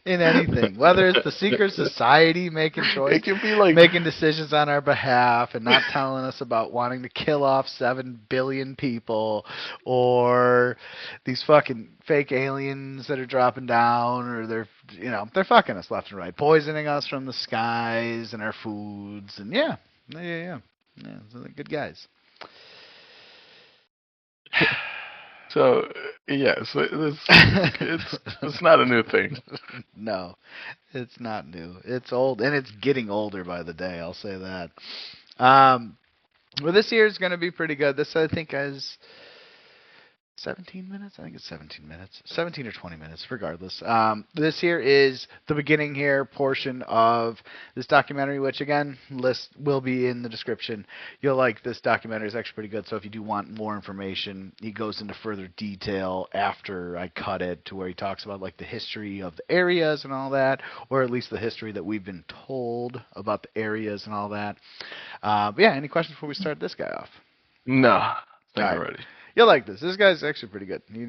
[SPEAKER 1] In anything. Whether it's the secret society making choices,
[SPEAKER 2] it can be like
[SPEAKER 1] making decisions on our behalf and not telling us about wanting to kill off 7 billion people, or these fucking fake aliens that are dropping down, or they're fucking us left and right, poisoning us from the skies and our foods, and yeah, so they're good guys.
[SPEAKER 2] So, yes, it's not a new thing.
[SPEAKER 1] No, it's not new. It's old, and it's getting older by the day, I'll say that. Well, this year is going to be pretty good. This, I think, has 17 minutes? I think it's 17 minutes. 17 or 20 minutes, regardless. This here is the beginning here portion of this documentary, which, again, list will be in the description. You'll like this documentary. It's actually pretty good, so if you do want more information, he goes into further detail after I cut it to where he talks about, like, the history of the areas and all that, or at least the history that we've been told about the areas and all that. But yeah, any questions before we start this guy off?
[SPEAKER 2] No, I'm ready.
[SPEAKER 1] You'll like this. This guy's actually pretty good. He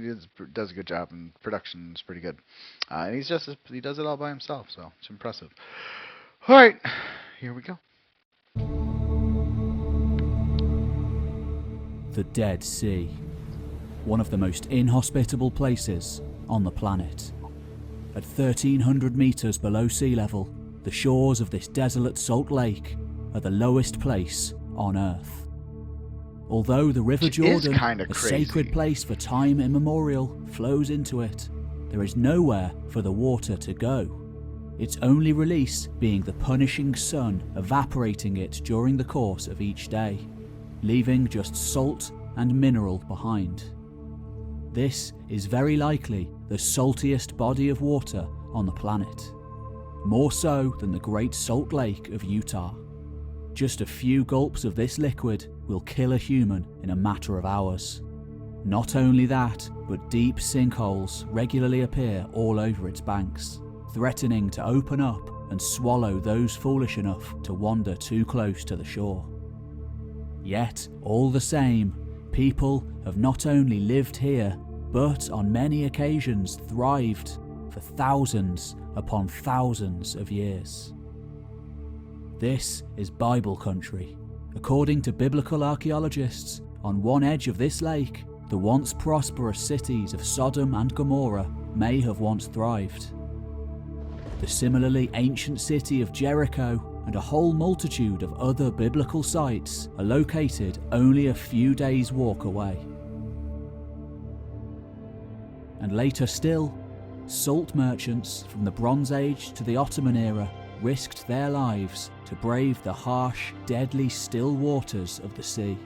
[SPEAKER 1] does a good job, and production is pretty good. And he does it all by himself, so it's impressive. All right, here we go.
[SPEAKER 12] The Dead Sea, one of the most inhospitable places on the planet. At 1,300 meters below sea level, the shores of this desolate salt lake are the lowest place on Earth. Although the River Jordan, a sacred place for time immemorial, flows into it, there is nowhere for the water to go. Its only release being the punishing sun evaporating it during the course of each day, leaving just salt and mineral behind. This is very likely the saltiest body of water on the planet, more so than the Great Salt Lake of Utah. Just a few gulps of this liquid will kill a human in a matter of hours. Not only that, but deep sinkholes regularly appear all over its banks, threatening to open up and swallow those foolish enough to wander too close to the shore. Yet, all the same, people have not only lived here, but on many occasions thrived for thousands upon thousands of years. This is Bible country. According to biblical archaeologists, on one edge of this lake, the once prosperous cities of Sodom and Gomorrah may have once thrived. The similarly ancient city of Jericho and a whole multitude of other biblical sites are located only a few days' walk away. And later still, salt merchants from the Bronze Age to the Ottoman era risked their lives to brave the harsh, deadly still waters of the sea.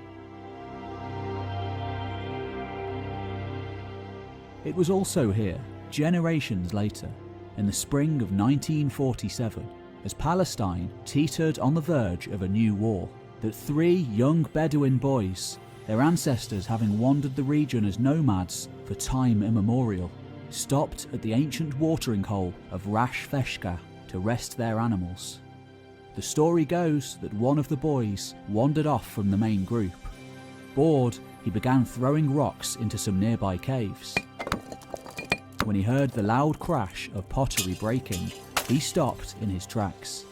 [SPEAKER 12] It was also here, generations later, in the spring of 1947, as Palestine teetered on the verge of a new war, that 3 young Bedouin boys, their ancestors having wandered the region as nomads for time immemorial, stopped at the ancient watering hole of Rash Feshka to rest their animals. The story goes that one of the boys wandered off from the main group. Bored, he began throwing rocks into some nearby caves. When he heard the loud crash of pottery breaking, he stopped in his tracks.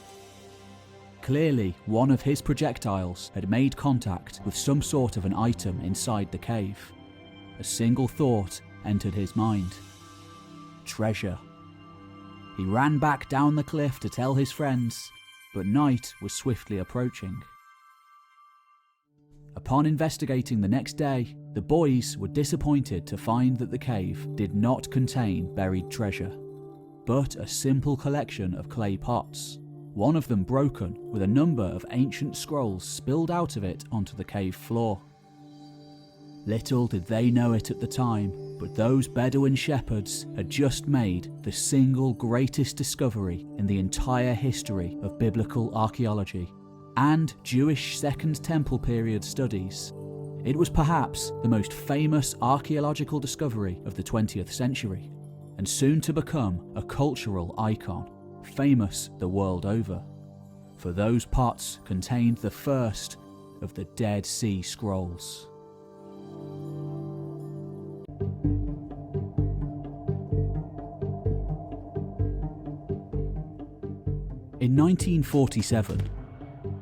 [SPEAKER 12] Clearly, one of his projectiles had made contact with some sort of an item inside the cave. A single thought entered his mind: treasure. He ran back down the cliff to tell his friends, but night was swiftly approaching. Upon investigating the next day, the boys were disappointed to find that the cave did not contain buried treasure, but a simple collection of clay pots, one of them broken with a number of ancient scrolls spilled out of it onto the cave floor. Little did they know it at the time, but those Bedouin shepherds had just made the single greatest discovery in the entire history of biblical archaeology and Jewish Second Temple period studies. It was perhaps the most famous archaeological discovery of the 20th century, and soon to become a cultural icon, famous the world over. For those pots contained the first of the Dead Sea Scrolls. In 1947,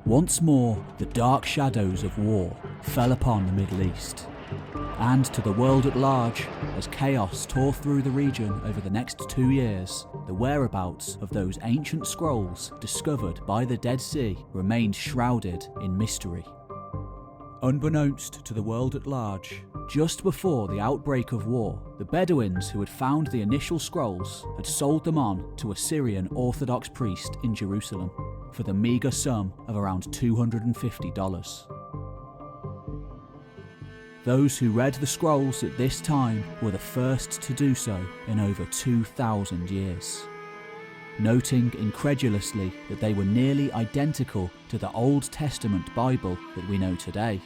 [SPEAKER 12] once more the dark shadows of war fell upon the Middle East, and to the world at large, as chaos tore through the region over the next 2 years, the whereabouts of those ancient scrolls discovered by the Dead Sea remained shrouded in mystery. Unbeknownst to the world at large, just before the outbreak of war, the Bedouins who had found the initial scrolls had sold them on to a Syrian Orthodox priest in Jerusalem for the meagre sum of around $250. Those who read the scrolls at this time were the first to do so in over 2,000 years, noting incredulously that they were nearly identical to the Old Testament Bible that we know today.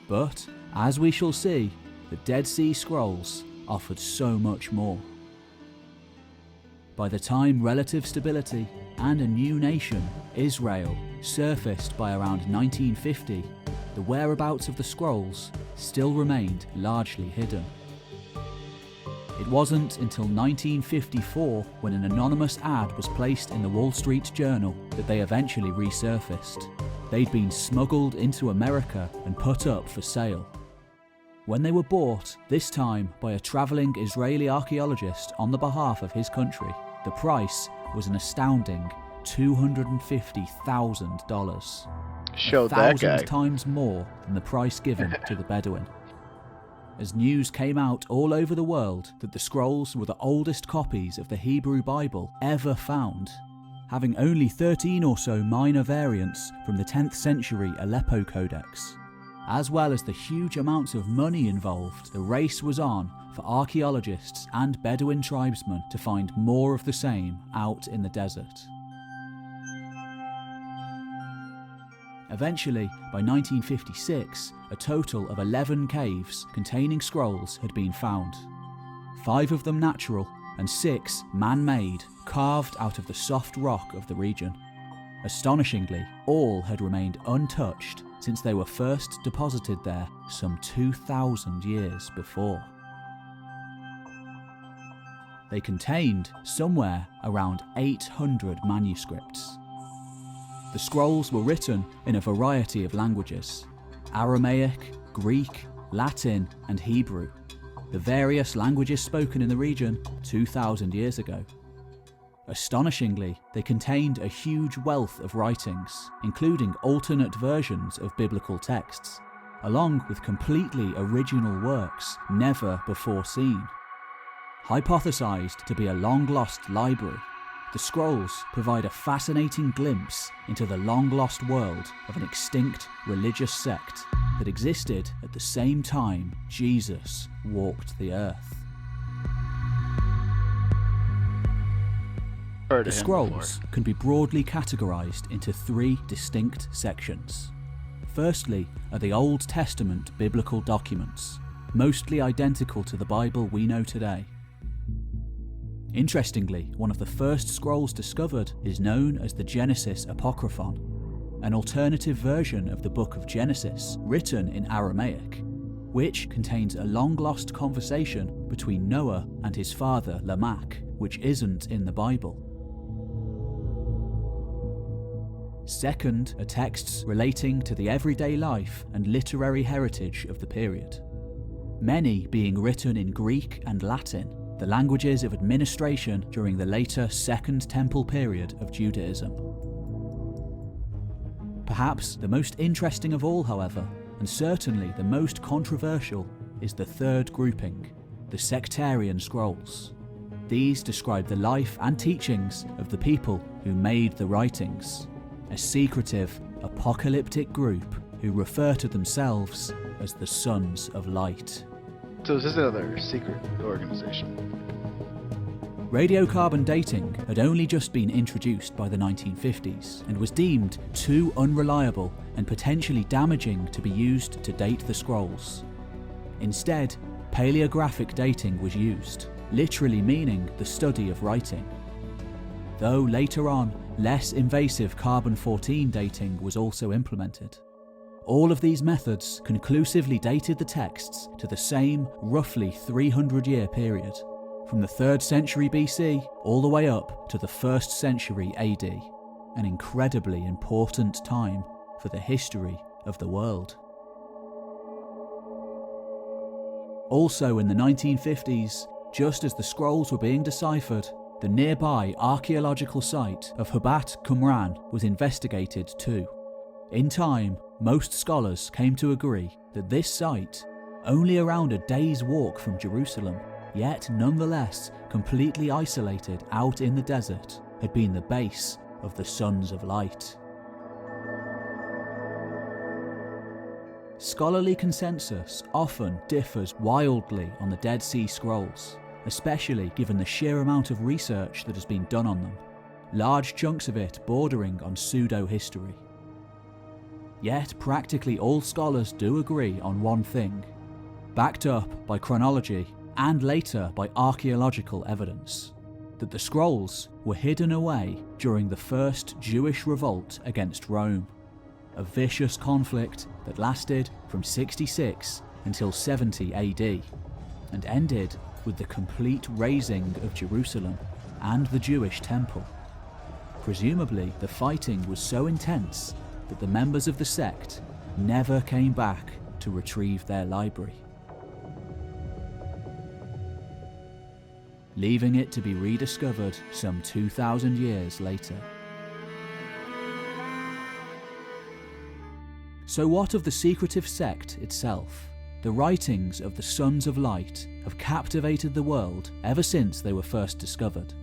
[SPEAKER 12] But, as we shall see, the Dead Sea Scrolls offered so much more. By the time relative stability and a new nation, Israel, surfaced by around 1950, the whereabouts of the scrolls still remained largely hidden. It wasn't until 1954, when an anonymous ad was placed in the Wall Street Journal, that they eventually resurfaced. They'd been smuggled into America and put up for sale. When they were bought, this time by a travelling Israeli archaeologist on the behalf of his country, the price was an astounding $250,000.
[SPEAKER 1] Showed that guy.
[SPEAKER 12] 1,000 times more than the price given to the Bedouin. As news came out all over the world that the scrolls were the oldest copies of the Hebrew Bible ever found, having only 13 or so minor variants from the 10th century Aleppo Codex. As well as the huge amounts of money involved, the race was on for archaeologists and Bedouin tribesmen to find more of the same out in the desert. Eventually, by 1956, a total of 11 caves containing scrolls had been found. 5 of them natural and 6 man-made, carved out of the soft rock of the region. Astonishingly, all had remained untouched since they were first deposited there some 2,000 years before. They contained somewhere around 800 manuscripts. The scrolls were written in a variety of languages: Aramaic, Greek, Latin, and Hebrew, the various languages spoken in the region 2,000 years ago. Astonishingly, they contained a huge wealth of writings, including alternate versions of biblical texts, along with completely original works never before seen. Hypothesized to be a long-lost library, the scrolls provide a fascinating glimpse into the long-lost world of an extinct religious sect that existed at the same time Jesus walked the earth. The scrolls can be broadly categorized into 3 distinct sections. Firstly are the Old Testament biblical documents, mostly identical to the Bible we know today. Interestingly, one of the first scrolls discovered is known as the Genesis Apocryphon, an alternative version of the book of Genesis written in Aramaic, which contains a long-lost conversation between Noah and his father Lamech, which isn't in the Bible. Second are texts relating to the everyday life and literary heritage of the period, many being written in Greek and Latin, the languages of administration during the later Second Temple period of Judaism. Perhaps the most interesting of all, however, and certainly the most controversial, is the third grouping, the sectarian scrolls. These describe the life and teachings of the people who made the writings, a secretive, apocalyptic group who refer to themselves as the Sons of Light.
[SPEAKER 1] So is this another secret organization?
[SPEAKER 12] Radiocarbon dating had only just been introduced by the 1950s and was deemed too unreliable and potentially damaging to be used to date the scrolls. Instead, paleographic dating was used, literally meaning the study of writing. Though later on, less invasive carbon-14 dating was also implemented. All of these methods conclusively dated the texts to the same roughly 300-year period, from the 3rd century BC all the way up to the 1st century AD, an incredibly important time for the history of the world. Also in the 1950s, just as the scrolls were being deciphered, the nearby archaeological site of Habat Qumran was investigated too. In time, most scholars came to agree that this site, only around a day's walk from Jerusalem, yet nonetheless completely isolated out in the desert, had been the base of the Sons of Light. Scholarly consensus often differs wildly on the Dead Sea Scrolls, especially given the sheer amount of research that has been done on them, large chunks of it bordering on pseudo-history. Yet practically all scholars do agree on one thing, backed up by chronology and later by archaeological evidence, that the scrolls were hidden away during the first Jewish revolt against Rome, a vicious conflict that lasted from 66 until 70 AD, and ended with the complete razing of Jerusalem and the Jewish temple. Presumably, the fighting was so intense that the members of the sect never came back to retrieve their library, leaving it to be rediscovered some 2,000 years later. So what of the secretive sect itself? The writings of the Sons of Light have captivated the world ever since they were first discovered,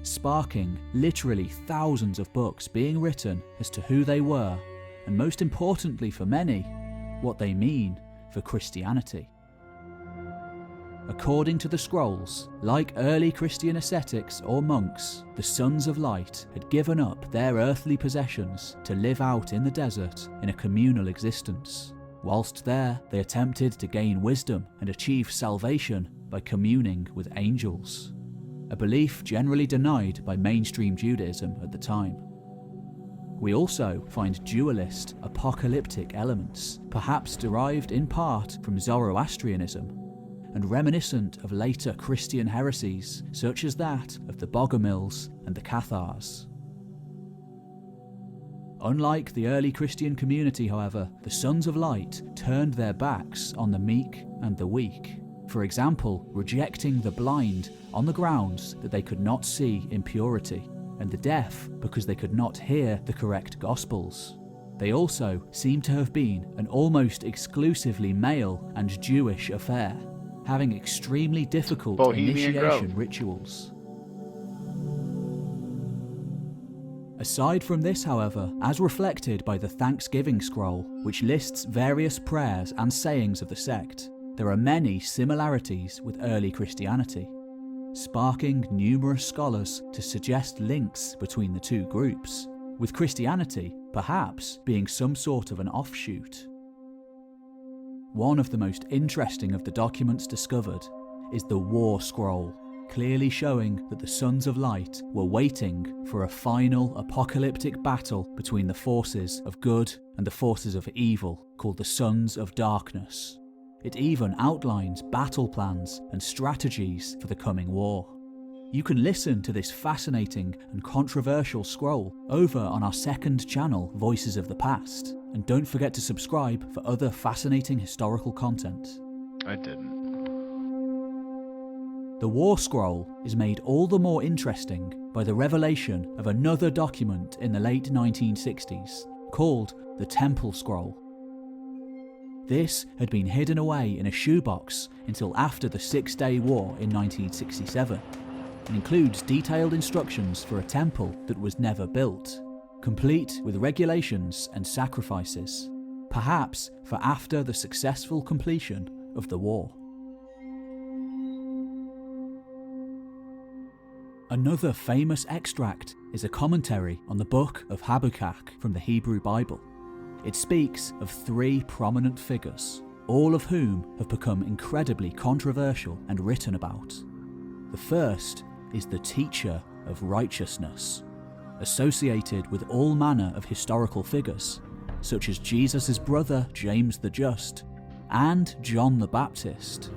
[SPEAKER 12] sparking literally thousands of books being written as to who they were, and most importantly for many, what they mean for Christianity. According to the scrolls, like early Christian ascetics or monks, the Sons of Light had given up their earthly possessions to live out in the desert in a communal existence. Whilst there, they attempted to gain wisdom and achieve salvation by communing with angels, a belief generally denied by mainstream Judaism at the time. We also find dualist, apocalyptic elements, perhaps derived in part from Zoroastrianism, and reminiscent of later Christian heresies such as that of the Bogomils and the Cathars. Unlike the early Christian community, however, the Sons of Light turned their backs on the meek and the weak, for example, rejecting the blind on the grounds that they could not see impurity, and the deaf because they could not hear the correct Gospels. They also seem to have been an almost exclusively male and Jewish affair, having extremely difficult
[SPEAKER 1] Bohemian
[SPEAKER 12] initiation
[SPEAKER 1] Grove.
[SPEAKER 12] rituals. Aside from this, however, as reflected by the Thanksgiving Scroll, which lists various prayers and sayings of the sect, there are many similarities with early Christianity, sparking numerous scholars to suggest links between the two groups, with Christianity perhaps being some sort of an offshoot. One of the most interesting of the documents discovered is the War Scroll, clearly showing that the Sons of Light were waiting for a final apocalyptic battle between the forces of good and the forces of evil, called the Sons of Darkness. It even outlines battle plans and strategies for the coming war. You can listen to this fascinating and controversial scroll over on our second channel, Voices of the Past, and don't forget to subscribe for other fascinating historical content.
[SPEAKER 1] I didn't.
[SPEAKER 12] The War Scroll is made all the more interesting by the revelation of another document in the late 1960s, called the Temple Scroll. This had been hidden away in a shoebox until after the Six-Day War in 1967, and includes detailed instructions for a temple that was never built, complete with regulations and sacrifices, perhaps for after the successful completion of the war. Another famous extract is a commentary on the book of Habakkuk from the Hebrew Bible. It speaks of three prominent figures, all of whom have become incredibly controversial and written about. The first is the teacher of righteousness, associated with all manner of historical figures, such as Jesus' brother James the Just and John the Baptist.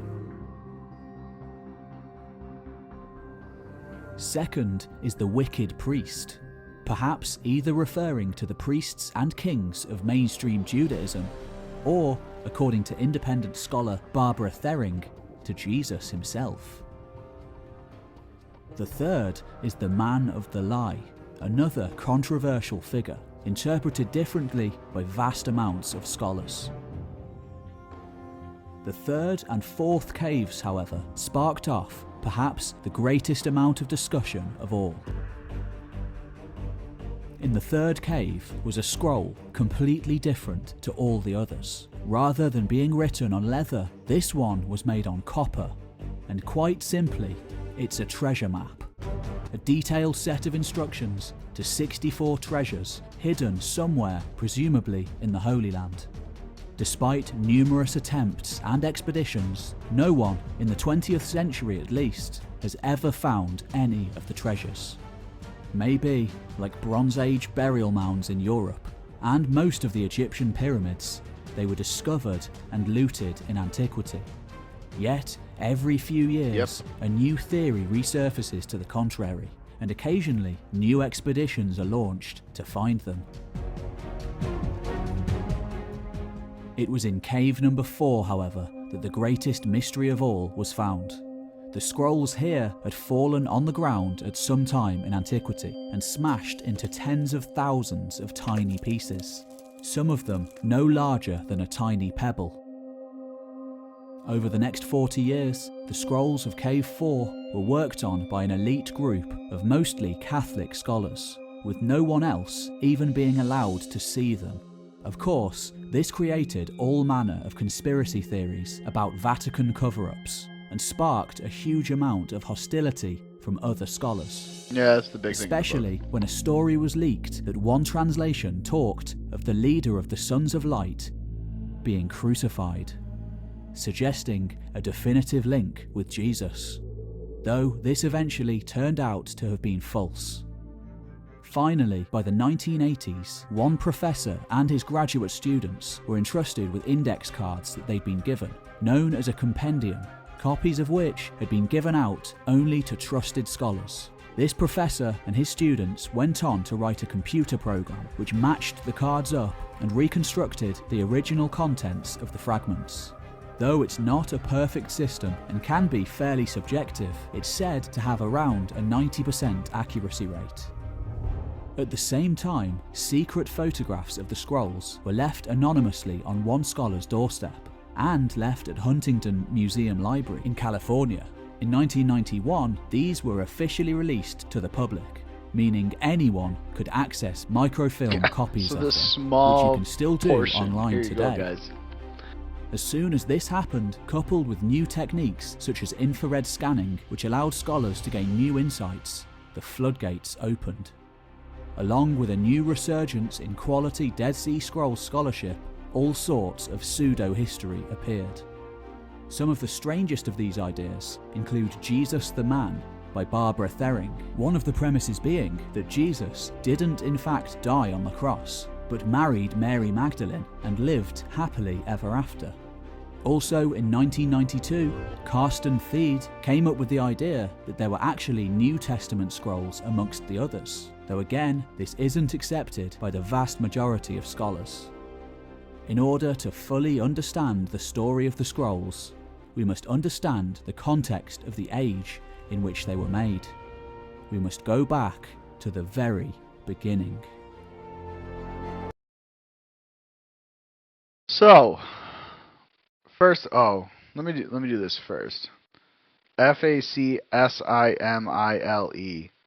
[SPEAKER 12] Second is the wicked priest, perhaps either referring to the priests and kings of mainstream Judaism, or, according to independent scholar Barbara Thering, to Jesus himself. The third is the man of the lie, another controversial figure, interpreted differently by vast amounts of scholars. The third and fourth caves, however, sparked off perhaps the greatest amount of discussion of all. In the third cave was a scroll completely different to all the others. Rather than being written on leather, this one was made on copper, and quite simply, it's a treasure map. A detailed set of instructions to 64 treasures hidden somewhere, presumably in the Holy Land. Despite numerous attempts and expeditions, no one, in the 20th century at least, has ever found any of the treasures. Maybe, like Bronze Age burial mounds in Europe, and most of the Egyptian pyramids, they were discovered and looted in antiquity. Yet, every few years, a new theory resurfaces to the contrary, and occasionally new expeditions are launched to find them. It was in cave number 4, however, that the greatest mystery of all was found. The scrolls here had fallen on the ground at some time in antiquity and smashed into tens of thousands of tiny pieces, some of them no larger than a tiny pebble. Over the next 40 years, the scrolls of Cave 4 were worked on by an elite group of mostly Catholic scholars, with no one else even being allowed to see them. Of course, this created all manner of conspiracy theories about Vatican cover-ups, and sparked a huge amount of hostility from other scholars.
[SPEAKER 1] Yeah, that's the big thing.
[SPEAKER 12] Especially when a story was leaked that one translation talked of the leader of the Sons of Light being crucified, suggesting a definitive link with Jesus, though this eventually turned out to have been false. Finally, by the 1980s, one professor and his graduate students were entrusted with index cards that they'd been given, known as a compendium, copies of which had been given out only to trusted scholars. This professor and his students went on to write a computer program which matched the cards up and reconstructed the original contents of the fragments. Though it's not a perfect system and can be fairly subjective, it's said to have around a 90% accuracy rate. At the same time, secret photographs of the scrolls were left anonymously on one scholar's doorstep, and left at Huntington Museum Library in California. In 1991, these were officially released to the public, meaning anyone could access microfilm copies of them, which you can still do online today.
[SPEAKER 1] Guys.
[SPEAKER 12] As soon as this happened, coupled with new techniques such as infrared scanning, which allowed scholars to gain new insights, the floodgates opened. Along with a new resurgence in quality Dead Sea Scrolls scholarship, all sorts of pseudo-history appeared. Some of the strangest of these ideas include Jesus the Man by Barbara Thering, one of the premises being that Jesus didn't in fact die on the cross, but married Mary Magdalene and lived happily ever after. Also in 1992, Carsten Thiede came up with the idea that there were actually New Testament scrolls amongst the others, though again, this isn't accepted by the vast majority of scholars. In order to fully understand the story of the scrolls, we must understand the context of the age in which they were made. We must go back to the very beginning.
[SPEAKER 1] So, first, let me do this first. Facsimile.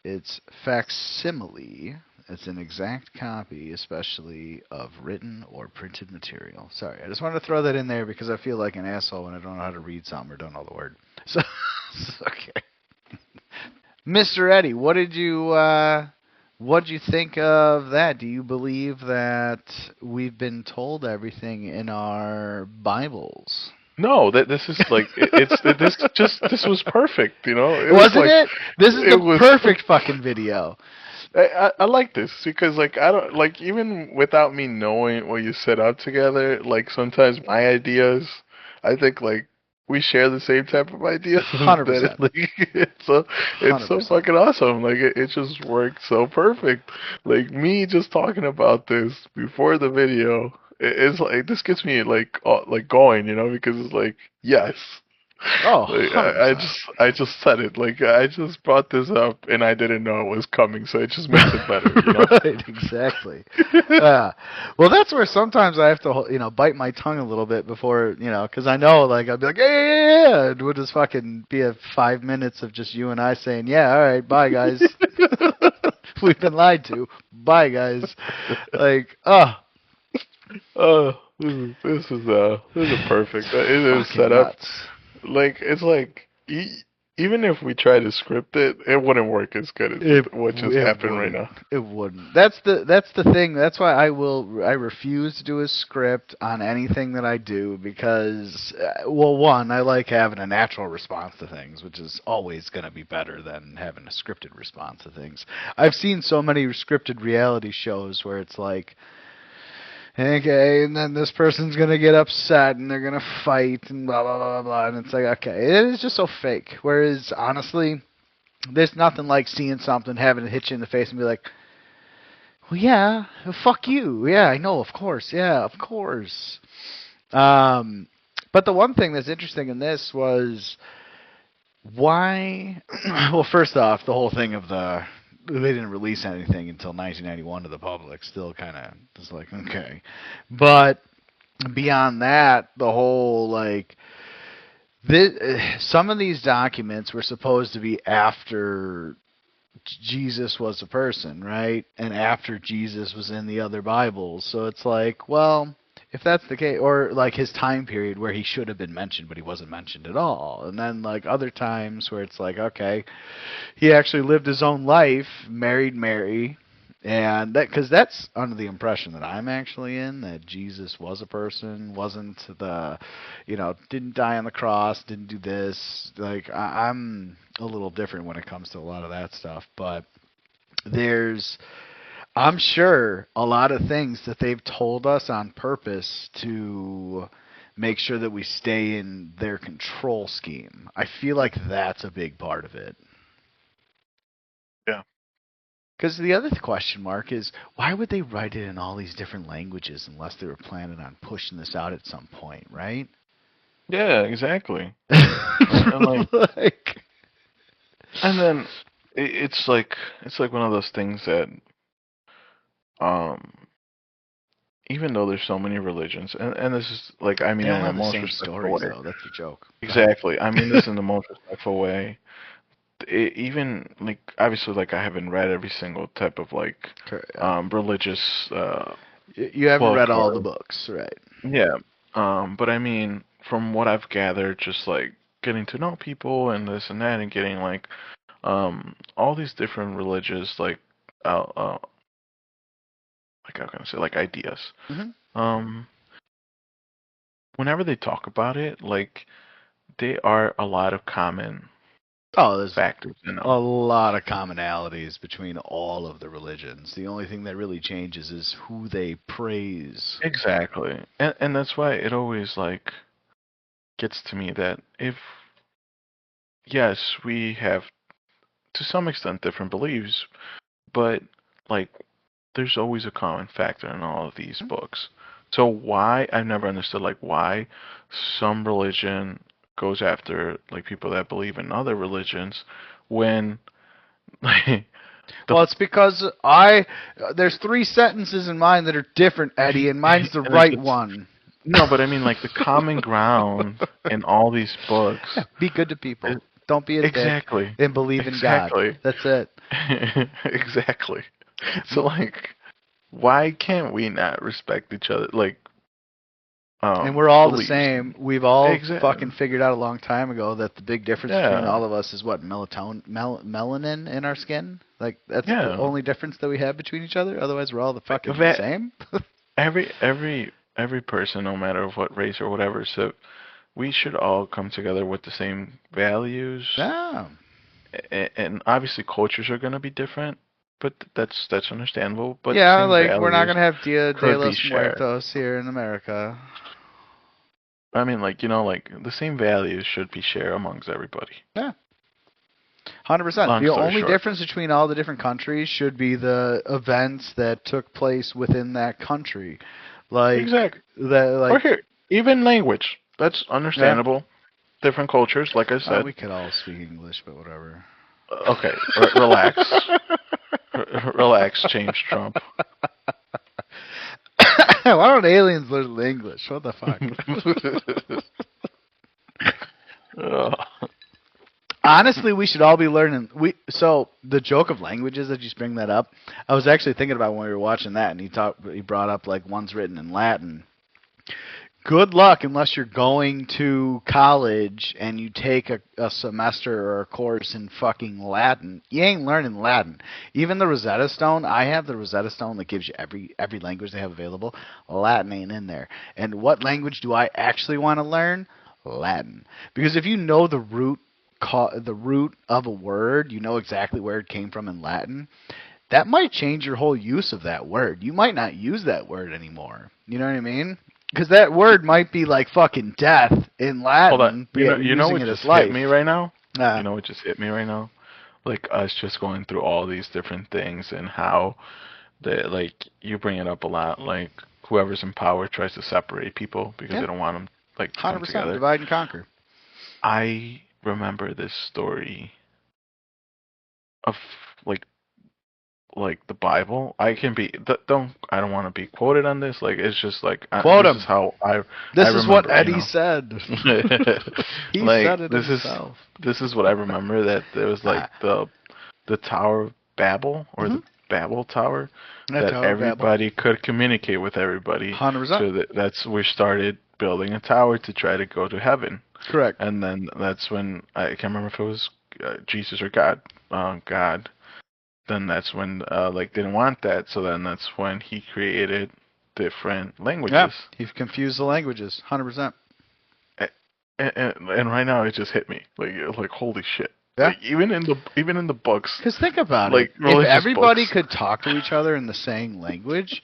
[SPEAKER 1] It's facsimile. It's an exact copy, especially of written or printed material. Sorry, I just wanted to throw that in there because I feel like an asshole when I don't know how to read something or don't know the word. So, okay. Mr. Eddie, what'd you think of that? Do you believe that we've been told everything in our Bibles?
[SPEAKER 2] No, this is like this was perfect, you know.
[SPEAKER 1] Wasn't it? This is the perfect fucking video.
[SPEAKER 2] I like this because like I don't like even without me knowing what you set out together. Like sometimes my ideas, I think like we share the same type of ideas.
[SPEAKER 1] 100%.
[SPEAKER 2] Like, it's so fucking awesome. Like it just worked so perfect. Like me just talking about this before the video, it's like this gets me like going, you know, because it's like yes.
[SPEAKER 1] Oh,
[SPEAKER 2] Like,
[SPEAKER 1] 100%.
[SPEAKER 2] I just said it. Like I just brought this up, and I didn't know it was coming, so it just makes it better. You know?
[SPEAKER 1] Right, exactly. Well, that's where sometimes I have to, bite my tongue a little bit before, because I know, like, I'd be like, yeah, it would just fucking be 5 minutes of just you and I saying, yeah, all right, bye, guys. We've been lied to. Bye, guys. Like,
[SPEAKER 2] Oh, this is perfect. It is set up.
[SPEAKER 1] nuts.
[SPEAKER 2] Like it's like even if we try to script it, it wouldn't work as good as what just happened right now.
[SPEAKER 1] It wouldn't. That's the thing. That's why I refuse to do a script on anything that I do because, well, one, I like having a natural response to things, which is always going to be better than having a scripted response to things. I've seen so many scripted reality shows where it's like, okay, and then this person's going to get upset and they're going to fight and blah, blah, blah, blah, and it's like, okay, it is just so fake. Whereas, honestly, there's nothing like seeing something, having it hit you in the face and be like, well, yeah, fuck you. Yeah, I know, of course. Yeah, of course. But the one thing that's interesting in this was why, well, first off, the whole thing of they didn't release anything until 1991 to the public. Still kind of just like, okay. But beyond that, the whole, like, some of these documents were supposed to be after Jesus was a person, right? And after Jesus was in the other Bibles. So it's like, well, if that's the case, or like his time period where he should have been mentioned, but he wasn't mentioned at all. And then like other times where it's like, okay, he actually lived his own life, married Mary, and because that's under the impression that I'm actually in, that Jesus was a person, wasn't didn't die on the cross, didn't do this. Like I'm a little different when it comes to a lot of that stuff, but I'm sure a lot of things that they've told us on purpose to make sure that we stay in their control scheme. I feel like that's a big part of it.
[SPEAKER 2] Yeah.
[SPEAKER 1] Because the other question mark is, why would they write it in all these different languages unless they were planning on pushing this out at some point, right?
[SPEAKER 2] Yeah, exactly. And and then it's like one of those things that even though there's so many religions, and this is like, I mean,
[SPEAKER 1] they don't
[SPEAKER 2] in the
[SPEAKER 1] have the
[SPEAKER 2] most
[SPEAKER 1] same
[SPEAKER 2] respectful
[SPEAKER 1] stories,
[SPEAKER 2] way.
[SPEAKER 1] though. That's the joke.
[SPEAKER 2] Exactly. I mean this in the most respectful way. Even like obviously, like I haven't read every single type of like religious.
[SPEAKER 1] You haven't read all the books, right?
[SPEAKER 2] Yeah. But I mean, from what I've gathered, just like getting to know people and this and that, and getting like all these different religious like like how can I say, like ideas.
[SPEAKER 1] Mm-hmm.
[SPEAKER 2] Whenever they talk about it, like they are a lot of common
[SPEAKER 1] there's
[SPEAKER 2] factors in them.
[SPEAKER 1] A lot of commonalities between all of the religions. The only thing that really changes is who they praise.
[SPEAKER 2] Exactly. And that's why it always like gets to me that if yes, we have to some extent different beliefs, but like there's always a common factor in all of these books. So why, I've never understood like why some religion goes after like people that believe in other religions when like
[SPEAKER 1] well, it's because there's 3 sentences in mine that are different, Eddie, and mine's the right one.
[SPEAKER 2] No, but I mean like the common ground in all these books.
[SPEAKER 1] Yeah, be good to people. Don't be a dick and believe in God. That's it.
[SPEAKER 2] Exactly. So like, why can't we not respect each other? Like,
[SPEAKER 1] and we're all the same. We've all fucking figured out a long time ago that the big difference between all of us is what, melanin in our skin. Like that's the only difference that we have between each other. Otherwise, we're all the fucking same.
[SPEAKER 2] every person, no matter what race or whatever, so we should all come together with the same values.
[SPEAKER 1] Yeah.
[SPEAKER 2] And obviously, cultures are going to be different. But that's understandable. But
[SPEAKER 1] yeah, like we're not gonna have Dia de los Muertos here in America.
[SPEAKER 2] I mean, like like the same values should be shared amongst everybody.
[SPEAKER 1] Yeah, 100%. The only difference between all the different countries should be the events that took place within that country. Like
[SPEAKER 2] exactly
[SPEAKER 1] that, like
[SPEAKER 2] or here, even language. That's understandable. different cultures, like I said.
[SPEAKER 1] We could all speak English, but whatever.
[SPEAKER 2] Okay, relax. Relax, change Trump.
[SPEAKER 1] Why don't aliens learn English? What the fuck? Honestly, we should all be learning. So the joke of languages that you bring that up, I was actually thinking about when we were watching that, and he brought up like one's written in Latin. Good luck unless you're going to college and you take a semester or a course in fucking Latin. You ain't learning Latin. Even the Rosetta Stone, I have the Rosetta Stone that gives you every language they have available. Latin ain't in there. And what language do I actually want to learn? Latin. Because if you know the root of a word, you know exactly where it came from in Latin, that might change your whole use of that word. You might not use that word anymore. You know what I mean? Because that word might be like fucking death in Latin.
[SPEAKER 2] Hold on. You know what just hit me right now? You know what just hit me right now? Like us just going through all these different things and how like you bring it up a lot. Like whoever's in power tries to separate people because they don't want them like to come
[SPEAKER 1] 100%
[SPEAKER 2] together.
[SPEAKER 1] Divide and conquer.
[SPEAKER 2] I remember this story of like the Bible. I don't want to be quoted on this. Like it's just like
[SPEAKER 1] quote
[SPEAKER 2] this
[SPEAKER 1] him.
[SPEAKER 2] Is how I.
[SPEAKER 1] This
[SPEAKER 2] I
[SPEAKER 1] is
[SPEAKER 2] remember,
[SPEAKER 1] what Eddie said. He
[SPEAKER 2] like,
[SPEAKER 1] said it himself.
[SPEAKER 2] This is what I remember, that there was like the Tower of Babel or the Babel Tower that
[SPEAKER 1] Tower
[SPEAKER 2] everybody could communicate with everybody.
[SPEAKER 1] 100%.
[SPEAKER 2] So that's we started building a tower to try to go to heaven.
[SPEAKER 1] Correct.
[SPEAKER 2] And then that's when I can't remember if it was Jesus or God. God. Then that's when didn't want that, so then that's when he created different languages.
[SPEAKER 1] Yeah, he confused the languages, 100%.
[SPEAKER 2] And right now it just hit me, like holy shit.
[SPEAKER 1] Yeah.
[SPEAKER 2] Like, even in the books.
[SPEAKER 1] Because think about
[SPEAKER 2] like,
[SPEAKER 1] it. If everybody
[SPEAKER 2] books.
[SPEAKER 1] could talk to each other in the same language,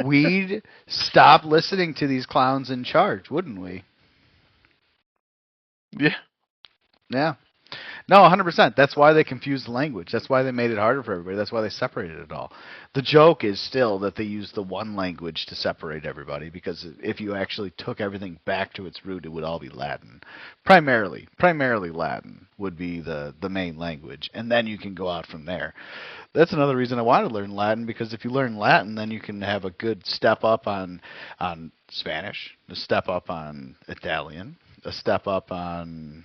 [SPEAKER 1] we'd stop listening to these clowns in charge, wouldn't we?
[SPEAKER 2] Yeah.
[SPEAKER 1] Yeah. No, 100%. That's why they confused the language. That's why they made it harder for everybody. That's why they separated it all. The joke is still that they used the one language to separate everybody, because if you actually took everything back to its root, it would all be Latin. Primarily Latin would be the main language, and then you can go out from there. That's another reason I want to learn Latin, because if you learn Latin, then you can have a good step up on Spanish, a step up on Italian, a step up on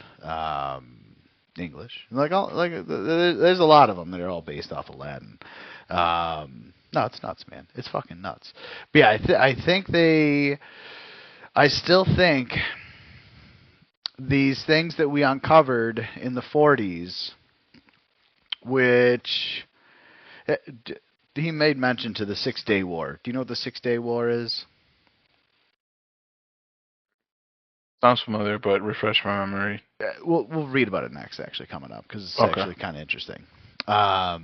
[SPEAKER 1] English. There's a lot of them that are all based off of Latin. No, it's nuts, man. It's fucking nuts. But yeah, I still think these things that we uncovered in the 40s, which he made mention to the 6-Day War. Do you know what the 6-Day War is?
[SPEAKER 2] Sounds familiar, but refresh my memory.
[SPEAKER 1] We'll read about it next, actually, coming up, because it's actually kind of interesting. But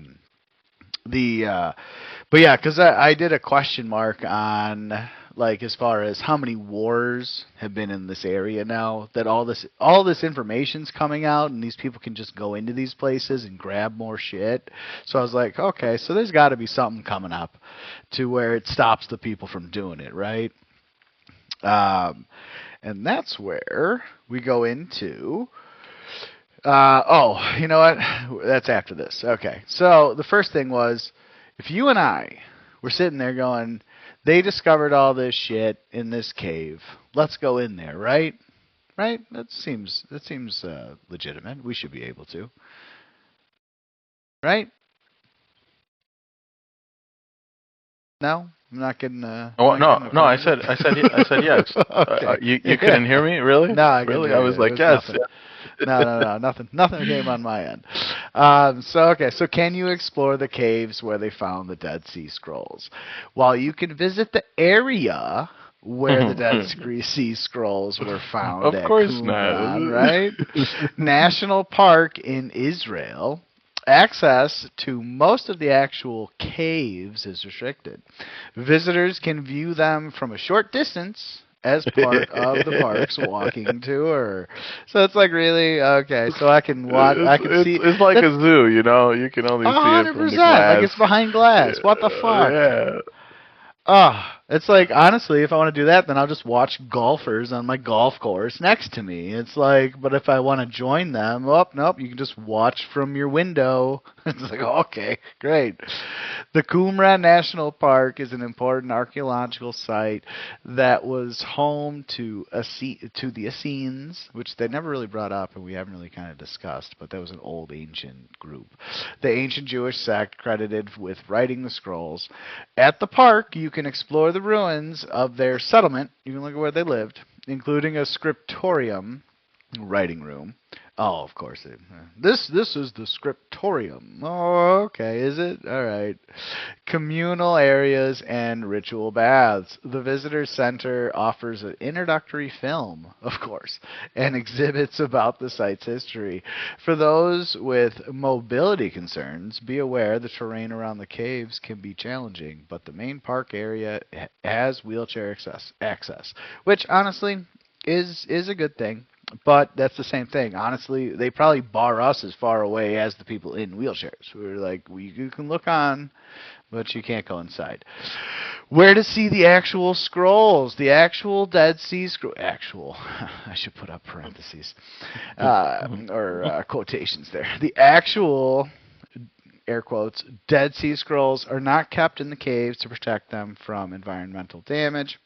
[SPEAKER 1] yeah, because I did a question mark on, like, as far as how many wars have been in this area now, that all this information's coming out, and these people can just go into these places and grab more shit. So I was like, okay, so there's got to be something coming up to where it stops the people from doing it, right? And that's where we go into... you know what? That's after this. Okay. So the first thing was, if you and I were sitting there going, they discovered all this shit in this cave, let's go in there, right? Right? That seems legitimate. We should be able to. Right? No? I'm not getting. No.
[SPEAKER 2] I said yes.
[SPEAKER 1] Okay.
[SPEAKER 2] You couldn't hear me, really?
[SPEAKER 1] No, I
[SPEAKER 2] really. I was like, yes.
[SPEAKER 1] Nothing. Nothing came on my end. So can you explore the caves where they found the Dead Sea Scrolls? While you can visit the area where the Dead Sea Scrolls were found,
[SPEAKER 2] of course
[SPEAKER 1] Qumran,
[SPEAKER 2] not,
[SPEAKER 1] right? National Park in Israel. Access to most of the actual caves is restricted. Visitors can view them from a short distance as part of the park's walking tour. So it's like, really? Okay, so I can watch. I can see.
[SPEAKER 2] It's like a zoo, you know. You can only see it from the glass.
[SPEAKER 1] Like it's behind glass. What the fuck?
[SPEAKER 2] Yeah.
[SPEAKER 1] It's like, honestly, if I want to do that, then I'll just watch golfers on my golf course next to me. It's like, but if I want to join them, oh, nope, you can just watch from your window. It's like, okay, great. The Qumran National Park is an important archaeological site that was home to the Essenes, which they never really brought up and we haven't really kind of discussed, but that was an old ancient group. The ancient Jewish sect credited with writing the scrolls. At the park, you can explore the ruins of their settlement. You can look at where they lived, including a scriptorium, writing room. Oh, of course. This is the scriptorium. Oh, okay. Is it? All right. Communal areas and ritual baths. The visitor center offers an introductory film, of course, and exhibits about the site's history. For those with mobility concerns, be aware the terrain around the caves can be challenging, but the main park area has wheelchair access, which honestly is a good thing. But that's the same thing. Honestly, they probably bar us as far away as the people in wheelchairs. We're like, you can look on, but you can't go inside. Where to see the actual scrolls? The actual Dead Sea Scrolls. Actual. I should put up parentheses. Or quotations there. The actual, air quotes, Dead Sea Scrolls are not kept in the caves to protect them from environmental damage.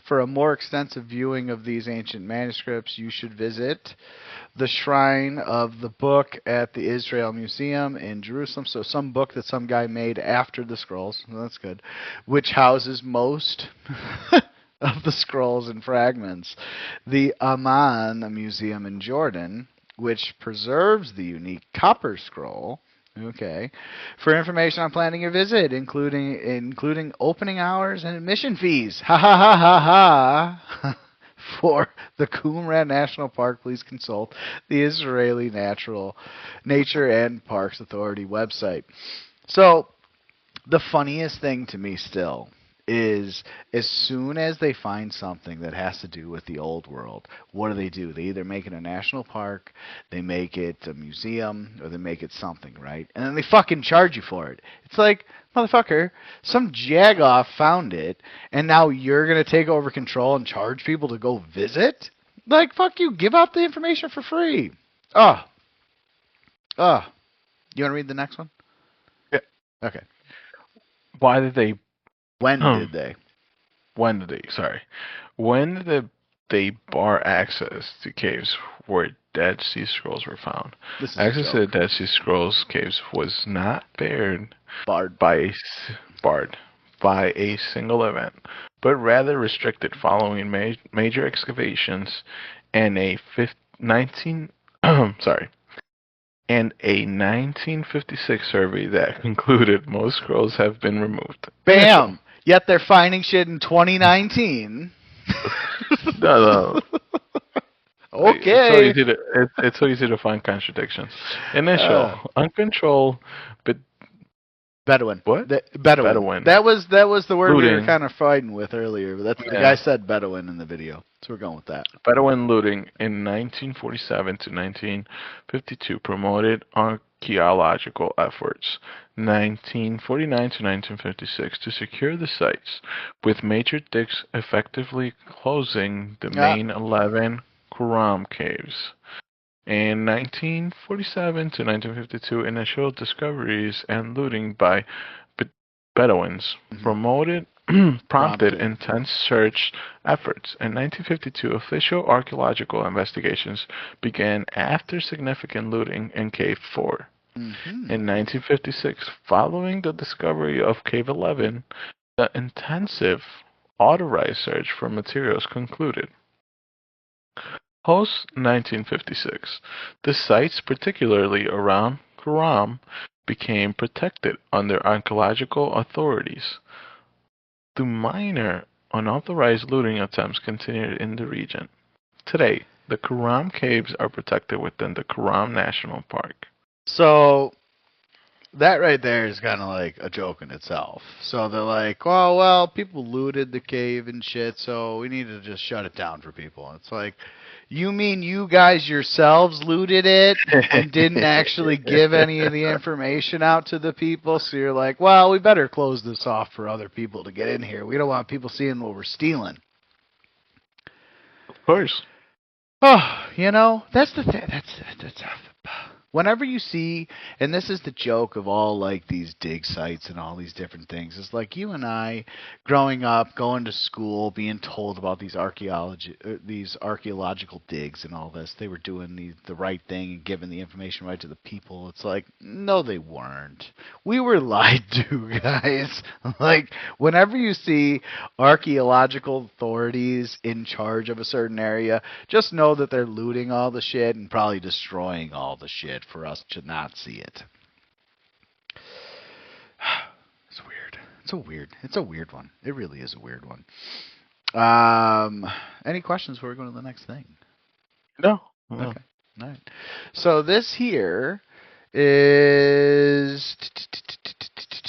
[SPEAKER 1] For a more extensive viewing of these ancient manuscripts, you should visit the Shrine of the Book at the Israel Museum in Jerusalem. So some book that some guy made after the scrolls. Well, that's good. Which houses most of the scrolls and fragments. The Amman Museum in Jordan, which preserves the unique copper scroll. Okay. For information on planning your visit, including opening hours and admission fees. Ha ha ha ha ha. For the Qumran National Park, please consult the Israeli Nature and Parks Authority website. So, the funniest thing to me still is as soon as they find something that has to do with the old world, what do? They either make it a national park, they make it a museum, or they make it something, right? And then they fucking charge you for it. It's like, motherfucker, some jagoff found it, and now you're going to take over control and charge people to go visit? Like, fuck you, give out the information for free. You want to read the next one?
[SPEAKER 2] Yeah.
[SPEAKER 1] Okay.
[SPEAKER 2] Why did they...
[SPEAKER 1] When did they?
[SPEAKER 2] When did they bar access to caves where Dead Sea Scrolls were found? Access to the Dead Sea Scrolls caves was not barred by a single event, but rather restricted following major excavations and a 1956 survey that concluded most scrolls have been removed.
[SPEAKER 1] Bam! Yet they're finding shit in 2019.
[SPEAKER 2] No.
[SPEAKER 1] Okay.
[SPEAKER 2] It's so easy to find contradictions. Initial, uncontrolled, but
[SPEAKER 1] Bedouin.
[SPEAKER 2] What?
[SPEAKER 1] Bedouin. That was the word
[SPEAKER 2] looting.
[SPEAKER 1] We were kind of fighting with earlier. But that's the guy said Bedouin in the video, so we're going with that.
[SPEAKER 2] Bedouin looting in 1947 to 1952 promoted archaeological efforts. 1949 to 1956 to secure the sites, with major digs effectively closing the main 11 Qumran caves. In 1947 to 1952, initial discoveries and looting by Bedouins prompted intense search efforts. In 1952, official archaeological investigations began after significant looting in Cave 4. In 1956, following the discovery of Cave 11, the intensive authorized search for materials concluded. Post 1956, the sites, particularly around Qumran, became protected under archaeological authorities. The minor unauthorized looting attempts continued in the region. Today, the Qumran caves are protected within the Qumran National Park.
[SPEAKER 1] So that right there is kind of like a joke in itself. So they're like, oh, well, people looted the cave and shit, so we need to just shut it down for people. And it's like, You mean you guys yourselves looted it and didn't actually give any of the information out to the people? So you're like, well, we better close this off for other people to get in here. We don't want people seeing what we're stealing.
[SPEAKER 2] Of course.
[SPEAKER 1] Oh, that's the thing. That's whenever you see, and this is the joke of all like these dig sites and all these different things, it's like you and I growing up, going to school, being told about these archaeological digs and all this. They were doing the right thing and giving the information right to the people. It's like, no, they weren't. We were lied to, guys. Like, whenever you see archaeological authorities in charge of a certain area, just know that they're looting all the shit and probably destroying all the shit for us to not see it. It's weird. It's a weird one. It really is a weird one. Any questions before we go to the next thing?
[SPEAKER 2] No.
[SPEAKER 1] Okay. All right. So this here is...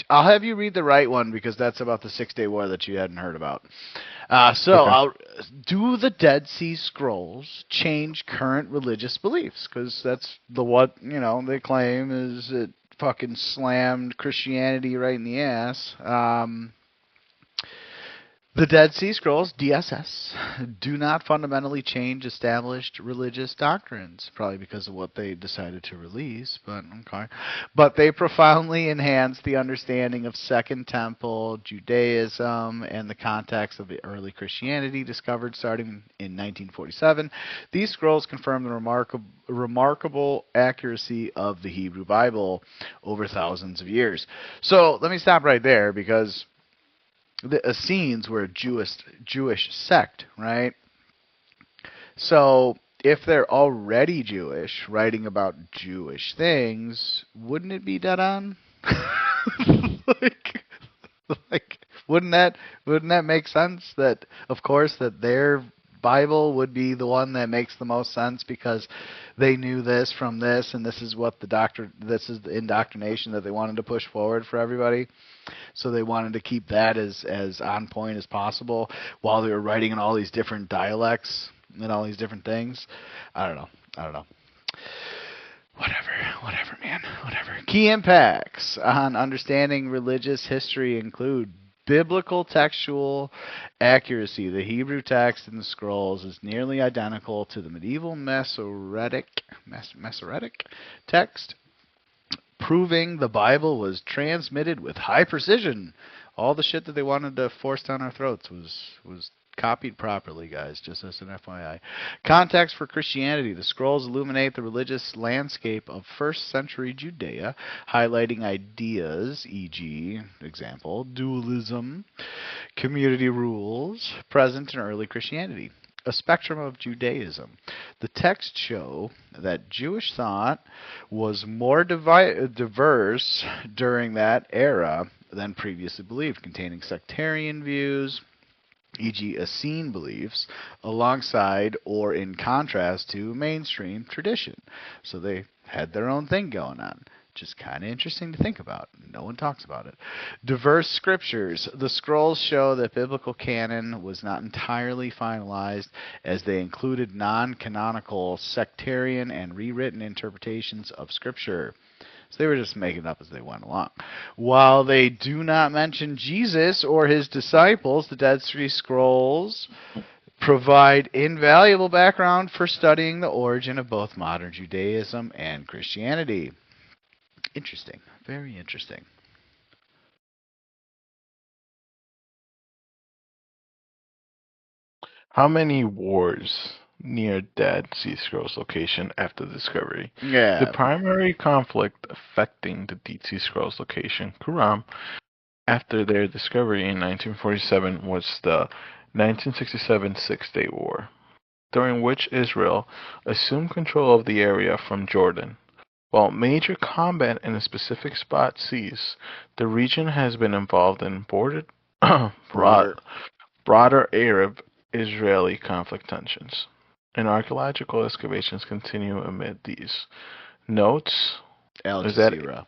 [SPEAKER 1] I'll have you read the right one because that's about the 6-Day War that you hadn't heard about. Do the Dead Sea Scrolls change current religious beliefs? Because that's what they claim is it fucking slammed Christianity right in the ass. The Dead Sea Scrolls, DSS, do not fundamentally change established religious doctrines, probably because of what they decided to release, but okay. But they profoundly enhance the understanding of Second Temple Judaism and the context of the early Christianity discovered starting in 1947. These scrolls confirm the remarkable accuracy of the Hebrew Bible over thousands of years. So let me stop right there because the Essenes were a Jewish sect, right? So if they're already Jewish, writing about Jewish things, wouldn't it be dead on? like, wouldn't that make sense? That of course that their Bible would be the one that makes the most sense because they knew this from this, and this is what this is the indoctrination that they wanted to push forward for everybody. So they wanted to keep that as on point as possible while they were writing in all these different dialects and all these different things. I don't know. Whatever, man. Whatever. Key impacts on understanding religious history include biblical textual accuracy. The Hebrew text in the scrolls is nearly identical to the medieval Masoretic text, proving the Bible was transmitted with high precision. All the shit that they wanted to force down our throats was copied properly, guys, just as an FYI. Context for Christianity. The scrolls illuminate the religious landscape of first century Judea, highlighting ideas, e.g., example, dualism, community rules, present in early Christianity. A spectrum of Judaism. The texts show that Jewish thought was more diverse during that era than previously believed, containing sectarian views, e.g. Essene beliefs, alongside or in contrast to mainstream tradition. So they had their own thing going on. Just kind of interesting to think about. No one talks about it. Diverse scriptures. The scrolls show that biblical canon was not entirely finalized, as they included non-canonical, sectarian, and rewritten interpretations of scripture. So they were just making it up as they went along. While they do not mention Jesus or his disciples, the Dead Sea Scrolls provide invaluable background for studying the origin of both modern Judaism and Christianity. Interesting. Very interesting.
[SPEAKER 2] How many wars near Dead Sea Scrolls location after discovery?
[SPEAKER 1] Yeah.
[SPEAKER 2] The primary conflict affecting the Dead Sea Scrolls location, Qumran, after their discovery in 1947 was the 1967 Six-Day War, during which Israel assumed control of the area from Jordan. While major combat in a specific spot ceased, the region has been involved in broader Arab-Israeli conflict tensions, and archaeological excavations continue amid these. Notes?
[SPEAKER 1] Al Jazeera.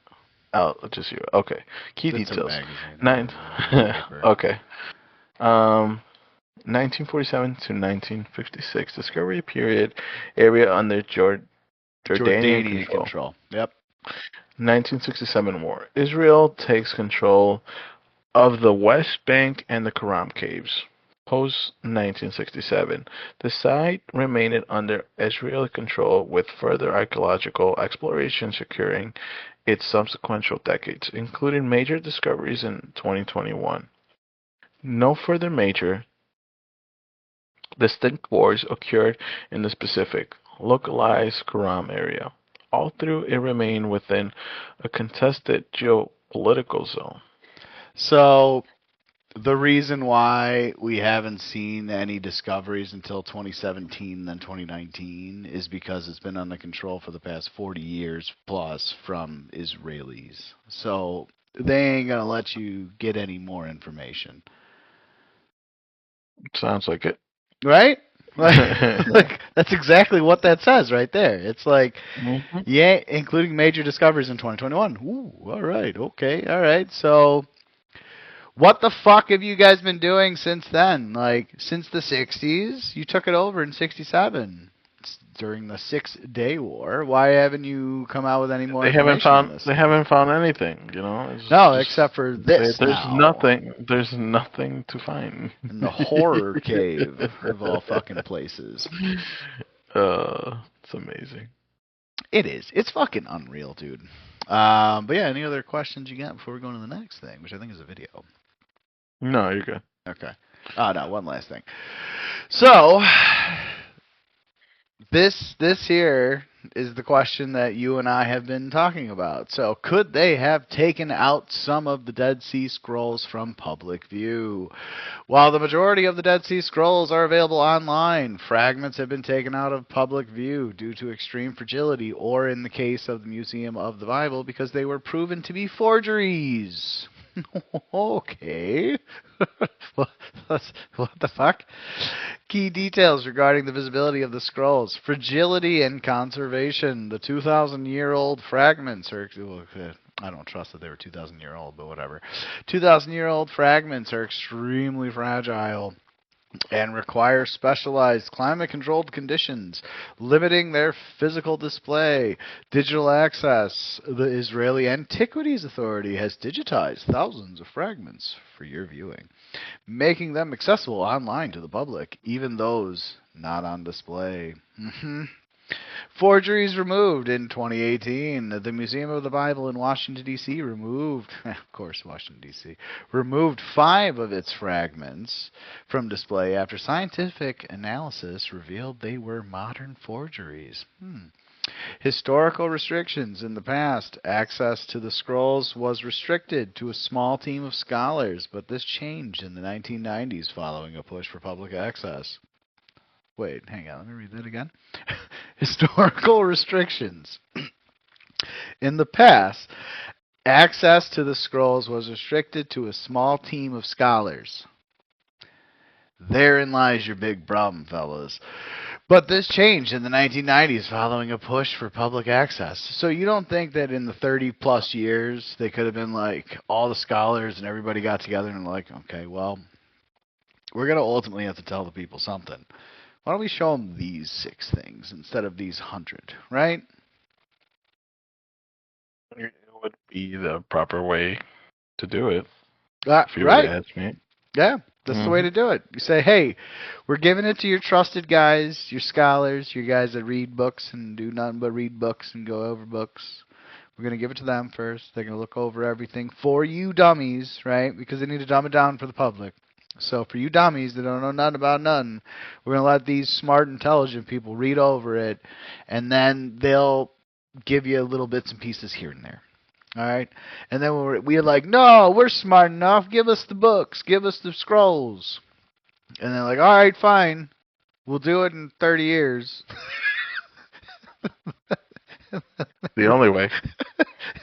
[SPEAKER 2] Al Jazeera. Okay. Key
[SPEAKER 1] It's
[SPEAKER 2] details.
[SPEAKER 1] a magazine.
[SPEAKER 2] Okay. 1947 to 1956, discovery period, area under Jordanian control.
[SPEAKER 1] Yep.
[SPEAKER 2] 1967 war. Israel takes control of the West Bank and the Qumran Caves. Post 1967, the site remained under Israeli control with further archaeological exploration securing its subsequent decades, including major discoveries in 2021. No further major distinct wars occurred in the specific, localized Qumran area. All through it remained within a contested geopolitical zone.
[SPEAKER 1] So, the reason why we haven't seen any discoveries until 2017, then 2019, is because it's been under control for the past 40 years plus from Israelis. So, they ain't going to let you get any more information.
[SPEAKER 2] Sounds like it.
[SPEAKER 1] Right? Like, that's exactly what that says right there. It's like, yeah, including major discoveries in 2021. Ooh, all right, okay, all right. So, what the fuck have you guys been doing since then? Like, since the 60s? You took it over in 67 during the 6-Day War. Why haven't you come out with any more information on this?
[SPEAKER 2] They haven't found anything, you know.
[SPEAKER 1] No, except for this.
[SPEAKER 2] There's nothing to find.
[SPEAKER 1] In the horror cave of all fucking places.
[SPEAKER 2] It's amazing.
[SPEAKER 1] It is. It's fucking unreal, dude. But yeah, any other questions you got before we go on to the next thing, which I think is a video?
[SPEAKER 2] No, you're good.
[SPEAKER 1] Okay. Oh, no, one last thing. So, this here is the question that you and I have been talking about. So, could they have taken out some of the Dead Sea Scrolls from public view? While the majority of the Dead Sea Scrolls are available online, fragments have been taken out of public view due to extreme fragility, or in the case of the Museum of the Bible, because they were proven to be forgeries. Okay. What the fuck? Key details regarding the visibility of the scrolls. Fragility and conservation. The 2,000-year-old fragments are... I don't trust that they were 2,000-year-old, but whatever. 2,000-year-old fragments are extremely fragile and require specialized climate-controlled conditions, limiting their physical display. Digital access. The Israeli Antiquities Authority has digitized thousands of fragments for your viewing, making them accessible online to the public, even those not on display. Forgeries removed in 2018. The Museum of the Bible in Washington, D.C. removed 5 of its fragments from display after scientific analysis revealed they were modern forgeries. Historical restrictions. In the past, access to the scrolls was restricted to a small team of scholars, but this changed in the 1990s following a push for public access. Wait, hang on, let me read that again. Historical restrictions. In the past, access to the scrolls was restricted to a small team of scholars. Therein lies your big problem, fellas. But this changed in the 1990s following a push for public access. So you don't think that in the 30-plus years they could have been like, all the scholars and everybody got together and like, okay, well, we're going to ultimately have to tell the people something. Why don't we show them these 6 things instead of these 100, right?
[SPEAKER 2] It would be the proper way to do it. If you
[SPEAKER 1] right.
[SPEAKER 2] would ask me.
[SPEAKER 1] Yeah, that's the way to do it. You say, hey, we're giving it to your trusted guys, your scholars, your guys that read books and do nothing but read books and go over books. We're going to give it to them first. They're going to look over everything for you dummies, right? Because they need to dumb it down for the public. So for you dummies that don't know nothing about nothing, we're going to let these smart, intelligent people read over it, and then they'll give you little bits and pieces here and there. All right? And then we're like, no, we're smart enough. Give us the books. Give us the scrolls. And they're like, all right, fine. We'll do it in 30 years.
[SPEAKER 2] The only way.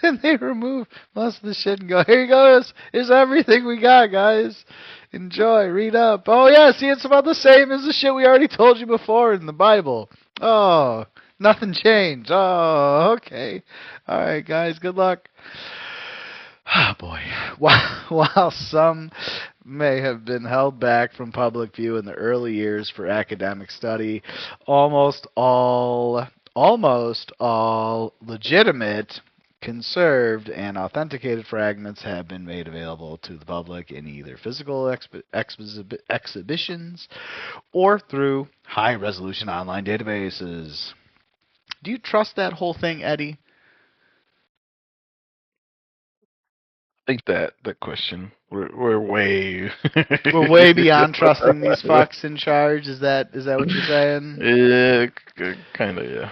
[SPEAKER 1] And they remove most of the shit and go, here you go. Here's everything we got, guys. Enjoy. Read up. Oh, yeah, see, it's about the same as the shit we already told you before in the Bible. Oh, nothing changed. Oh, okay. All right, guys, good luck. Oh, boy. While some may have been held back from public view in the early years for academic study. Almost all legitimate, conserved, and authenticated fragments have been made available to the public in either physical exhibitions or through high-resolution online databases. Do you trust that whole thing, Eddie?
[SPEAKER 2] I think that the question we're way
[SPEAKER 1] we're way beyond trusting these fucks in charge. Is that what you're saying?
[SPEAKER 2] Yeah, kind of. Yeah.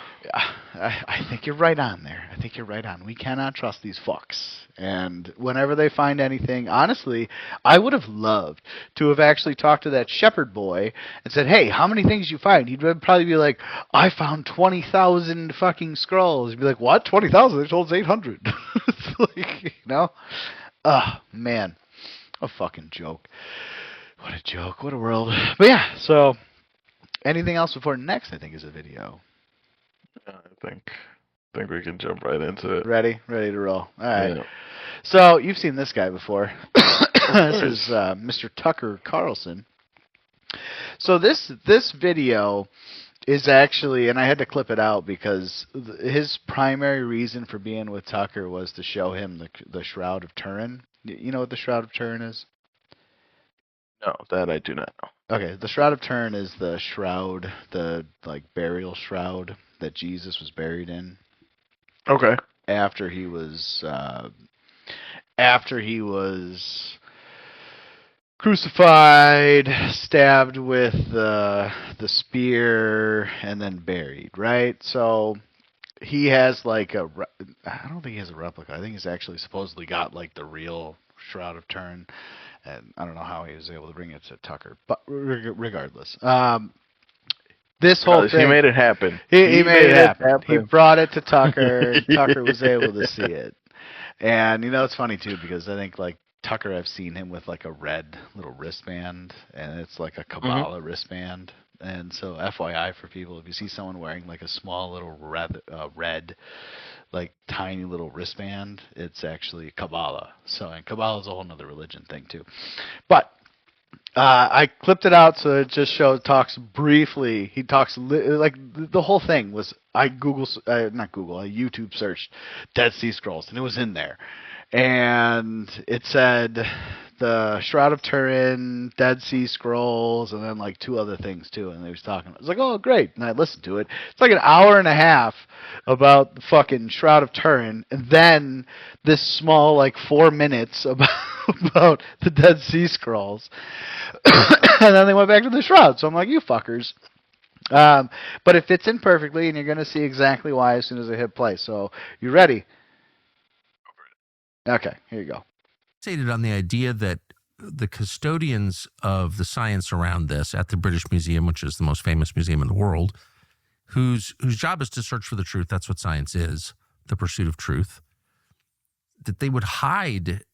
[SPEAKER 1] I think you're right on there. I think you're right on. We cannot trust these fucks. And whenever they find anything, honestly, I would have loved to have actually talked to that shepherd boy and said, "Hey, how many things you find?" He'd probably be like, "I found 20,000 fucking scrolls." He'd be like, "What? 20,000? They told us 800." It's like, you know. Man. A fucking joke. What a joke. What a world. But yeah, so anything else before next, I think, is a video.
[SPEAKER 2] I think we can jump right into it.
[SPEAKER 1] Ready to roll. All right.
[SPEAKER 2] Yeah.
[SPEAKER 1] So you've seen this guy before. This is Mr. Tucker Carlson. So this video is actually, and I had to clip it out because his primary reason for being with Tucker was to show him the Shroud of Turin. You know what the Shroud of Turin is?
[SPEAKER 2] No, that I do not know.
[SPEAKER 1] Okay, the Shroud of Turin is the shroud, the burial shroud that Jesus was buried in.
[SPEAKER 2] Okay.
[SPEAKER 1] After he was crucified, stabbed with the spear, and then buried, right? So he has I don't think he has a replica. I think he's actually supposedly got the real Shroud of Turin, and I don't know how he was able to bring it to Tucker. But regardless, this whole thing,
[SPEAKER 2] he made it happen.
[SPEAKER 1] He made it happen. He brought it to Tucker. Tucker was able to see it, and it's funny too because I think Tucker, I've seen him with a red little wristband, and it's a Kabbalah wristband. And so, FYI for people, if you see someone wearing a small little red, tiny little wristband, it's actually Kabbalah. So, and Kabbalah is a whole other religion thing too. But I clipped it out so it just talks briefly. He talks the whole thing was I YouTube searched Dead Sea Scrolls, and it was in there. And it said the Shroud of Turin, Dead Sea Scrolls, and then two other things too. And they was talking. I was like, oh, great. And I listened to it. It's an hour and a half about the fucking Shroud of Turin, and then this small 4 minutes about the Dead Sea Scrolls. And then they went back to the Shroud. So I'm like, you fuckers. But it fits in perfectly, and you're going to see exactly why as soon as I hit play. So you ready? Okay, here you go.
[SPEAKER 13] Stated on the idea that the custodians of the science around this at the British Museum, which is the most famous museum in the world, whose job is to search for the truth, that's what science is, the pursuit of truth, that they would hide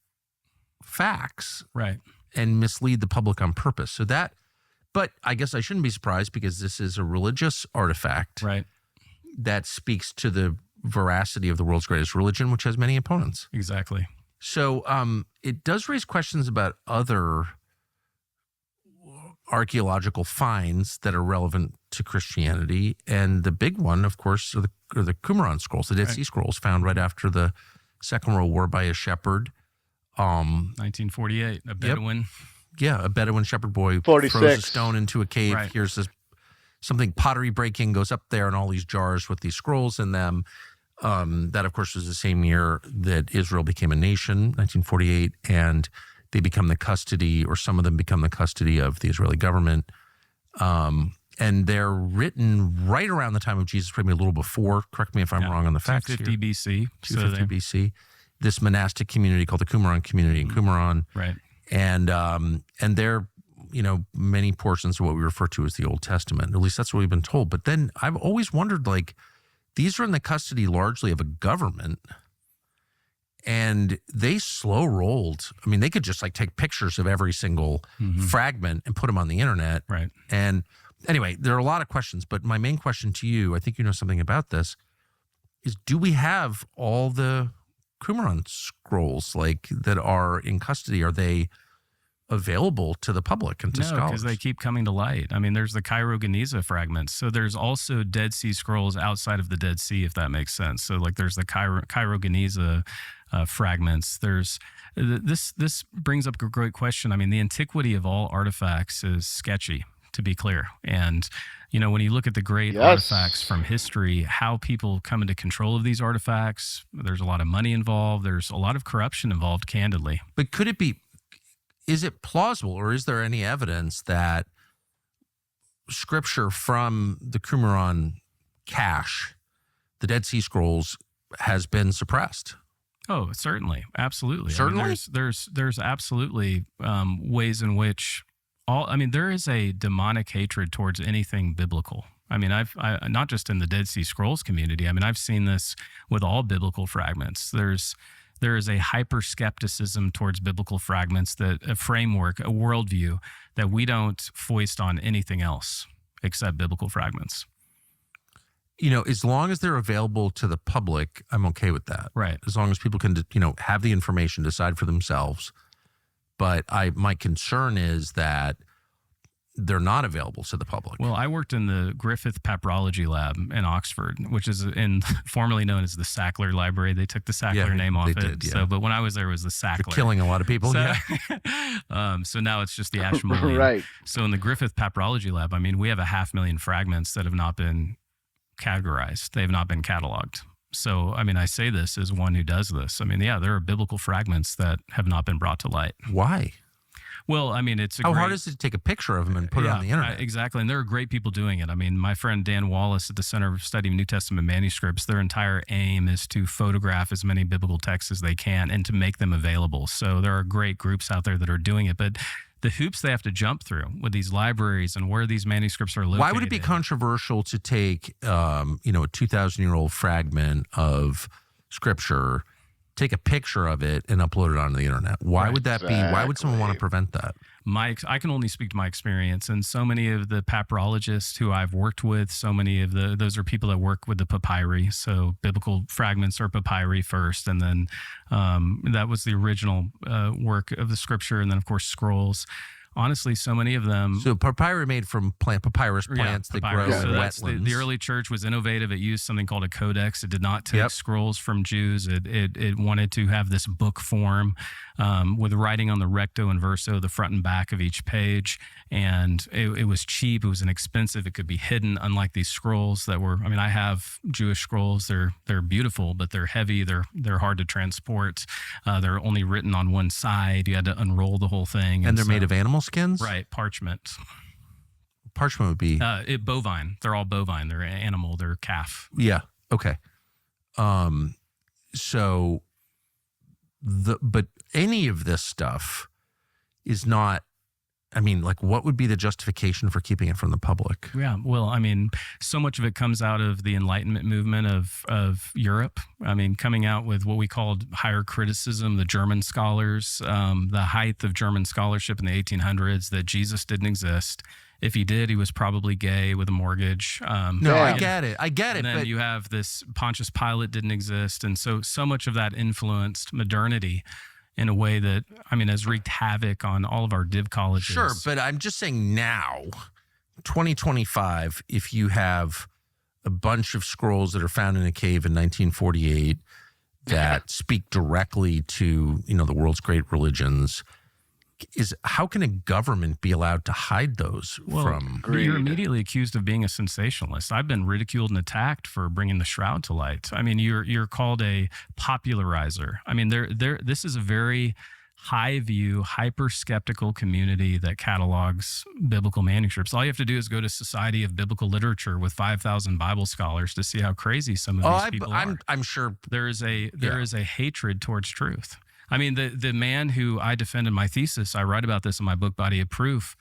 [SPEAKER 13] facts,
[SPEAKER 14] right,
[SPEAKER 13] and mislead the public on purpose. So that, but I guess I shouldn't be surprised because this is a religious artifact,
[SPEAKER 14] right,
[SPEAKER 13] that speaks to the veracity of the world's greatest religion, which has many opponents.
[SPEAKER 14] Exactly.
[SPEAKER 13] So it does raise questions about other archaeological finds that are relevant to Christianity. And the big one, of course, are the Qumran scrolls, the Dead Sea Scrolls found right after the Second World War by a shepherd.
[SPEAKER 14] 1948, a Bedouin.
[SPEAKER 13] Yep. Yeah, a Bedouin shepherd boy
[SPEAKER 1] 46.
[SPEAKER 13] Throws a stone into a cave.
[SPEAKER 14] Right.
[SPEAKER 13] Here's this something pottery breaking, goes up there and all these jars with these scrolls in them. That, of course, was the same year that Israel became a nation, 1948, and they become the custody, or some of them become the custody of the Israeli government. And they're written right around the time of Jesus, maybe a little before. Correct me if I'm wrong on the facts
[SPEAKER 14] 250
[SPEAKER 13] here.
[SPEAKER 14] BC.
[SPEAKER 13] 250 BC. This monastic community called the Qumran community in Qumran.
[SPEAKER 14] Right.
[SPEAKER 13] And they're, many portions of what we refer to as the Old Testament. At least that's what we've been told. But then I've always wondered, these are in the custody largely of a government, and they slow rolled. I mean, they could just take pictures of every single fragment and put them on the internet.
[SPEAKER 14] Right.
[SPEAKER 13] And anyway, there are a lot of questions, but my main question to you, I think you know something about this, is do we have all the Qumran scrolls that are in custody? Are they available to the public and to
[SPEAKER 14] No,
[SPEAKER 13] scholars.
[SPEAKER 14] because they keep coming to light. I mean, there's the Cairo-Geniza fragments. So there's also Dead Sea Scrolls outside of the Dead Sea, if that makes sense. So like there's the Cairo-Geniza fragments. There's this brings up a great question. I mean, the antiquity of all artifacts is sketchy, to be clear. And when you look at the great artifacts from history, how people come into control of these artifacts, there's a lot of money involved. There's a lot of corruption involved, candidly.
[SPEAKER 13] But could it be? Is it plausible, or is there any evidence that scripture from the Qumran cache, the Dead Sea Scrolls, has been suppressed?
[SPEAKER 14] Oh, certainly, absolutely.
[SPEAKER 13] Certainly,
[SPEAKER 14] I mean, there's absolutely ways in which there is a demonic hatred towards anything biblical. I mean, I not just in the Dead Sea Scrolls community. I mean, I've seen this with all biblical fragments. There is a hyper-skepticism towards biblical fragments, a framework, a worldview that we don't foist on anything else except biblical fragments.
[SPEAKER 13] As long as they're available to the public, I'm okay with that.
[SPEAKER 14] Right.
[SPEAKER 13] As long as people can, have the information, decide for themselves. But my concern is that they're not available to the public.
[SPEAKER 14] Well, I worked in the Griffith Papyrology Lab in Oxford, which is formerly known as the Sackler Library. They took the Sackler name off it.
[SPEAKER 13] Yeah.
[SPEAKER 14] So, but when I was there, it was the Sackler.
[SPEAKER 13] They're killing a lot of people.
[SPEAKER 14] So,
[SPEAKER 13] yeah.
[SPEAKER 14] So now it's just the Ashmolean.
[SPEAKER 1] Right.
[SPEAKER 14] So in the Griffith Papyrology Lab, I mean, we have 500,000 fragments that have not been categorized. They have not been cataloged. So, I mean, I say this as one who does this. I mean, yeah, there are biblical fragments that have not been brought to light.
[SPEAKER 13] Why?
[SPEAKER 14] Well, I mean, it's
[SPEAKER 13] how hard is it to take a picture of them and put it on the internet?
[SPEAKER 14] Exactly. And there are great people doing it. I mean, my friend Dan Wallace at the Center for Study of New Testament Manuscripts, their entire aim is to photograph as many biblical texts as they can and to make them available. So there are great groups out there that are doing it. But the hoops they have to jump through with these libraries and where these manuscripts are located.
[SPEAKER 13] Why would it be controversial to take, a 2,000-year-old fragment of scripture, take a picture of it, and upload it onto the internet? Why would that be? Why would someone want to prevent that?
[SPEAKER 14] I can only speak to my experience, and so many of the papyrologists who I've worked with, so many of those are people that work with the papyri. So biblical fragments are papyri first, and then that was the original work of the scripture, and then of course scrolls. Honestly, so many of them.
[SPEAKER 13] So papyri made from papyrus plants that grow in wetlands.
[SPEAKER 14] The early church was innovative. It used something called a codex. It did not take scrolls from Jews. It wanted to have this book form with writing on the recto and verso, the front and back of each page. And it was cheap. It was inexpensive. It could be hidden, unlike these scrolls that were. I mean, I have Jewish scrolls. They're beautiful, but they're heavy. They're hard to transport. They're only written on one side. You had to unroll the whole thing.
[SPEAKER 13] And they're made of animal skins?
[SPEAKER 14] Right, parchment.
[SPEAKER 13] Parchment would be
[SPEAKER 14] bovine. They're all bovine. They're animal. They're calf.
[SPEAKER 13] Yeah. Okay. But any of this stuff is not. I mean, like, what would be the justification for keeping it from the public?
[SPEAKER 14] Yeah, well, I mean, so much of it comes out of the Enlightenment movement of Europe. I mean, coming out with what we called higher criticism, the German scholars, the height of German scholarship in the 1800s, that Jesus didn't exist. If he did, he was probably gay with a mortgage.
[SPEAKER 13] I get it.
[SPEAKER 14] And then you have this Pontius Pilate didn't exist. And so much of that influenced modernity in a way that, I mean, has wreaked havoc on all of our div colleges.
[SPEAKER 13] Sure, but I'm just saying now, 2025, if you have a bunch of scrolls that are found in a cave in 1948 that speak directly to, the world's great religions, how can a government be allowed to hide those from?
[SPEAKER 14] You're immediately accused of being a sensationalist. I've been ridiculed and attacked for bringing the shroud to light. I mean, you're called a popularizer. I mean, this is a very high view, hyper skeptical community that catalogs biblical manuscripts. All you have to do is go to Society of Biblical Literature with 5,000 Bible scholars to see how crazy some of these people are.
[SPEAKER 13] I'm sure
[SPEAKER 14] there is a hatred towards truth. I mean, the man who I defend in my thesis, I write about this in my book, Body of Proof.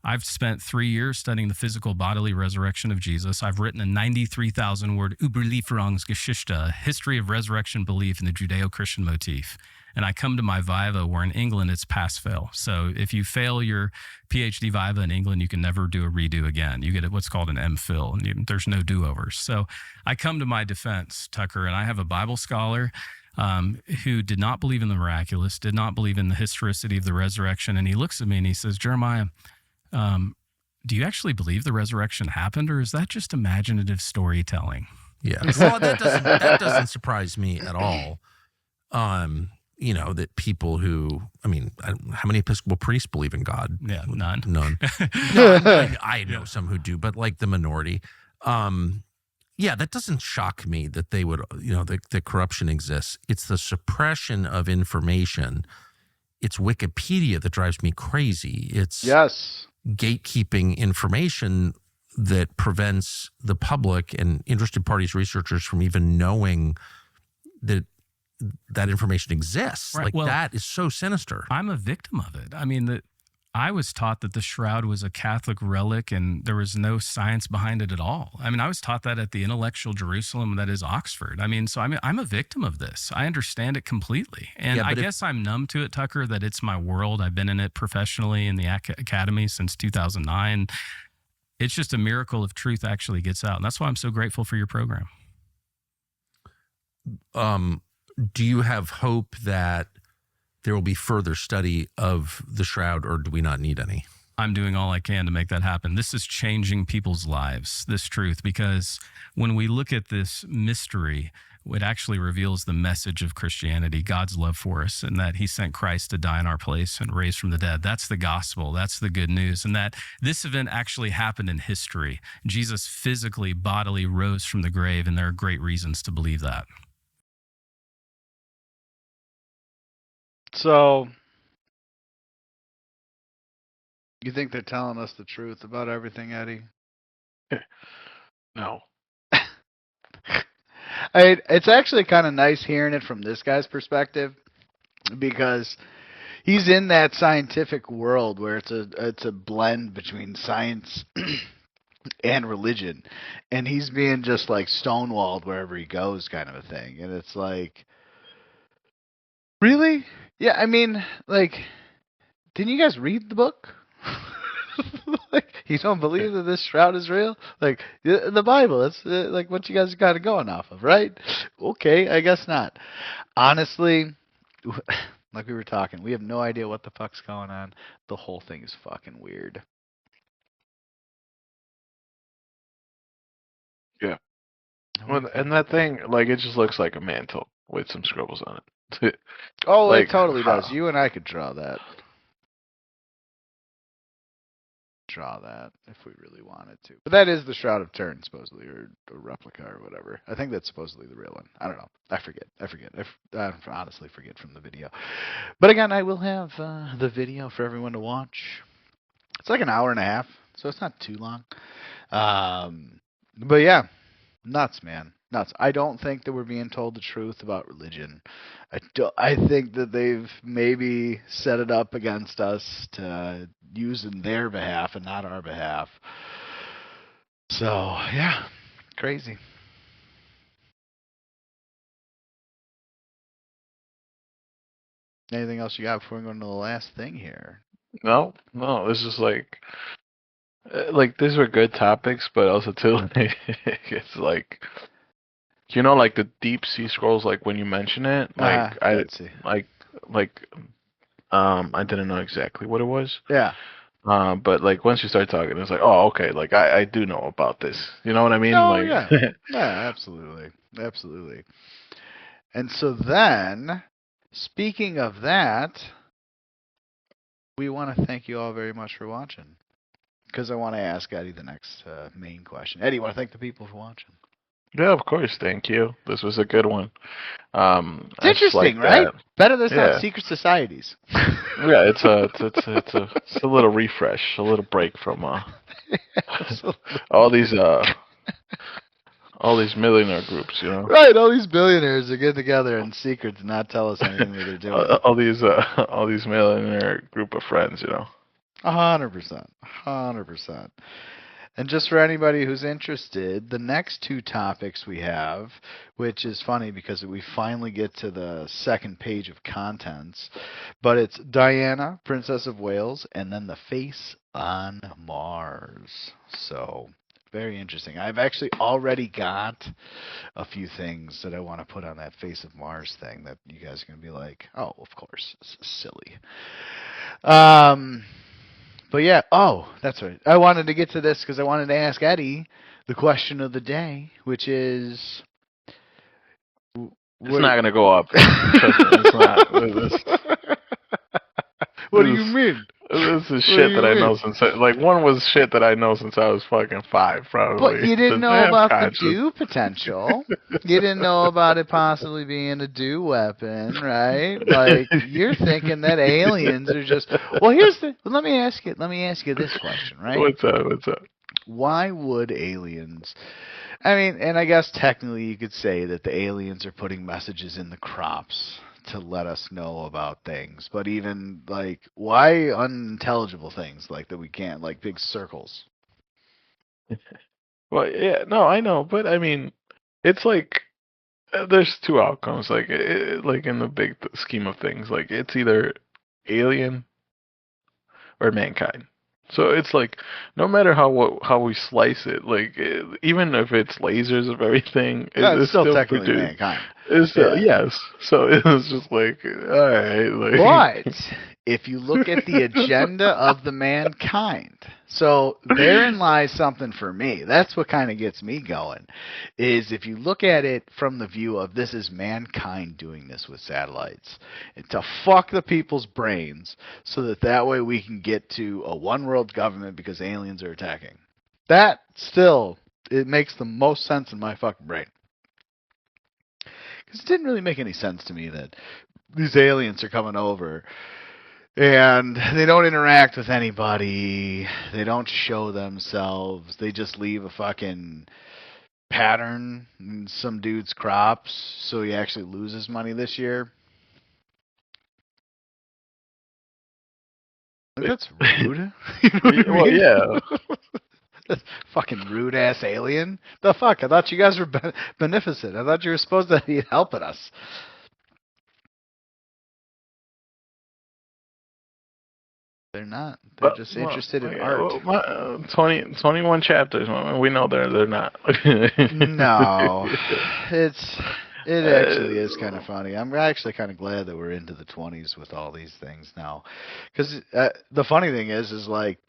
[SPEAKER 14] I've spent 3 years studying the physical bodily resurrection of Jesus. I've written a 93,000-word Überlieferungsgeschichte, history of resurrection belief in the Judeo-Christian motif. And I come to my Viva, where in England it's pass-fail. So if you fail your PhD Viva in England, you can never do a redo again. You get what's called an MPhil, and there's no do-overs. So I come to my defense, Tucker, and I have a Bible scholar. who did not believe in the miraculous, did not believe in the historicity of the resurrection. And he looks at me and he says, Jeremiah, do you actually believe the resurrection happened, or is that just imaginative storytelling?
[SPEAKER 13] Yeah. Well, that doesn't surprise me at all. That people who, how many Episcopal priests believe in God?
[SPEAKER 14] Yeah, none.
[SPEAKER 13] None. No, I know some who do, but like the minority. That doesn't shock me that they would, that corruption exists. It's the suppression of information. It's Wikipedia that drives me crazy. It's gatekeeping information that prevents the public and interested parties, researchers from even knowing that information exists.
[SPEAKER 14] Right.
[SPEAKER 13] Like,
[SPEAKER 14] well,
[SPEAKER 13] that is so sinister.
[SPEAKER 14] I'm a victim of it. I mean, I was taught that the shroud was a Catholic relic and there was no science behind it at all. I mean, I was taught that at the intellectual Jerusalem that is Oxford. I mean, so I'm a victim of this. I understand it completely. And I guess I'm numb to it, Tucker, that it's my world. I've been in it professionally in the academy since 2009. It's just a miracle if truth actually gets out. And that's why I'm so grateful for your program.
[SPEAKER 13] Do you have hope that there will be further study of the shroud, or do we not need any?
[SPEAKER 14] I'm doing all I can to make that happen. This is changing people's lives, this truth, because when we look at this mystery, it actually reveals the message of Christianity, God's love for us, and that he sent Christ to die in our place and raise from the dead. That's the gospel. That's the good news. And that this event actually happened in history. Jesus physically, bodily rose from the grave, and there are great reasons to believe that.
[SPEAKER 1] So, you think they're telling us the truth about everything, Eddie?
[SPEAKER 2] No.
[SPEAKER 1] It's actually kind of nice hearing it from this guy's perspective, because he's in that scientific world where it's a blend between science and religion, and he's being just like stonewalled wherever he goes, kind of a thing. And it's like, really? Yeah, I mean, like, didn't you guys read the book? Like, you don't believe that this shroud is real? Like, the Bible, it's like what you guys got going off of, right? Okay, I guess not. Honestly, like we were talking, we have no idea what the fuck's going on. The whole thing is fucking weird.
[SPEAKER 2] Yeah. Well, and that thing, like, it just looks like a mantle with some scribbles on it.
[SPEAKER 1] Oh, like, it totally does. You and I could draw that. Draw that if we really wanted to. But that is the Shroud of Turin, supposedly, or a replica or whatever. I think that's supposedly the real one. I don't know. I forget. I honestly forget from the video. But again, I will have the video for everyone to watch. It's like an hour and a half, so it's not too long. But yeah, nuts, man. Nuts. I don't think that we're being told the truth about religion. I think that they've maybe set it up against us to use in their behalf and not our behalf. So, yeah, crazy. Anything else you got before we go into the last thing here?
[SPEAKER 2] No, this is like these were good topics, but also too, it's like, you know, like the deep sea scrolls, like when you mention it, like I didn't know exactly what it was.
[SPEAKER 1] Yeah.
[SPEAKER 2] But like once you start talking, it's like, oh, okay, like I do know about this. You know what I mean?
[SPEAKER 1] Oh,
[SPEAKER 2] like,
[SPEAKER 1] yeah. Yeah, absolutely. Absolutely. And so then, speaking of that, we want to thank you all very much for watching. Because I want to ask Eddie the next main question. Eddie, you want to thank the people for watching?
[SPEAKER 2] Yeah, of course. Thank you. This was a good one.
[SPEAKER 1] It's interesting, right? Better than not secret societies.
[SPEAKER 2] Yeah, it's a little refresh, a little break from all these millionaire groups, you know.
[SPEAKER 1] Right, all these billionaires are getting together in secret to not tell us anything that they're doing.
[SPEAKER 2] all these millionaire group of friends, you know.
[SPEAKER 1] 100%. 100%. And just for anybody who's interested, the next two topics we have, which is funny because we finally get to the second page of contents, but it's Diana, Princess of Wales, and then the face on Mars. So Very interesting. I've actually already got a few things that I want to put on that Face of Mars thing that you guys are going to be like, oh, of course, this is silly. But yeah, that's right. I wanted to get to this because I wanted to ask Eddie the question of the day, which is...
[SPEAKER 2] It's not going to go up. It's not.
[SPEAKER 1] What do you mean?
[SPEAKER 2] This is shit that I know since one was shit that I know since I was fucking 5, probably.
[SPEAKER 1] But you didn't know about the DEW potential. You didn't know about it possibly being a DEW weapon, right? Like you're thinking that aliens are just. Well, let me ask you this question, right?
[SPEAKER 2] What's up?
[SPEAKER 1] Why would aliens? I mean, and I guess technically you could say that the aliens are putting messages in the crops to let us know about things, but even like why unintelligible things like that we can't, like big circles.
[SPEAKER 2] Well, yeah, no, I know, but I mean, it's like there's two outcomes, like like in the big scheme of things, like it's either alien or mankind. So it's like no matter how we slice it, like even if it's lasers of everything,
[SPEAKER 1] it's still technically mankind.
[SPEAKER 2] It's still, yes. So it was just like, all right. Like.
[SPEAKER 1] But if you look at the agenda of the mankind, so therein lies something for me. That's what kind of gets me going, is if you look at it from the view of this is mankind doing this with satellites, and to fuck the people's brains so that way we can get to a one-world government because aliens are attacking. That still, it makes the most sense in my fucking brain. Because it didn't really make any sense to me that these aliens are coming over and they don't interact with anybody. They don't show themselves. They just leave a fucking pattern in some dude's crops so he actually loses money this year. That's rude. You know what I mean?
[SPEAKER 2] Well, yeah.
[SPEAKER 1] Fucking rude ass alien. The fuck? I thought you guys were beneficent. I thought you were supposed to be helping us. They're not. They're just interested in art.
[SPEAKER 2] 21 chapters. We know they're not.
[SPEAKER 1] No, it actually is kind of funny. I'm actually kind of glad that we're into the 20s with all these things now, because the funny thing is like.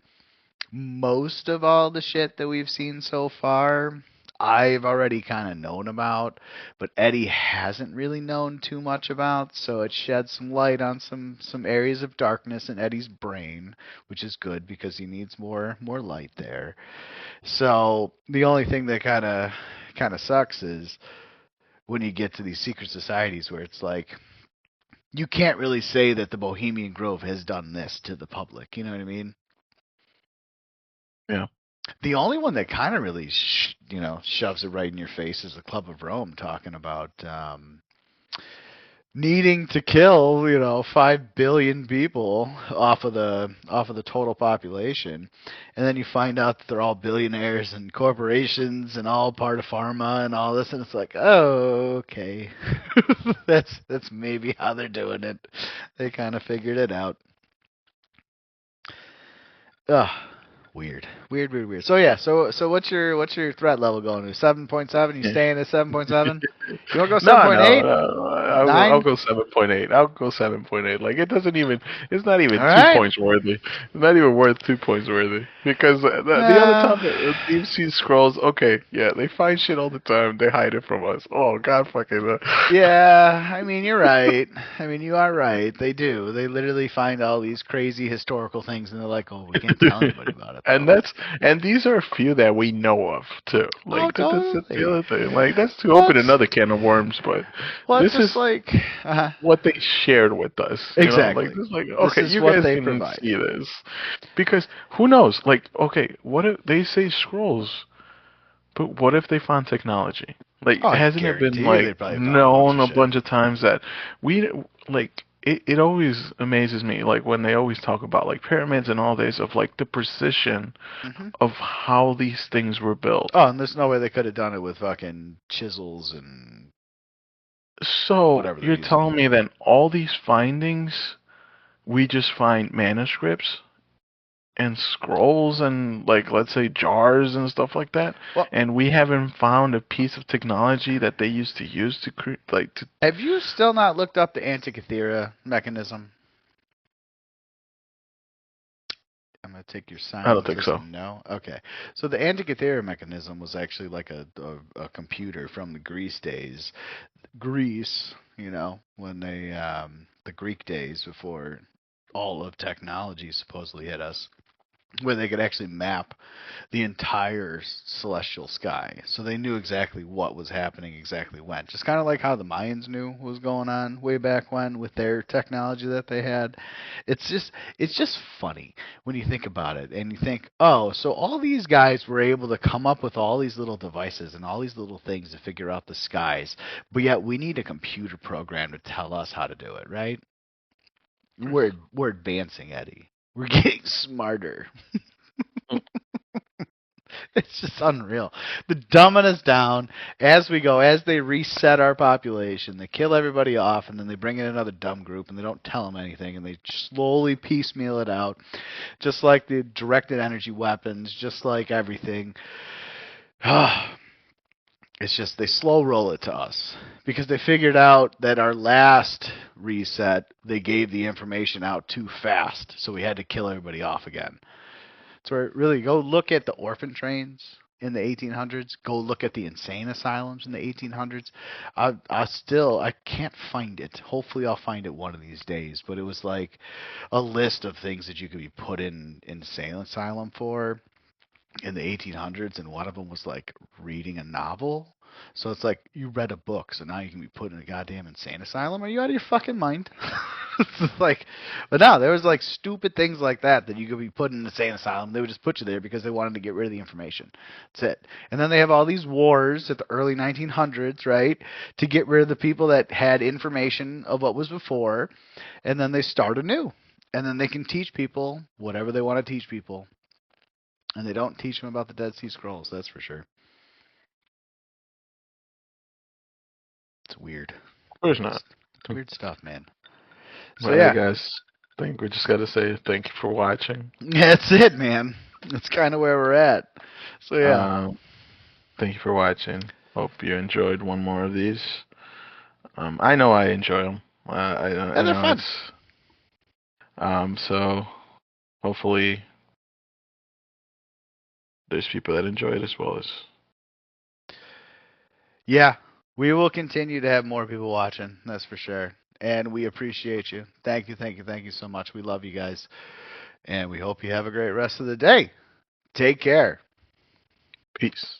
[SPEAKER 1] Most of all the shit that we've seen so far, I've already kind of known about, but Eddie hasn't really known too much about, so it sheds some light on some areas of darkness in Eddie's brain, which is good because he needs more light there. So the only thing that kind of sucks is when you get to these secret societies where it's like you can't really say that the Bohemian Grove has done this to the public. You know what I mean?
[SPEAKER 2] Yeah.
[SPEAKER 1] The only one that kind of really, shoves it right in your face is the Club of Rome talking about needing to kill, 5 billion people off of the total population, and then you find out that they're all billionaires and corporations and all part of pharma and all this, and it's like, oh, okay, that's maybe how they're doing it. They kind of figured it out. Ugh. Weird. So yeah, so what's your threat level going to? 7.7? You staying at 7.7? You want to go 7.8?
[SPEAKER 2] No. I'll go 7.8. I'll go 7.8. Like it's not even
[SPEAKER 1] all
[SPEAKER 2] 2 points worthy. It's not even worth 2 points worthy because the other time the deep sea scrolls. Okay, yeah, they find shit all the time. They hide it from us. Oh God, fucking.
[SPEAKER 1] Yeah, I mean you're right. You are right. They do. They literally find all these crazy historical things, and they're like, oh, we can't tell anybody about it.
[SPEAKER 2] And these are a few that we know of too. Like
[SPEAKER 1] totally.
[SPEAKER 2] That's the other thing. Like that's to open another can of worms, but this is
[SPEAKER 1] like
[SPEAKER 2] what they shared with us.
[SPEAKER 1] Exactly.
[SPEAKER 2] Okay, you guys can see this because who knows? Like, okay, what if they say scrolls, but what if they found technology? Like, hasn't it been known a bunch of times that we like? It always amazes me, like when they always talk about like pyramids and all this, of like the precision of how these things were built.
[SPEAKER 1] Oh, and there's no way they could have done it with fucking chisels and.
[SPEAKER 2] So you're telling me that all these findings, we just find manuscripts, and scrolls and, like, let's say jars and stuff like that,
[SPEAKER 1] well,
[SPEAKER 2] and we haven't found a piece of technology that they used to use to create, like, to.
[SPEAKER 1] Have you still not looked up the Antikythera mechanism? I'm going to take your
[SPEAKER 2] I don't
[SPEAKER 1] silence
[SPEAKER 2] think
[SPEAKER 1] as
[SPEAKER 2] so.
[SPEAKER 1] a no. Okay. So the Antikythera mechanism was actually like a computer from the Greece days. Greece, when they the Greek days before all of technology supposedly hit us, where they could actually map the entire celestial sky. So they knew exactly what was happening exactly when. Just kind of like how the Mayans knew what was going on way back when with their technology that they had. It's just funny when you think about it and you think, oh, so all these guys were able to come up with all these little devices and all these little things to figure out the skies, but yet we need a computer program to tell us how to do it, right? We're advancing, Eddie. We're getting smarter. It's just unreal. They're dumbing us down as we go, as they reset our population. They kill everybody off, and then they bring in another dumb group, and they don't tell them anything, and they slowly piecemeal it out, just like the directed energy weapons, just like everything. It's just they slow roll it to us because they figured out that our last reset, they gave the information out too fast, so we had to kill everybody off again. So really, go look at the orphan trains in the 1800s. Go look at the insane asylums in the 1800s. I can't find it. Hopefully, I'll find it one of these days. But it was like a list of things that you could be put in insane asylum for in the 1800s, and one of them was like reading a novel. So it's like you read a book, so now you can be put in a goddamn insane asylum. Are you out of your fucking mind? It's like, but no, there was like stupid things like that you could be put in an insane asylum. They would just put you there because they wanted to get rid of the information. That's it. And then they have all these wars at the early 1900s, right, to get rid of the people that had information of what was before, and then they start anew, and then they can teach people whatever they want to teach people. And they don't teach them about the Dead Sea Scrolls, that's for sure. It's weird.
[SPEAKER 2] Of course not.
[SPEAKER 1] It's weird stuff, man. So
[SPEAKER 2] Well,
[SPEAKER 1] yeah,
[SPEAKER 2] guys, I think we just got to say thank you for watching.
[SPEAKER 1] That's it, man. That's kind of where we're at. So yeah.
[SPEAKER 2] Thank you for watching. Hope you enjoyed one more of these. I know I enjoy them. I
[SPEAKER 1] they're
[SPEAKER 2] know
[SPEAKER 1] fun.
[SPEAKER 2] So hopefully there's people that enjoy it as well as.
[SPEAKER 1] Yeah, we will continue to have more people watching. That's for sure. And we appreciate you. Thank you so much. We love you guys. And we hope you have a great rest of the day. Take care.
[SPEAKER 2] Peace.